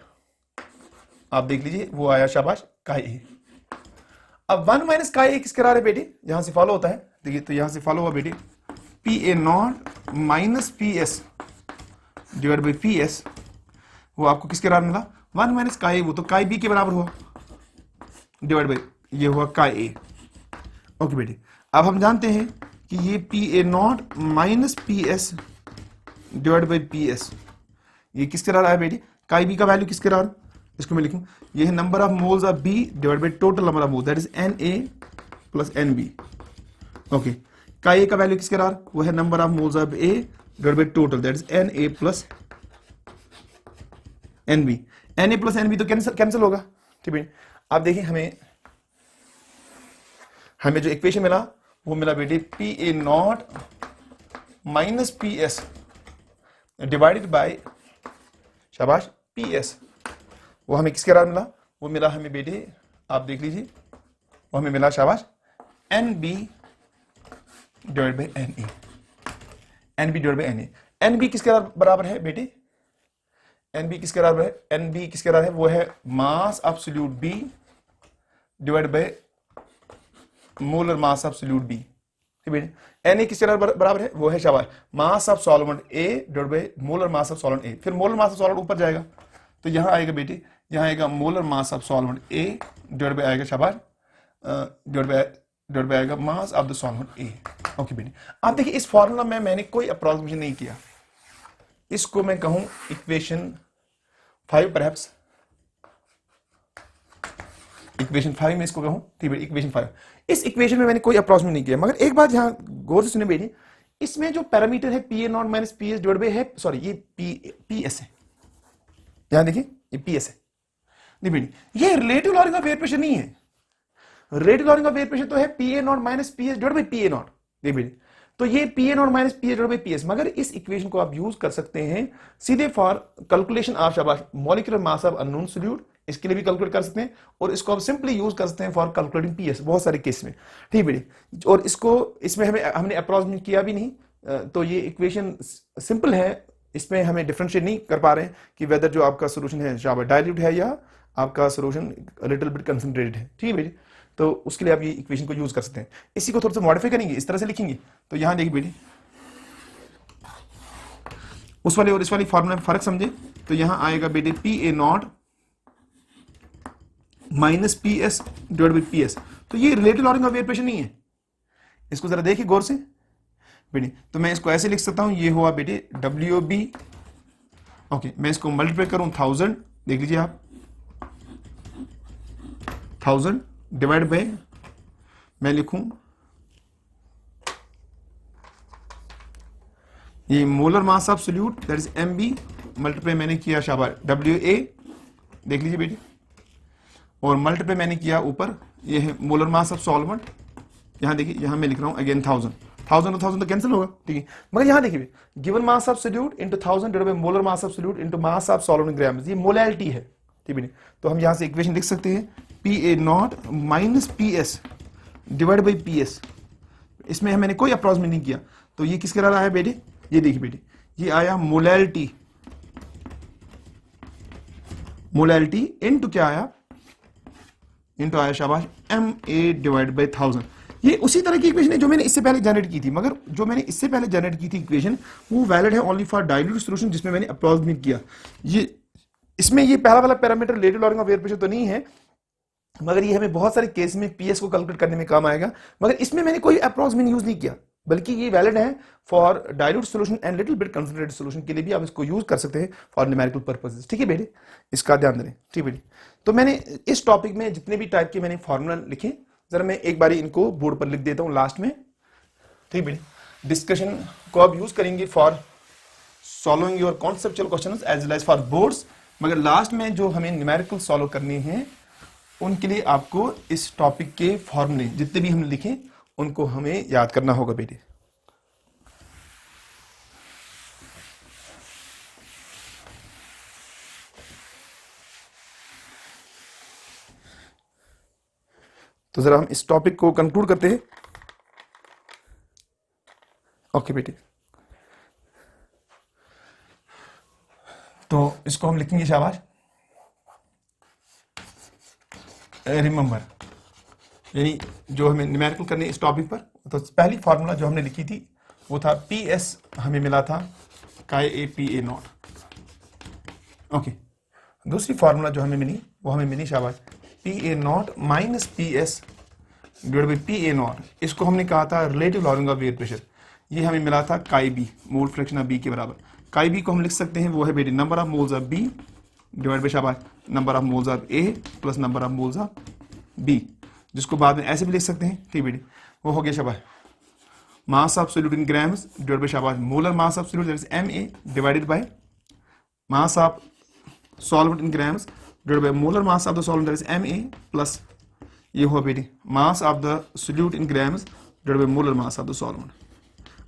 आप देख लीजिए वो आया शाबाश काई ए। अब 1 माइनस काई ए किसके बराबर है बेटे, यहां से फॉलो होता है, देखिए तो यहां से फॉलो हुआ बेटे P A not minus P S divide by P S, वो आपको किसके बराबर मिला 1 माइनस काई ए, वो तो काई बी के बराबर हुआ, डिवाइड बाई ये हुआ काई ए। ओके बेटे, अब हम जानते हैं कि ये P A not minus P S divide by P S, ये किसके बराबर आया बेटे, काई बी का वैल्यू किसके बराबर, इसको मैं लिखूं ये है number of moles of B divide by total number of moles, that is N A plus N B. Okay, chi A का वैल्यू किसके बराबर, वो है number of moles of A divide by total, that is N A plus N B. N A plus N B तो cancel होगा, ठीक है। आप देखिए हमें जो इक्वेशन मिला वो मिला बेटे P A not minus P S divided by शाबाश पी एस, वो हमें किसके बराबर मिला, वो मिला हमें बेटे, आप देख लीजिए वो हमें मिला शाबाश N B divide by N A, N B divide by N A. N B किसके बराबर है बेटे, एन बी किसके बराबर है, एन बी किसके बराबर है, वो है mass absolute B divide by molar mass absolute B, ठीक है। एन ए किसके बराबर है, वो है शाबाश mass of solvent A divide by molar mass of solvent A. फिर मोलर मास ऑफ सॉल्वेंट ऊपर जाएगा, तो यहां आएगा बेटे, यहां आएगा molar mass of solvent A divide bye आएगा शाबाश डिवाइड बाय आएगा मास of the solvent A. Okay बेटे, आप देखिए इस फॉर्मूला में मैंने कोई अप्रोक्सीमेशन नहीं किया, इसको मैं कहूं इक्वेशन 5 परहैप्स, इक्वेशन 5 में इसको कहूं, ठीक है इक्वेशन 5। इस इक्वेशन में मैंने कोई अप्रोक्सीमेशन नहीं किया, मगर एक बात यहां गौर से सुने बेटी, इसमें जो पैरामीटर है p A not minus P S divide by है, सॉरी ये पी एस है, यहां देखिए ये पी एस है, नहीं बेटी ये रिलेटिव लॉरिंग का वेयर प्रेशर नहीं है, रिलेटिव लॉरिंग का वेयर प्रेशर तो है p A not minus P S divide by P A not, देख बेटी तो ये P A not minus P S divide by P S. मगर इस इक्वेशन को आप यूज कर सकते हैं सीधे फॉर कैलकुलेशन ऑफ शाबाश molecular mass of unknown solute, इसके लिए भी कैलकुलेट कर सकते हैं, और इसको आप सिंपली यूज कर सकते हैं फॉर कैलकुलेटिंग पीएस बहुत सारे केस में, ठीक है बेटी। और इसको इसमें हमने अप्रोक्सीमेट किया भी नहीं, तो ये इक्वेशन सिंपल है, इसमें हमें डिफरेंशिएट नहीं कर पा रहे हैं कि वेदर जो आपका सोल्यूशन है शाबाश डाइल्यूट है या आपका सोल्यूशन लिटिल बिट कंसंट्रेटेड है, ठीक है बेटी। तो उसके लिए आप ये इक्वेशन को यूज कर सकते हैं। इसी को थोड़ा सा मॉडिफाई करेंगे, इस तरह से लिखेंगे, तो यहां देखिए बेटी उस वाले और इस वाली फॉर्मूला में फर्क समझे, तो यहां आएगा बेटे P A not minus P S divide by P S, तो ये रिलेटिव लॉरिंग का वेयर प्रेशर नहीं है, इसको जरा देखिए गौर से बेटे। तो मैं इसको ऐसे लिख सकता हूं, ये हुआ बेटे डब्ल्यू बी, ओके मैं इसको मल्टीप्लाई करूं 1000, देख लीजिए आप 1000 डिवाइड बाय मैं लिखूं ये molar mass of solute that is M B multiply मैंने किया शाबाश डब्ल्यू ए, देख लीजिए बेटी, और मल्टीप्लाई मैंने किया ऊपर ये है मोलर मास ऑफ सॉल्वेंट, यहां देखिए यहां मैं लिख रहा हूं अगेन 1000, 1000 और 1000 तो कैंसिल होगा, ठीक है। मगर यहाँ देखिए given mass of solute into 1000 divided by molar mass of solute into mass of solvent in grams, ये मोलैलिटी है, ठीक है। तो हम यहाँ से इक्वेशन लिख सकते हैं PA0 minus PS divide by PS। इसमें मैंने कोई अप्रोक्सीमेट नहीं किया, तो ये किसके रहा है बेटे, ये देखिए बेटे, ये आया मोलैलिटी, मोलैलिटी इनटू क्या आया, इनटू आया शाबाश MA डिवाइड बाई 1000। ये उसी तरह की इक्वेशन है जो मैंने इससे पहले जनरेट की थी, मगर जो मैंने इससे पहले जनरेट की थी इक्वेशन वो वैलिड है ओनली फॉर डाइल्यूट सॉल्यूशन जिसमें मैंने अप्रोक्सीमेट किया। ये इसमें ये पहला वाला parameter relative lowering of air pressure तो नहीं है, मगर ये हमें बहुत सारे केस में PS को कैलकुलेट करने में काम आएगा। मगर इसमें मैंने कोई अप्रोक्सीमेट यूज नहीं किया, बल्कि ये वैलिड है for dilute solution and little bit concentrated solution के लिए भी आप इसको यूज कर सकते हैं फॉर न्यूमेरिकल पर्पसेस, ठीक है बेटे, इसका ध्यान दें, ठीक है बेटे। तो मैंने इस टॉपिक में जितने भी टाइप के मैंने फॉर्मूला लिखे, जरा मैं एक बारी इनको बोर्ड पर लिख देता हूं लास्ट में, ठीक बेटे। डिस्कशन को आप यूज करेंगे for solving your conceptual questions as well as for boards, मगर लास्ट में जो हमें न्यूमेरिकल सॉल्व करने हैं उनके लिए आपको इस टॉपिक के फॉर्मूले जितने भी हमने लिखे उनको हमें याद करना होगा बेटे। तो जरा हम इस टॉपिक को कंक्लूड करते हैं। ओके बेटे, तो इसको हम लिखेंगे शाबाश रिमेंबर, यानी जो हमें न्यूमेरिकल करने इस टॉपिक पर। तो पहली फार्मूला जो हमने लिखी थी वो था PS, हमें मिला था काई A PA0। ओके, दूसरी फार्मूला जो हमें मिली वो हमें मिली शाबाश PA0 minus PS divide by PA0। इसको हमने कहा था relative lowering of air pressure, ये हमें मिला था काई B, mole fraction of B के बराबर। काई B को हम लिख सकते हैं, वो है बेटे number of moles of B divide by शाबाश number of moles of A plus number of moles of B, जिसको बाद में ऐसे भी लिख सकते हैं, ठीक बेटे। वो हो गया शाबाश mass of solute in grams divide by शाबाश molar mass of solute that is MA divided by mass of solvent in grams divided by molar mass of the solvent that is MA plus ये हुआ बेटे mass of the solute in grams divided by molar mass of the solvent.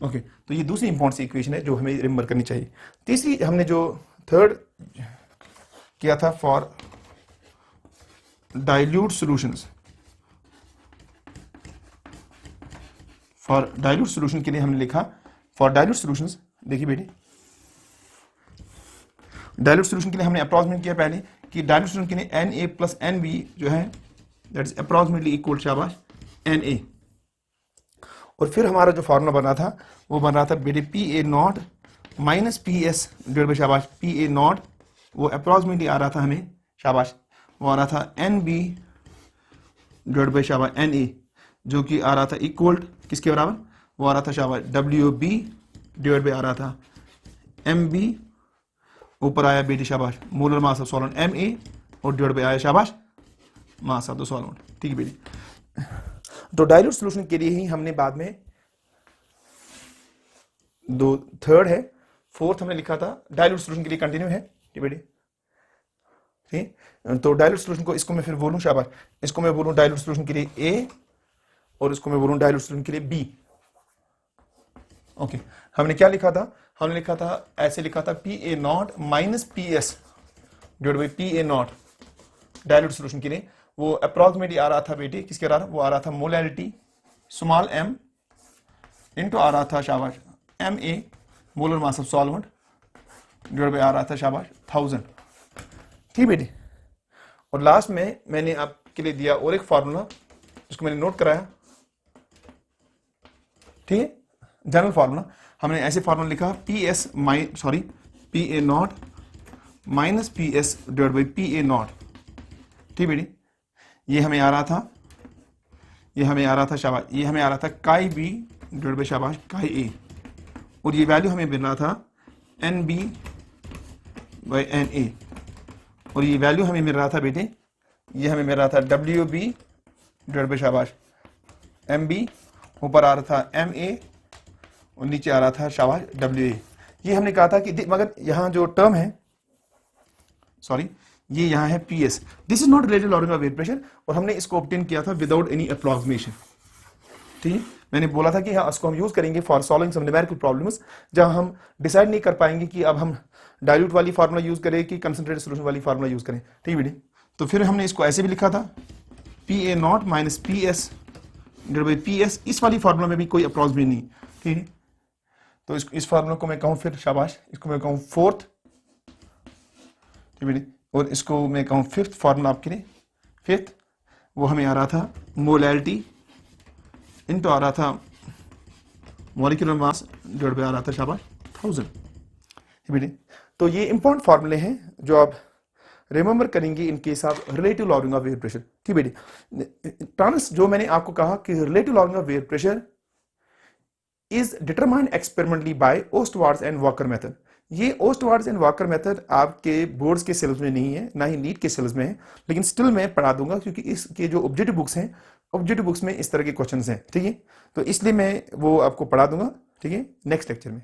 Okay, तो ये दूसरी important सी equation है जो हमें remember करनी चाहिए। तीसरी हमने जो थर्ड किया था for dilute solutions, for dilute solution के लिए हमने लिखा फॉर डाइल्यूट सॉल्यूशंस, देखिए बेटे डाइल्यूट सॉल्यूशन के लिए हमने अप्रोक्सीमेट किया पहले कि डाइल्यूट सॉल्यूशन के लिए Na प्लस NB जो है दैट इज अप्रोक्सीमेटली इक्वल शाबाश Na, और फिर हमारा जो फार्मूला बना था वो बन रहा था बेटे PA0 minus PS divide by शाबाश PA0, वो अप्रोक्सीमेटली आ रहा था हमें शाबाश, वो आ रहा था NB डिवाइड बाय शाबाश Na, जो कि आ रहा था इक्वल किसके बराबर, वो आ रहा था शाबाश WB डिवाइड बाय आ रहा था MB, ऊपर आया बेटे शाबाश molar mass of solvent MA और डिवाइड बाय आया शाबाश मास ऑफ द सॉल्वेंट, ठीक है बेटे। तो डाइल्यूट सॉल्यूशन के लिए ही हमने बाद में दो थर्ड है, फोर्थ हमने लिखा था डाइल्यूट सॉल्यूशन के लिए कंटिन्यू है, ठीक बेटे, ठीक। तो डाइल्यूट सॉल्यूशन को इसको मैं फिर बोलूं शाबाश, इसको मैं बोलूं डाइल्यूट सॉल्यूशन के लिए A और इसको मैं बोलूं डाइल्यूट सॉल्यूशन के लिए B। ओके, हमने क्या लिखा था, हमने लिखा था ऐसे लिखा था PA0 minus PS divide by PA0 dilute solution के लिए, वो अप्रोक्सीमेटली आ रहा था बेटे किसके आ रहा था, वो आ रहा था मोलैलिटी स्मॉल m इनटू आ रहा था शाबाश MA molar mass of solvent divide by आ रहा था शाबाश 1000, ठीक बेटे। और लास्ट में मैंने आपके लिए दिया और एक फार्मूला जिसको मैंने नोट कराया, ठीक है, जनरल फार्मूला। हमने ऐसे फार्मूला लिखा PA0 minus PS divide by PA0, ठीक बेटी। ये हमें आ रहा था, ये हमें आ रहा था शाबाश, ये हमें आ रहा था काई B डिवाइड बाई शाबाश काई A, और ये वैल्यू हमें मिल रहा था NB बाई NA, और ये वैल्यू हमें मिल रहा था बेटे, ये हमें मिल रहा था WB डिवाइड बाई शाबाश MB, ऊपर आ रहा था MA और नीचे आ रहा था शाबाश WA। ये हमने कहा था कि मगर यहाँ जो टर्म है, सॉरी ये यहाँ है PS, this is not related lowering of air pressure, और हमने इसको ऑब्टेन किया था विदाउट एनी अप्रोक्सीमेशन। ठीक है, मैंने बोला था कि हाँ इसको हम यूज करेंगे for solving some numerical problems, जहां हम डिसाइड नहीं कर पाएंगे कि अब हम डाइल्यूट वाली फार्मूला यूज करें कि कंसंट्रेटेड सॉल्यूशन वाली फार्मूला यूज करें। ठीक है बेटे, तो फिर हमने इसको ऐसे भी लिखा था PA0 minus PS divide by PS, इस वाली फार्मूला में भी कोई अप्रॉक्स भी नहीं। ठीक है, तो इस फार्मूला को मैं कहूँ फिर शाबाश, इसको मैं कहूँ फोर्थ, ठीक है बेटे, और इसको मैं कहूँ फिफ्थ फार्मूला आपके लिए। फिफ्थ वो हमें आ रहा था मोलैलिटी इनटू आ रहा था मॉलिक्यूलर मास डिवाइड बाय आ रहा था शाबाश 1000। बेटे, तो ये इंपॉर्टेंट फार्मूले हैं जो आप रिमेंबर करेंगे in case of relative lowering of air pressure. ठीक बेटे, ट्रांस जो मैंने आपको कहा कि relative lowering of air pressure is determined experimentally by Ostwald's and Walker method. ये ओस्टवार्ड्स एंड वॉकर मेथड आपके बोर्ड्स के सिलेबस में नहीं है, ना ही नीट के सिलेबस में है, लेकिन स्टिल मैं पढ़ा दूंगा क्योंकि इसके जो ऑब्जेक्टिव बुक्स हैं, ऑब्जेक्टिव बुक्स में इस तरह के क्वेश्चंस हैं। ठीक है, तो इसलिए मैं वो आपको पढ़ा दूंगा। ठीक है, नेक्स्ट लेक्चर में।